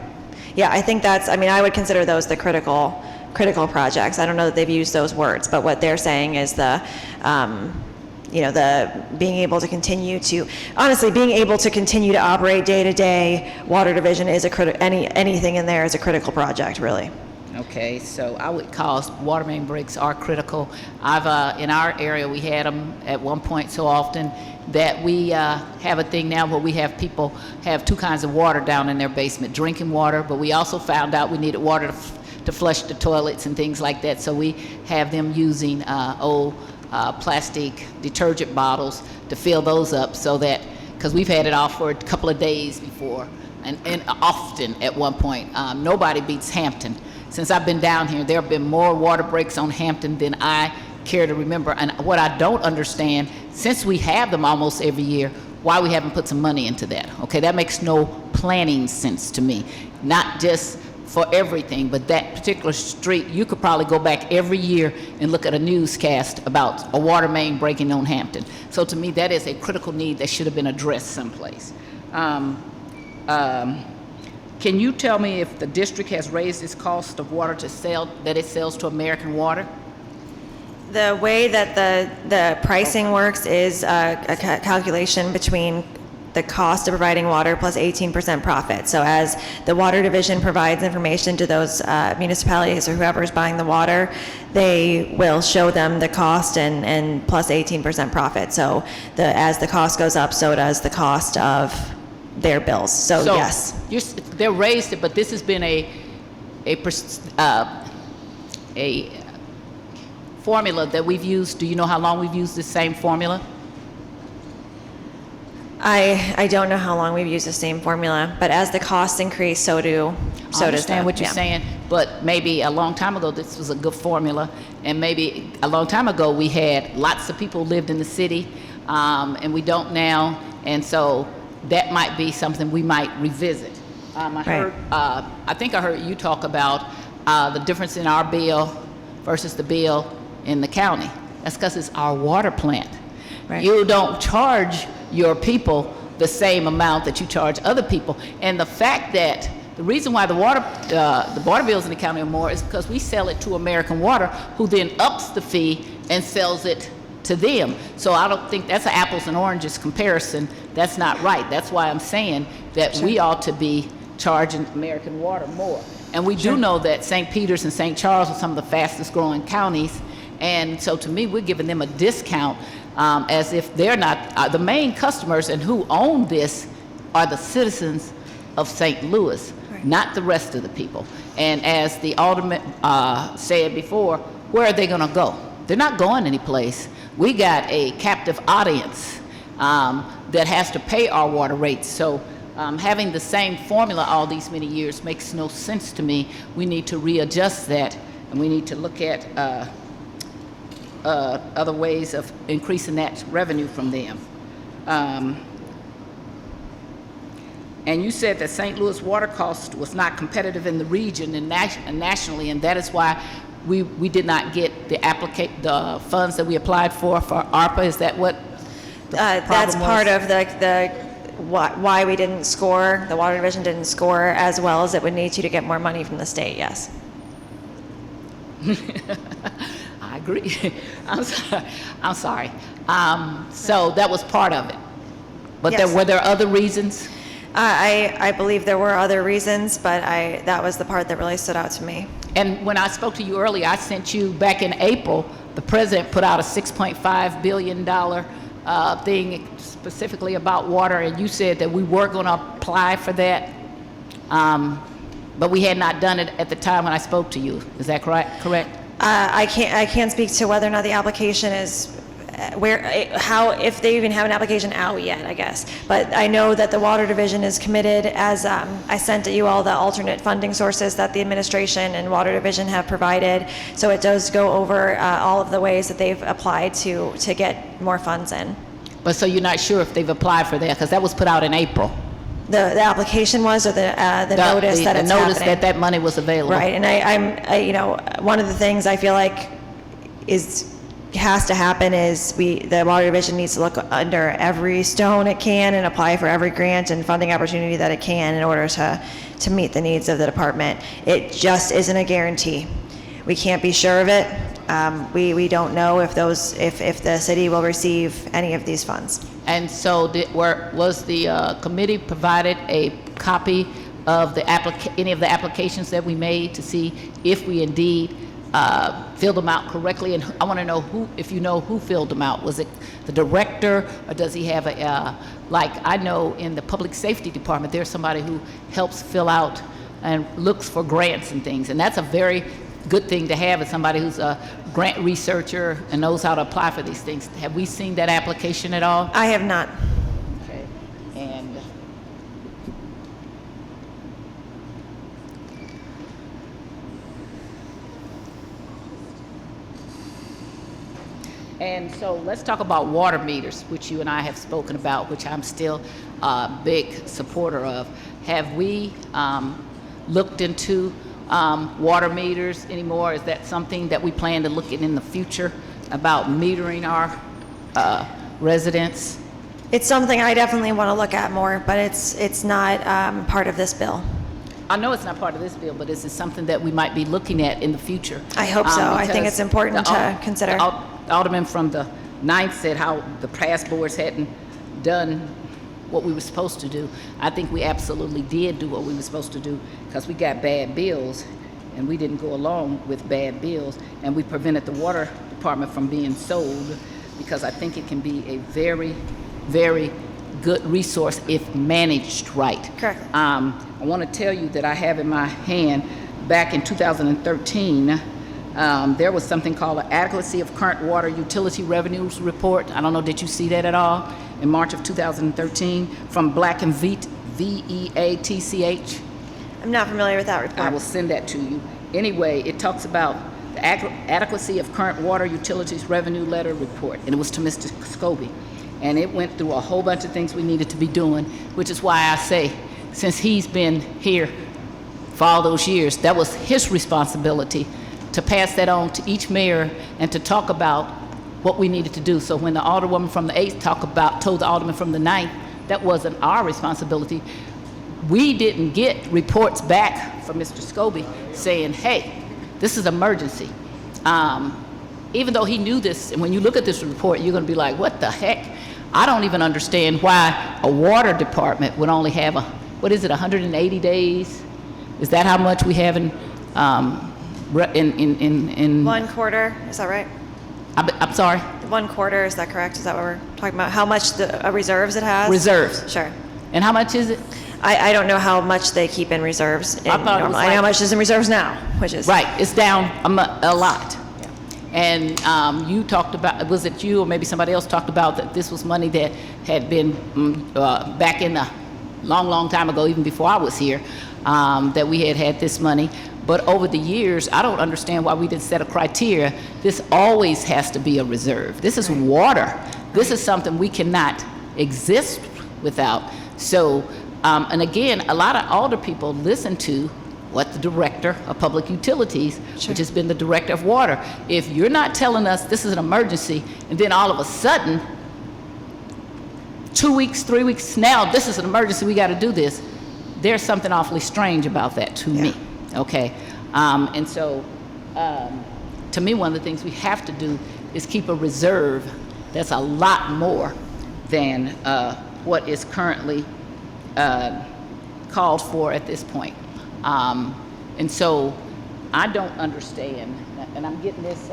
Yeah, I think that's, I mean, I would consider those the critical projects. I don't know that they've used those words, but what they're saying is the being able to continue to, honestly, being able to continue to operate day to day. Water Division is anything in there is a critical project, really. Okay, so I would call water main breaks are critical. I've in our area we had them at one point so often that we have a thing now where we have people have two kinds of water down in their basement, drinking water, but we also found out we needed water to flush the toilets and things like that. So we have them using old plastic detergent bottles to fill those up, so that, because we've had it off for a couple of days before, and often at one point. Nobody beats Hampton. Since I've been down here, there have been more water breaks on Hampton than I care to remember. And what I don't understand, since we have them almost every year, why we haven't put some money into that. Okay, that makes no planning sense to me. Not just for everything, but that particular street, you could probably go back every year and look at a newscast about a water main breaking on Hampton. So to me, that is a critical need that should have been addressed someplace. Can you tell me if the district has raised its cost of water to sell, that it sells to American Water? The way that the pricing works is a calculation between the cost of providing water plus 18% profit. So as the Water Division provides information to those municipalities or whoever is buying the water, they will show them the cost and plus 18% profit. So as the cost goes up, so does the cost of their bills. So yes. They raised it, but this has been a formula that we've used. Do you know how long we've used this same formula? I don't know how long we've used the same formula, but as the costs increase, so does I understand what you're saying, but maybe a long time ago this was a good formula, and maybe a long time ago we had lots of people lived in the city, and we don't now, and so that might be something we might revisit. I think I heard you talk about the difference in our bill versus the bill in the county. That's because it's our water plant. Right. You don't charge your people the same amount that you charge other people. And the fact that the reason why the water bills in the county are more is because we sell it to American Water, who then ups the fee and sells it to them. So I don't think that's an apples and oranges comparison. That's not right. That's why I'm saying that we ought to be charging American Water more. And we do know that St. Peter's and St. Charles are some of the fastest growing counties. And so to me, we're giving them a discount as if they're not the main customers, and who own this are the citizens of St. Louis, not the rest of the people. And as the Alderman said before, where are they going to go? They're not going anyplace. We got a captive audience that has to pay our water rates. So having the same formula all these many years makes no sense to me. We need to readjust that, and we need to look at other ways of increasing that revenue from them. And you said that St. Louis water cost was not competitive in the region and nationally, and that is why we did not get the funds that we applied for ARPA. Is that what the That's problem part was? of the why we didn't score, the Water Division didn't score as well as it would need to get more money from the state, yes. I agree. I'm sorry. So that was part of it. But Yes. were there other reasons? I believe there were other reasons, but that was the part that really stood out to me. And when I spoke to you earlier, I sent you back in April, the president put out a $6.5 billion thing specifically about water, and you said that we were going to apply for that, but we had not done it at the time when I spoke to you. Is that correct? I can't speak to whether or not the application is if they even have an application out yet, I guess. But I know that the Water Division is committed, as I sent you all the alternate funding sources that the administration and Water Division have provided. So it does go over all of the ways that they've applied to get more funds in. But so you're not sure if they've applied for that, because that was put out in April. The application was, or the notice that it's the notice happening? that money was available. Right, and I'm one of the things I feel like has to happen is the Water Division needs to look under every stone it can and apply for every grant and funding opportunity that it can in order to meet the needs of the department. It just isn't a guarantee. We can't be sure of it. We don't know if the city will receive any of these funds. And so was the committee provided a copy of any of the applications that we made to see if we indeed filled them out correctly? And I want to know if you know who filled them out. Was it the director, or does he have like I know in the public safety department, there's somebody who helps fill out and looks for grants and things. And that's a very good thing to have, is somebody who's a grant researcher and knows how to apply for these things. Have we seen that application at all? I have not. Okay. And so let's talk about water meters, which you and I have spoken about, which I'm still a big supporter of. Have we looked into water meters anymore? Is that something that we plan to look at in the future, about metering our residents? It's something I definitely want to look at more, but it's not part of this bill. I know it's not part of this bill, but is it something that we might be looking at in the future? I hope so. I think it's important to consider. The alderman from the 9th said how the past boards hadn't done what we were supposed to do. I think we absolutely did do what we were supposed to do, because we got bad bills and we didn't go along with bad bills, and we prevented the water department from being sold, because I think it can be a very, very good resource if managed right. Correct. I want to tell you that I have in my hand, back in 2013, there was something called the Adequacy of Current Water Utility Revenues Report. I don't know, did you see that at all? In March of 2013, from Black and Veat, VEATCH. I'm not familiar with that report. I will send that to you. Anyway, it talks about the Adequacy of Current Water Utilities Revenue Letter Report, and it was to Mr. Scobie. And it went through a whole bunch of things we needed to be doing, which is why I say, since he's been here for all those years, that was his responsibility to pass that on to each mayor and to talk about what we needed to do. So when the alderwoman from the 8th told the alderman from the 9th, that wasn't our responsibility. We didn't get reports back from Mr. Scobie saying, hey, this is emergency. Even though he knew this, and when you look at this report, you're gonna be like, what the heck? I don't even understand why a water department would only have 180 days? Is that how much we have in 1 quarter, is that right? I'm sorry? 1 quarter, is that correct? Is that what we're talking about? How much reserves it has? Reserves. Sure. And how much is it? I don't know how much they keep in reserves. I thought it was I know how much is in reserves now, which is... Right, it's down a lot. And you talked about, was it you or maybe somebody else talked about that this was money that had been back in a long time ago, even before I was here, that we had this money. But over the years, I don't understand why we didn't set a criteria. This always has to be a reserve. This is water. This is something we cannot exist without. So, and again, a lot of older people listen to what the director of public utilities, which has been the director of water. If you're not telling us this is an emergency, and then all of a sudden, 2 weeks, 3 weeks, now this is an emergency, we got to do this, there's something awfully strange about that to me, okay? And so, to me, one of the things we have to do is keep a reserve that's a lot more than what is currently called for at this point. And so I don't understand, and I'm getting this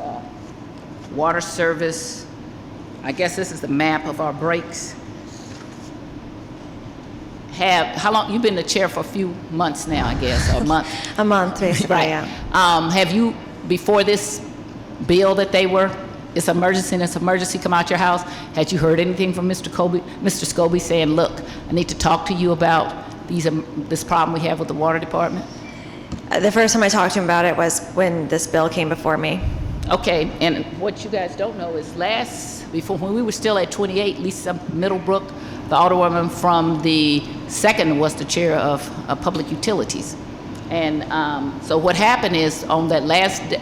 water service, I guess this is the map of our breaks. How long, you've been the chair for a few months now, I guess, or a month? A month, basically, right. yeah. Have you, before this bill that they were, it's emergency come out your house, had you heard anything from Mr. Scobie saying, look, I need to talk to you about this problem we have with the water department? The first time I talked to him about it was when this bill came before me. Okay, and what you guys don't know is before when we were still at 28, Lisa Middlebrook, the alderwoman from the 2nd, was the chair of public utilities. And so what happened is on that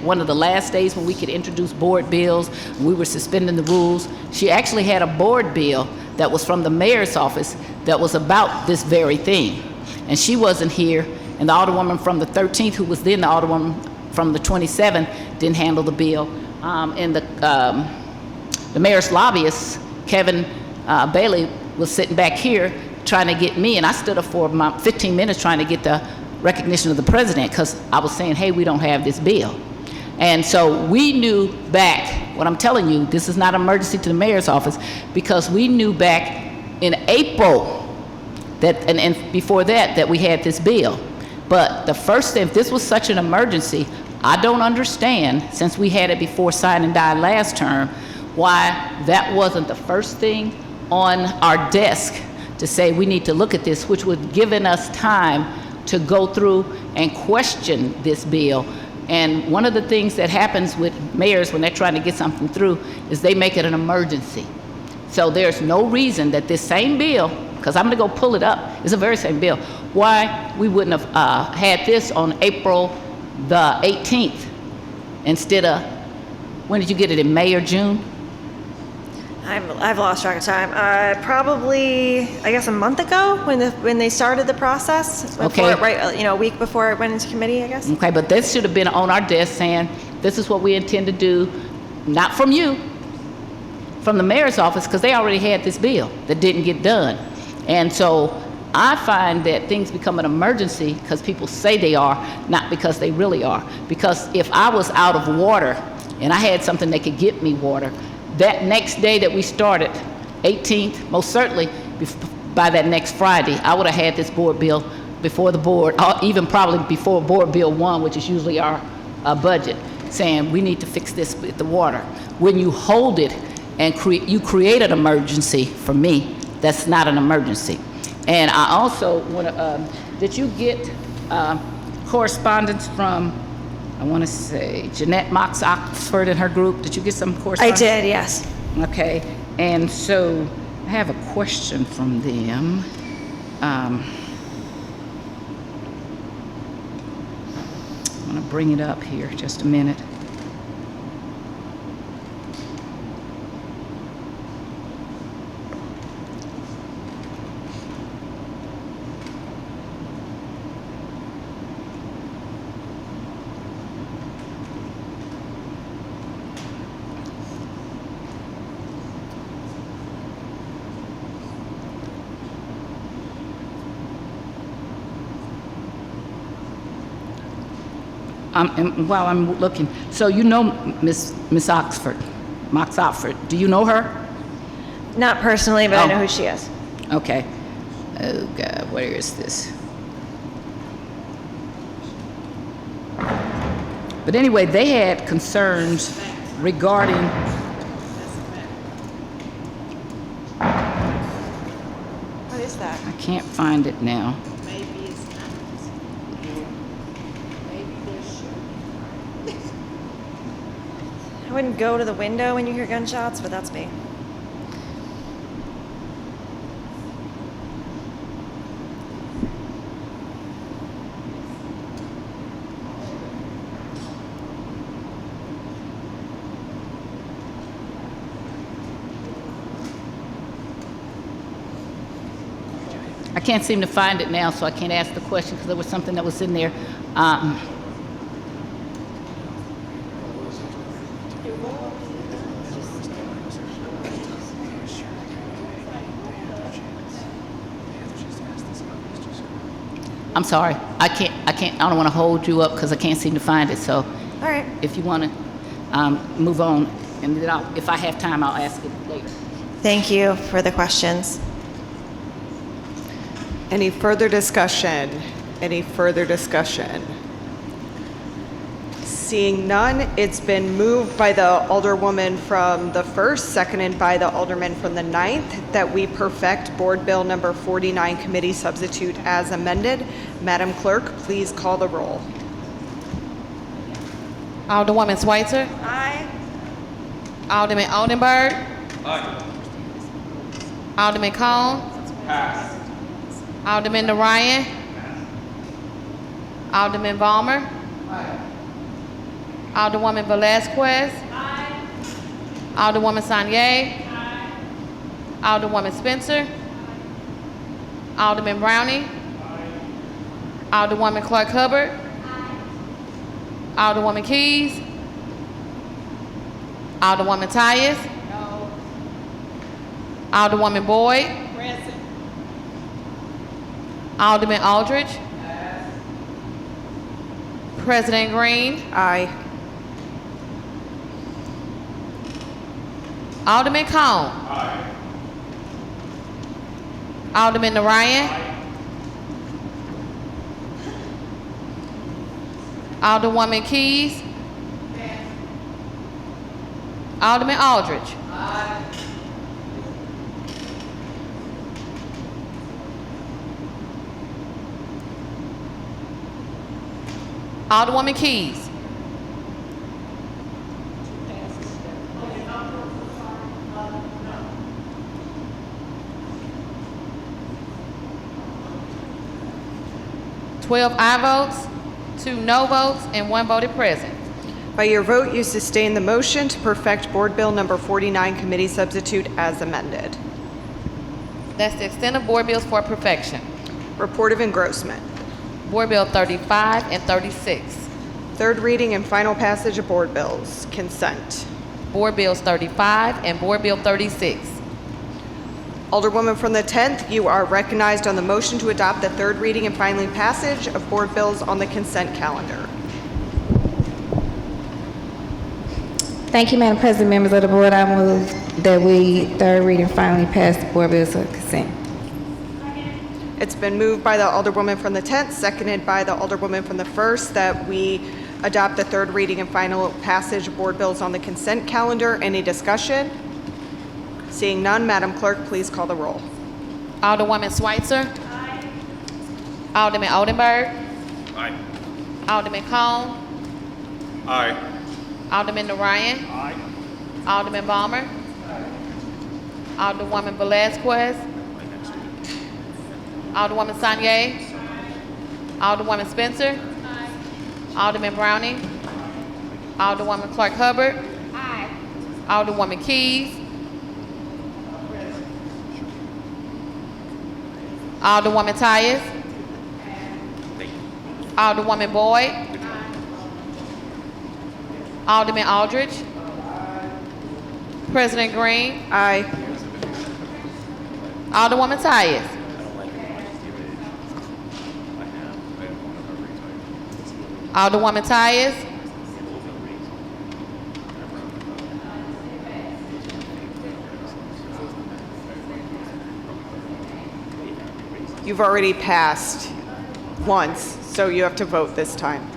one of the last days when we could introduce board bills, we were suspending the rules, she actually had a board bill that was from the mayor's office that was about this very thing. And she wasn't here, and the alderwoman from the 13th, who was then the alderwoman from the 27th, didn't handle the bill. And the mayor's lobbyist, Kevin Bailey, was sitting back here trying to get me, and I stood up for about 15 minutes trying to get the recognition of the president, because I was saying, hey, we don't have this bill. And so we knew back, what I'm telling you, this is not an emergency to the mayor's office, because we knew back in April that, and before that we had this bill. But the first thing, if this was such an emergency, I don't understand, since we had it before sign and die last term, why that wasn't the first thing on our desk to say we need to look at this, which would have given us time to go through and question this bill. And one of the things that happens with mayors when they're trying to get something through is they make it an emergency. So there's no reason that this same bill, because I'm gonna go pull it up, it's the very same bill, why we wouldn't have had this on April the 18th instead of, when did you get it, in May or June? I've lost track of time. Probably, I guess, a month ago when they started the process. Okay. A week before it went into committee, I guess. Okay, but this should have been on our desk saying, this is what we intend to do, not from you, from the mayor's office, because they already had this bill that didn't get done. And so I find that things become an emergency because people say they are, not because they really are. Because if I was out of water and I had something that could get me water, that next day that we started, 18th, most certainly by that next Friday, I would have had this board bill before the board, or even probably before board bill 1, which is usually our budget, saying we need to fix this with the water. When you hold it and you create an emergency, for me, that's not an emergency. And I also want to, did you get correspondence from, I want to say, Jeanette Mox Oxford and her group? Did you get some correspondence? I did, yes. Okay, and so I have a question from them. I'm going to bring it up here just a minute. And while I'm looking, so you know Miss Oxford, Mox Oxford. Do you know her? Not personally, but I know who she is. Okay. Oh God, where is this? But anyway, they had concerns regarding. What is that? I can't find it now. I wouldn't go to the window when you hear gunshots, but that's me. can't seem to find it now, so I can't ask the question because there was something that was in there. I'm sorry. I don't want to hold you up because I can't seem to find it. So, All right. if you want to move on, and then if I have time, I'll ask it later. Thank you for the questions. Any further discussion? Any further discussion? Seeing none, it's been moved by the Alderwoman from the 1st, seconded by the Alderman from the 9th, that we perfect Board Bill number 49 committee substitute as amended. Madam Clerk, please call the roll. Alderwoman Schweitzer. Aye. Alderman Oldenburg. Aye. Alderman Cone. Pass. Alderman Narayan. Alderman Balmer. Alderwoman Velazquez. Aye. Alderwoman Sanye. Aye. Alderwoman Spencer. Alderman Browning. Aye. Alderwoman Clark Hubbard. Aye. Alderwoman Keys. Alderwoman Tyus. No. Alderwoman Boyd. Present. Alderman Aldridge. Yes. President Green. Aye. Alderman Cone. Aye. Alderman Narayan. Aye. Alderwoman Keys. Yes. Alderman Aldridge. Aye. Alderwoman Keys. Twelve aye votes, 2 no votes, and 1 voted present. By your vote, you sustain the motion to perfect Board Bill number 49 committee substitute as amended. That's the extent of board bills for perfection. Report of engrossment. Board Bill 35 and 36. Third reading and final passage of board bills. Consent. Board Bills 35 and Board Bill 36. Alderwoman from the 10th, you are recognized on the motion to adopt the third reading and final passage of board bills on the consent calendar. Thank you, Madam President, members of the board. I move that we third read and finally pass the board bills on consent. It's been moved by the Alderwoman from the 10th, seconded by the Alderwoman from the 1st, that we adopt the third reading and final passage of board bills on the consent calendar. Any discussion? Seeing none, Madam Clerk, please call the roll. Alderwoman Schweitzer. Aye. Alderman Oldenburg. Aye. Alderman Cone. Aye. Alderman Narayan. Aye. Alderman Balmer. Alderwoman Velazquez. Alderwoman Sanye. Alderwoman Spencer. Alderman Browning. Alderwoman Clark Hubbard. Alderwoman Keys. Alderwoman Tyus. Alderwoman Boyd. Alderman Aldridge. President Green. Aye. Alderwoman Tyus. Alderwoman Tyus. You've already passed once, so you have to vote this time.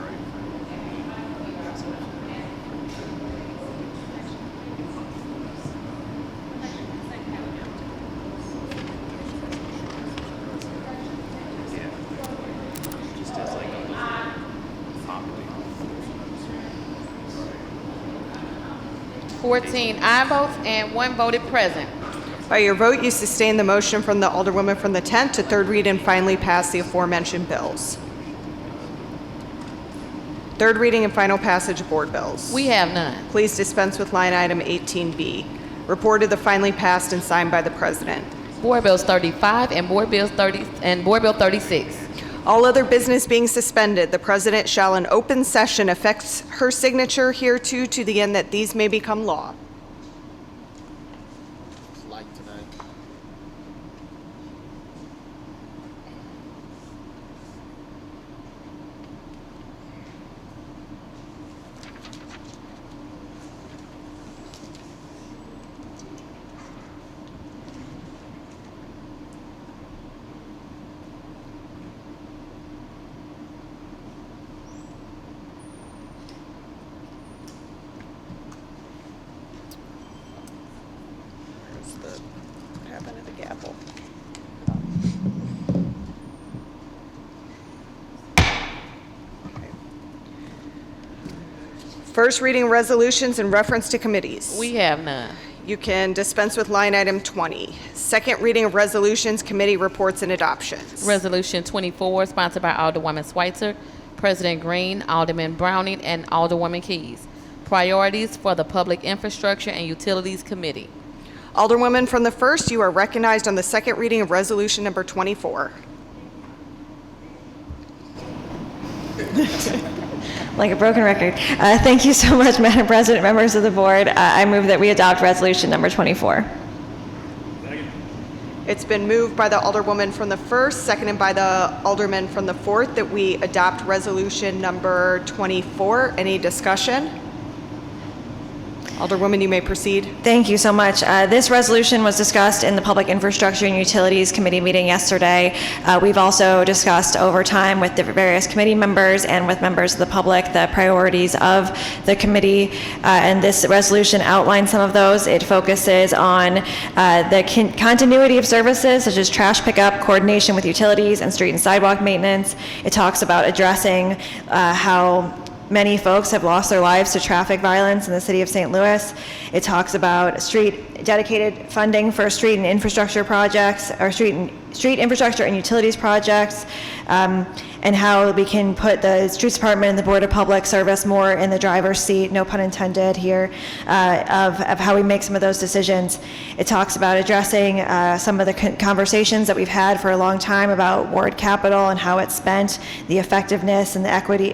Aye votes and 1 voted present. By your vote, you sustain the motion from the Alderwoman from the 10th to third read and finally pass the aforementioned bills. Third reading and final passage of board bills. We have none. Please dispense with line item 18B. Report of the finally passed and signed by the President. Board Bills 35 and Board Bill 36. All other business being suspended, the president shall in open session affix her signature hereto to the end that these may become law. What happened to the gavel? Okay. First reading resolutions in reference to committees. We have none. You can dispense with line item 20. Second reading of resolutions, committee reports and adoptions. Resolution 24, sponsored by Alderwoman Schweitzer, President Green, Alderman Browning, and Alderwoman Keys. Priorities for the Public Infrastructure and Utilities Committee. Alderwoman from the 1st, you are recognized on the second reading of resolution number 24. Like a broken record. Thank you so much, Madam President, members of the board. I move that we adopt resolution number 24. It's been moved by the Alderwoman from the 1st, seconded by the Alderman from the 4th, that we adopt resolution number 24. Any discussion? Alderwoman, you may proceed. Thank you so much. This resolution was discussed in the Public Infrastructure and Utilities Committee meeting yesterday. We've also discussed over time with the various committee members and with members of the public the priorities of the committee, and this resolution outlines some of those. It focuses on the continuity of services such as trash pickup, coordination with utilities, and street and sidewalk maintenance. It talks about addressing how many folks have lost their lives to traffic violence in the city of St. Louis. It talks about dedicated funding for street and infrastructure projects, or street infrastructure and utilities projects, and how we can put the Streets Department and the Board of Public Service more in the driver's seat, no pun intended here, of how we make some of those decisions. It talks about addressing some of the conversations that we've had for a long time about ward capital and how it's spent, the effectiveness and the equity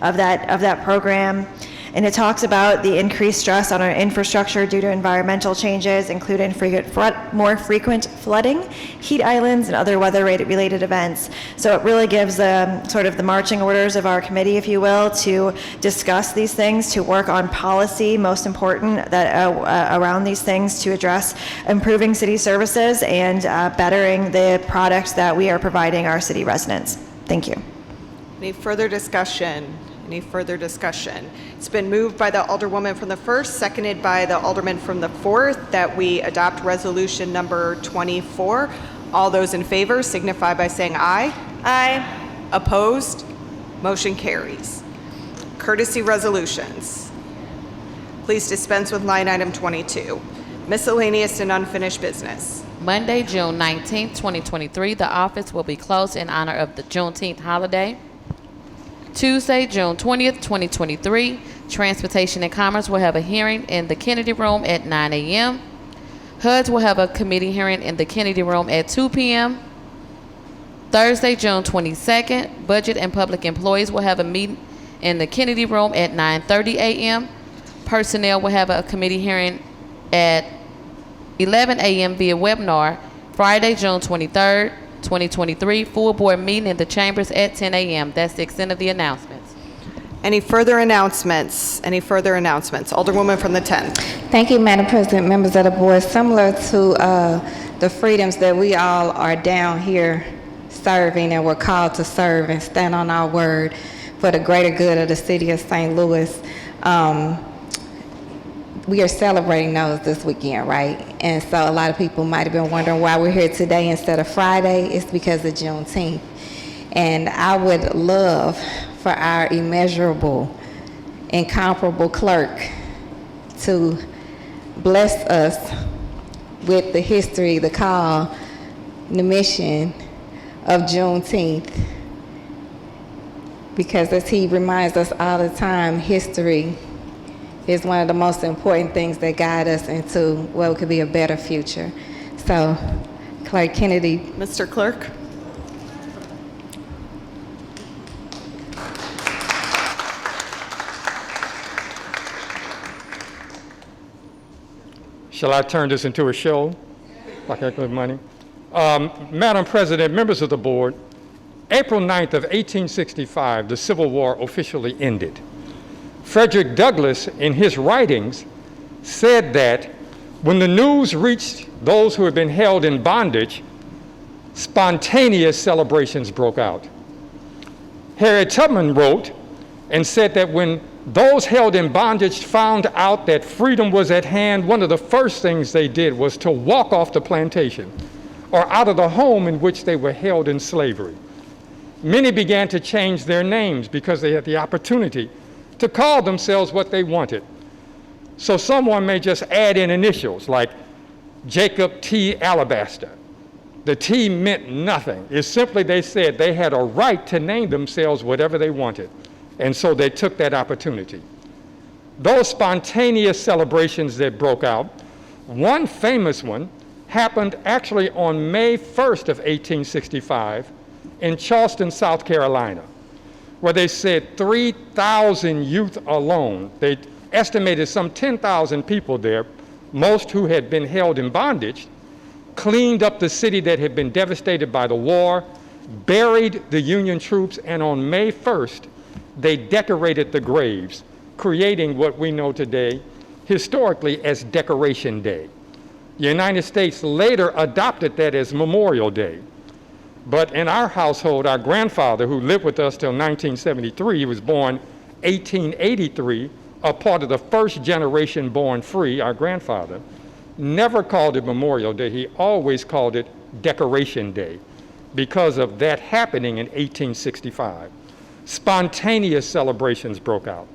of that program. And it talks about the increased stress on our infrastructure due to environmental changes, including more frequent flooding, heat islands, and other weather-related events. So it really gives sort of the marching orders of our committee, if you will, to discuss these things, to work on policy, most important, that around these things, to address improving city services and bettering the products that we are providing our city residents. Thank you. Any further discussion? Any further discussion? It's been moved by the Alderwoman from the 1st, seconded by the Alderman from the 4th, that we adopt resolution number 24. All those in favor signify by saying aye. Aye. Opposed? Motion carries. Courtesy resolutions. Please dispense with line item 22. Miscellaneous and unfinished business. Monday, June 19, 2023, the office will be closed in honor of the Juneteenth holiday. Tuesday, June 20th, 2023, Transportation and Commerce will have a hearing in the Kennedy Room at 9 a.m. HUDs will have a committee hearing in the Kennedy Room at 2 p.m. Thursday, June 22nd, Budget and Public Employees will have a meeting in the Kennedy Room at 9:30 a.m. Personnel will have a committee hearing at 11 a.m. via webinar. Friday, June 23rd, 2023, full board meeting in the chambers at 10 a.m. That's the extent of the announcements. Any further announcements? Any further announcements? Alderwoman from the 10th. Thank you, Madam President, members of the board. Similar to the freedoms that we all are down here serving, and we're called to serve and stand on our word for the greater good of the city of St. Louis. We are celebrating those this weekend, right? And so a lot of people might have been wondering why we're here today instead of Friday. It's because of Juneteenth. And I would love for our immeasurable, incomparable clerk to bless us with the history, the call, the mission of Juneteenth. Because as he reminds us all the time, history is one of the most important things that guide us into what could be a better future. So, Clerk Kennedy. Mr. Clerk? Shall I turn this into a show? Like I give money? Madam President, members of the board, April 9th of 1865, the Civil War officially ended. Frederick Douglass, in his writings, said that when the news reached those who had been held in bondage, spontaneous celebrations broke out. Harriet Tubman wrote and said that when those held in bondage found out that freedom was at hand, one of the first things they did was to walk off the plantation or out of the home in which they were held in slavery. Many began to change their names because they had the opportunity to call themselves what they wanted. So someone may just add in initials like Jacob T. Alabaster. The T meant nothing. It's simply they said they had a right to name themselves whatever they wanted. And so they took that opportunity. Those spontaneous celebrations that broke out, one famous one happened actually on May 1st of 1865 in Charleston, South Carolina, where they said 3,000 youth alone. They estimated some 10,000 people there, most who had been held in bondage, cleaned up the city that had been devastated by the war, buried the Union troops, and on May 1st, they decorated the graves, creating what we know today historically as Decoration Day. The United States later adopted that as Memorial Day. But in our household, our grandfather, who lived with us till 1973, he was born 1883, a part of the first generation born free, our grandfather, never called it Memorial Day. He always called it Decoration Day because of that happening in 1865. Spontaneous celebrations broke out.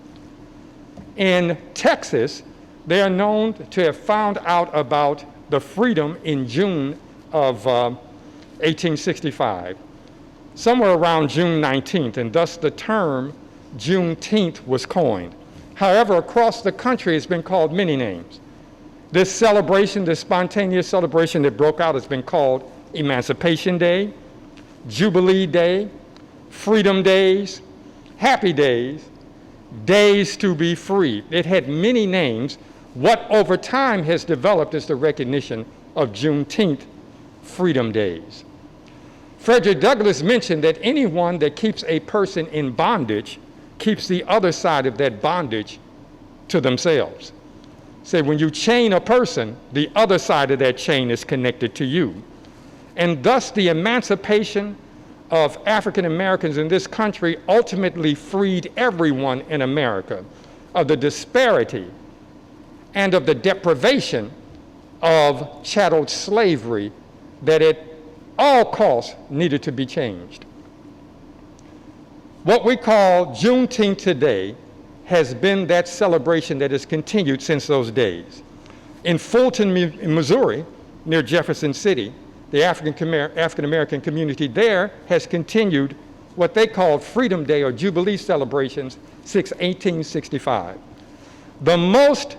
In Texas, they are known to have found out about the freedom in June of 1865, somewhere around June 19th, and thus the term Juneteenth was coined. However, across the country, it's been called many names. This celebration, this spontaneous celebration that broke out, has been called Emancipation Day, Jubilee Day, Freedom Days, Happy Days, Days to be Free. It had many names. What over time has developed is the recognition of Juneteenth Freedom Days. Frederick Douglass mentioned that anyone that keeps a person in bondage keeps the other side of that bondage to themselves. Say, when you chain a person, the other side of that chain is connected to you. And thus the emancipation of African Americans in this country ultimately freed everyone in America of the disparity and of the deprivation of chattel slavery that at all costs needed to be changed. What we call Juneteenth today has been that celebration that has continued since those days. In Fulton, Missouri, near Jefferson City, the African American community there has continued what they call Freedom Day or Jubilee celebrations since 1865. The most,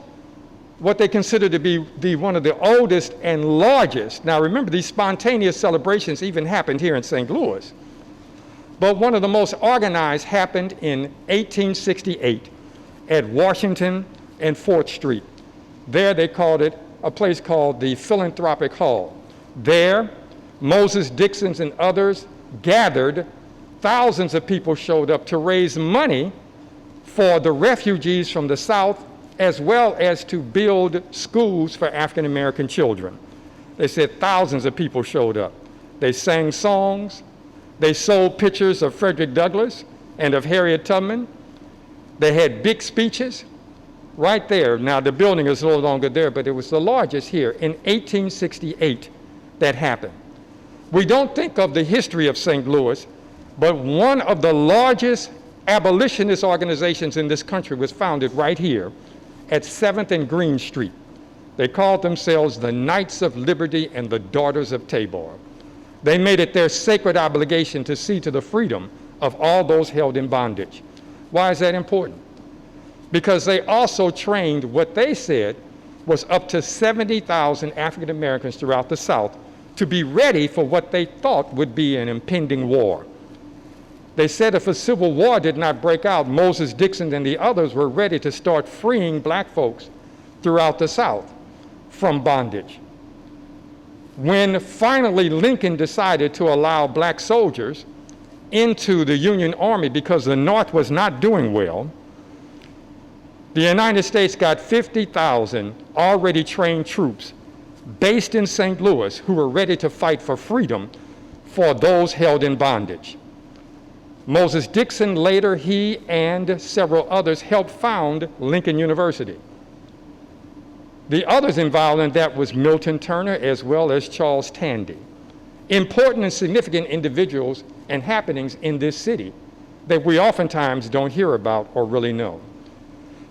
what they consider to be one of the oldest and largest, now remember these spontaneous celebrations even happened here in St. Louis, but one of the most organized happened in 1868 at Washington and 4th Street. There they called it a place called the Philanthropic Hall. There, Moses Dixon and others gathered. Thousands of people showed up to raise money for the refugees from the South, as well as to build schools for African American children. They said thousands of people showed up. They sang songs. They sold pictures of Frederick Douglass and of Harriet Tubman. They had big speeches right there. Now the building is no longer there, but it was the largest here in 1868 that happened. We don't think of the history of St. Louis, but one of the largest abolitionist organizations in this country was founded right here at 7th and Green Street. They called themselves the Knights of Liberty and the Daughters of Tabor. They made it their sacred obligation to see to the freedom of all those held in bondage. Why is that important? Because they also trained what they said was up to 70,000 African Americans throughout the South to be ready for what they thought would be an impending war. They said if a civil war did not break out, Moses Dixon and the others were ready to start freeing black folks throughout the South from bondage. When finally Lincoln decided to allow black soldiers into the Union Army because the North was not doing well, the United States got 50,000 already trained troops based in St. Louis who were ready to fight for freedom for those held in bondage. Moses Dixon, later he and several others helped found Lincoln University. The others involved in that was Milton Turner as well as Charles Tandy. Important and significant individuals and happenings in this city that we oftentimes don't hear about or really know.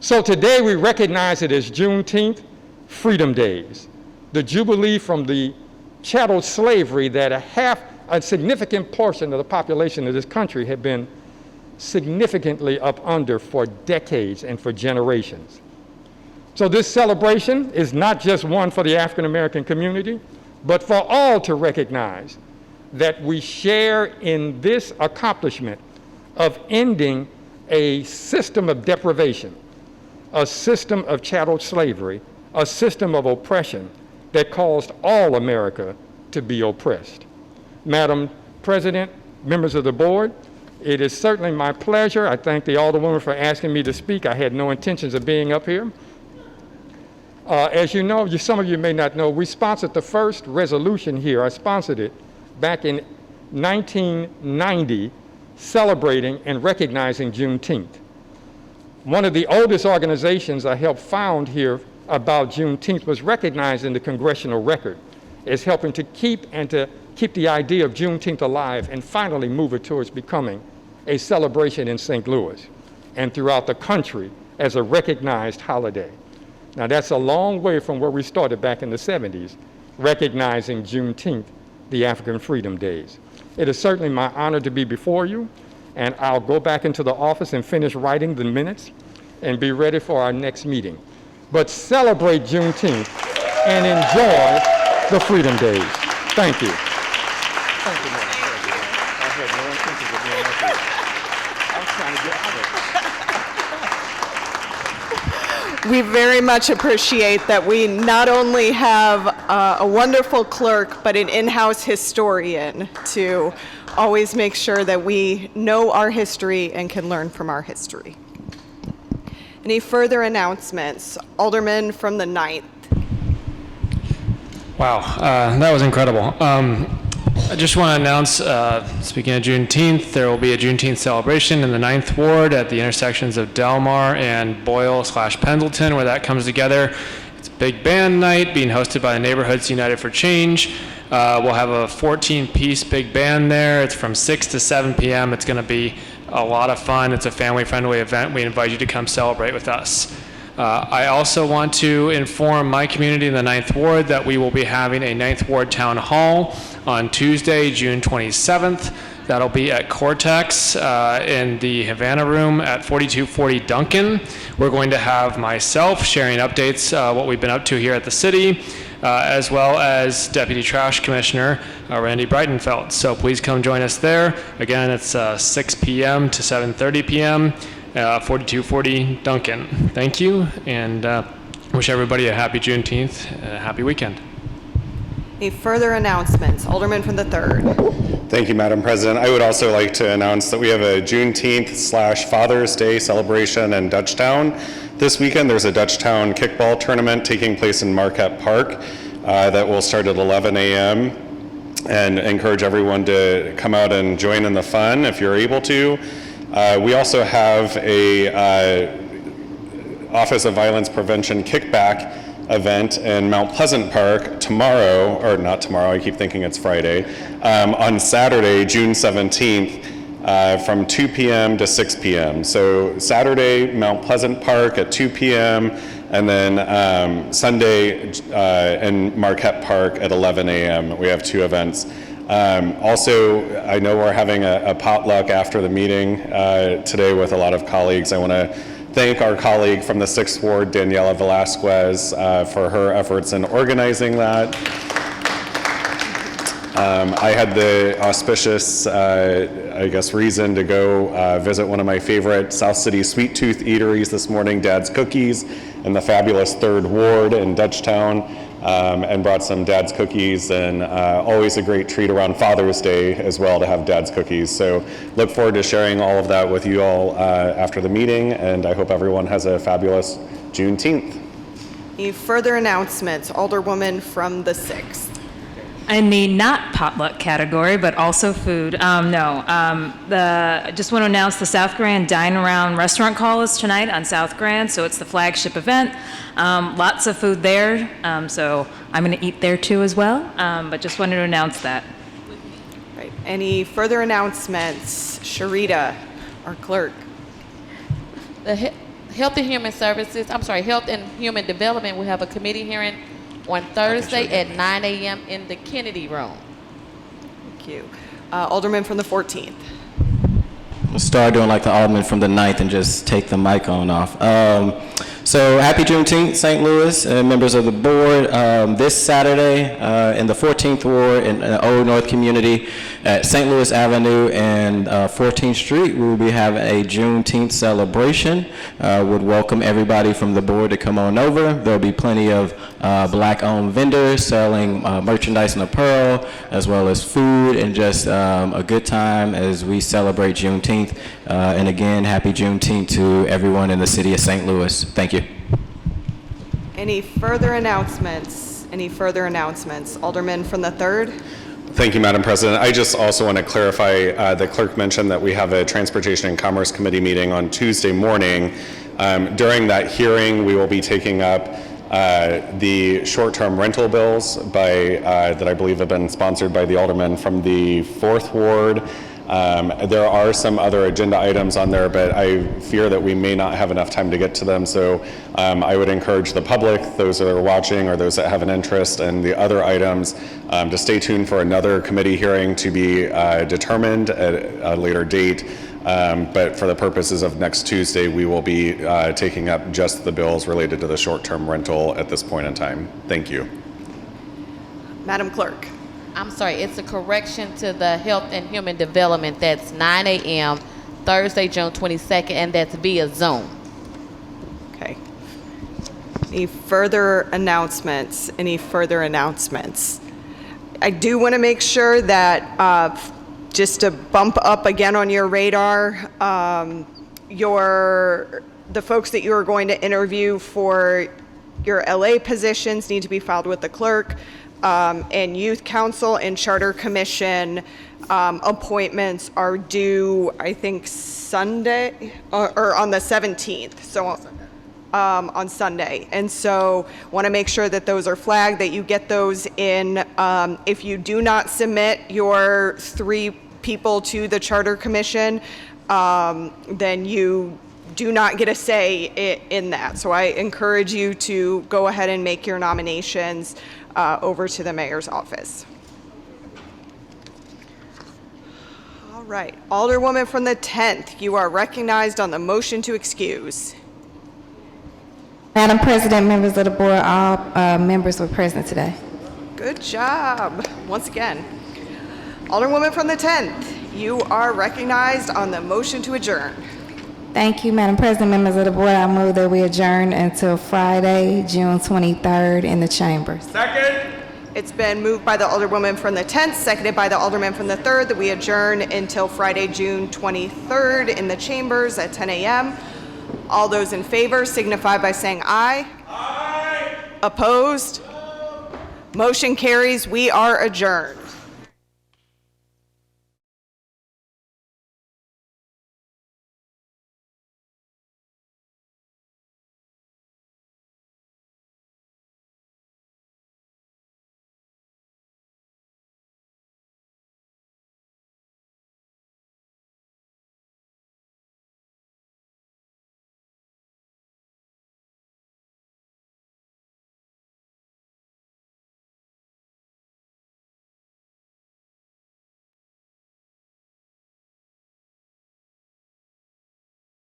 So today we recognize it as Juneteenth, Freedom Days, the Jubilee from the chattel slavery that a significant portion of the population of this country had been significantly up under for decades and for generations. So this celebration is not just one for the African American community, but for all to recognize that we share in this accomplishment of ending a system of deprivation, a system of chattel slavery, a system of oppression that caused all America to be oppressed. Madam President, members of the board, it is certainly my pleasure. I thank the Alderwoman for asking me to speak. I had no intentions of being up here. As you know, some of you may not know, we sponsored the first resolution here. I sponsored it back in 1990, celebrating and recognizing Juneteenth. One of the oldest organizations I helped found here about Juneteenth was recognized in the congressional record as helping to keep the idea of Juneteenth alive and finally move it towards becoming a celebration in St. Louis and throughout the country as a recognized holiday. Now that's a long way from where we started back in the 70s, recognizing Juneteenth, the African Freedom Days. It is certainly my honor to be before you, and I'll go back into the office and finish writing the minutes and be ready for our next meeting. But celebrate Juneteenth and enjoy the Freedom Days. Thank you. Thank you, Madam President. I had no intentions of being up here. I was trying to get out of it. We very much appreciate that we not only have a wonderful clerk, but an in-house historian to always make sure that we know our history and can learn from our history. Any further announcements? Alderman from the 9th. Wow, that was incredible. I just want to announce, speaking of Juneteenth, there will be a Juneteenth celebration in the 9th Ward at the intersections of Delmar and Boyle/Pendleton, where that comes together. It's a big band night being hosted by the Neighborhoods United for Change. We'll have a 14-piece big band there. It's from 6 to 7 p.m. It's going to be a lot of fun. It's a family-friendly event. We invite you to come celebrate with us. I also want to inform my community in the 9th Ward that we will be having a 9th Ward Town Hall on Tuesday, June 27th. That'll be at Cortex in the Havana Room at 4240 Duncan. We're going to have myself sharing updates, what we've been up to here at the city, as well as Deputy Trash Commissioner Randy Breitenfeld. So please come join us there. Again, it's 6 p.m. to 7:30 p.m. 4240 Duncan. Thank you, and wish everybody a happy Juneteenth and a happy weekend. Any further announcements? Alderman from the 3rd. Thank you, Madam President. I would also like to announce that we have a Juneteenth/Father's Day celebration in Dutchtown. This weekend, there's a Dutchtown kickball tournament taking place in Marquette Park that will start at 11 a.m. and encourage everyone to come out and join in the fun if you're able to. We also have a Office of Violence Prevention kickback event in Mount Pleasant Park tomorrow, or not tomorrow, I keep thinking it's Friday, on Saturday, June 17th, from 2 p.m. to 6 p.m. So Saturday, Mount Pleasant Park at 2 p.m., and then Sunday in Marquette Park at 11 a.m. We have 2 events. Also, I know we're having a potluck after the meeting today with a lot of colleagues. I want to thank our colleague from the 6th Ward, Daniela Velasquez, for her efforts in organizing that. I had the auspicious, reason to go visit one of my favorite South City Sweet Tooth eateries this morning, Dad's Cookies, in the fabulous 3rd Ward in Dutchtown, and brought some Dad's Cookies, and always a great treat around Father's Day as well to have Dad's Cookies. So look forward to sharing all of that with you all after the meeting, and I hope everyone has a fabulous Juneteenth. Any further announcements? Alderwoman from the 6th. In the not potluck category, but also food, just want to announce the South Grand Dine Around Restaurant Call is tonight on South Grand, so it's the flagship event. Lots of food there, so I'm going to eat there too as well, but just wanted to announce that. Right. Any further announcements? Sharita, our clerk. The Health and Human Development will have a committee hearing on Thursday at 9 a.m. in the Kennedy Room. Thank you. Alderman from the 14th. We'll start doing like the alderman from the 9th and just take the mic on off. So happy Juneteenth, St. Louis, and members of the board. This Saturday in the 14th Ward in the Old North community at St. Louis Avenue and 14th Street, we will be having a Juneteenth celebration. Would welcome everybody from the board to come on over. There'll be plenty of black-owned vendors selling merchandise and apparel, as well as food, and just a good time as we celebrate Juneteenth. And again, happy Juneteenth to everyone in the city of St. Louis. Thank you. Any further announcements? Any further announcements? Alderman from the 3rd. Thank you, Madam President. I just also want to clarify, the clerk mentioned that we have a Transportation and Commerce Committee meeting on Tuesday morning. During that hearing, we will be taking up the short-term rental bills that I believe have been sponsored by the alderman from the 4th Ward. There are some other agenda items on there, but I fear that we may not have enough time to get to them. So I would encourage the public, those that are watching or those that have an interest in the other items, to stay tuned for another committee hearing to be determined at a later date. But for the purposes of next Tuesday, we will be taking up just the bills related to the short-term rental at this point in time. Thank you. Madam Clerk. I'm sorry, it's a correction to the Health and Human Development. That's 9 a.m. Thursday, June 22nd, and that's via Zoom. Okay. Any further announcements? Any further announcements? I do want to make sure that just to bump up again on your radar, the folks that you are going to interview for your LA positions need to be filed with the clerk. And Youth Council and Charter Commission appointments are due, I think, Sunday or on the 17th. So on Sunday. And so want to make sure that those are flagged, that you get those in. If you do not submit your 3 people to the Charter Commission, then you do not get a say in that. So I encourage you to go ahead and make your nominations over to the mayor's office. All right, Alderwoman from the 10th, you are recognized on the motion to excuse. Madam President, members of the board, all members were present today. Good job, once again. Alderwoman from the 10th, you are recognized on the motion to adjourn. Thank you, Madam President, members of the board. I move that we adjourn until Friday, June 23rd in the chambers. Second. It's been moved by the Alderwoman from the 10th, seconded by the Alderman from the 3rd, that we adjourn until Friday, June 23rd in the chambers at 10 a.m. All those in favor signify by saying aye. Aye. Opposed? Motion carries. We are adjourned.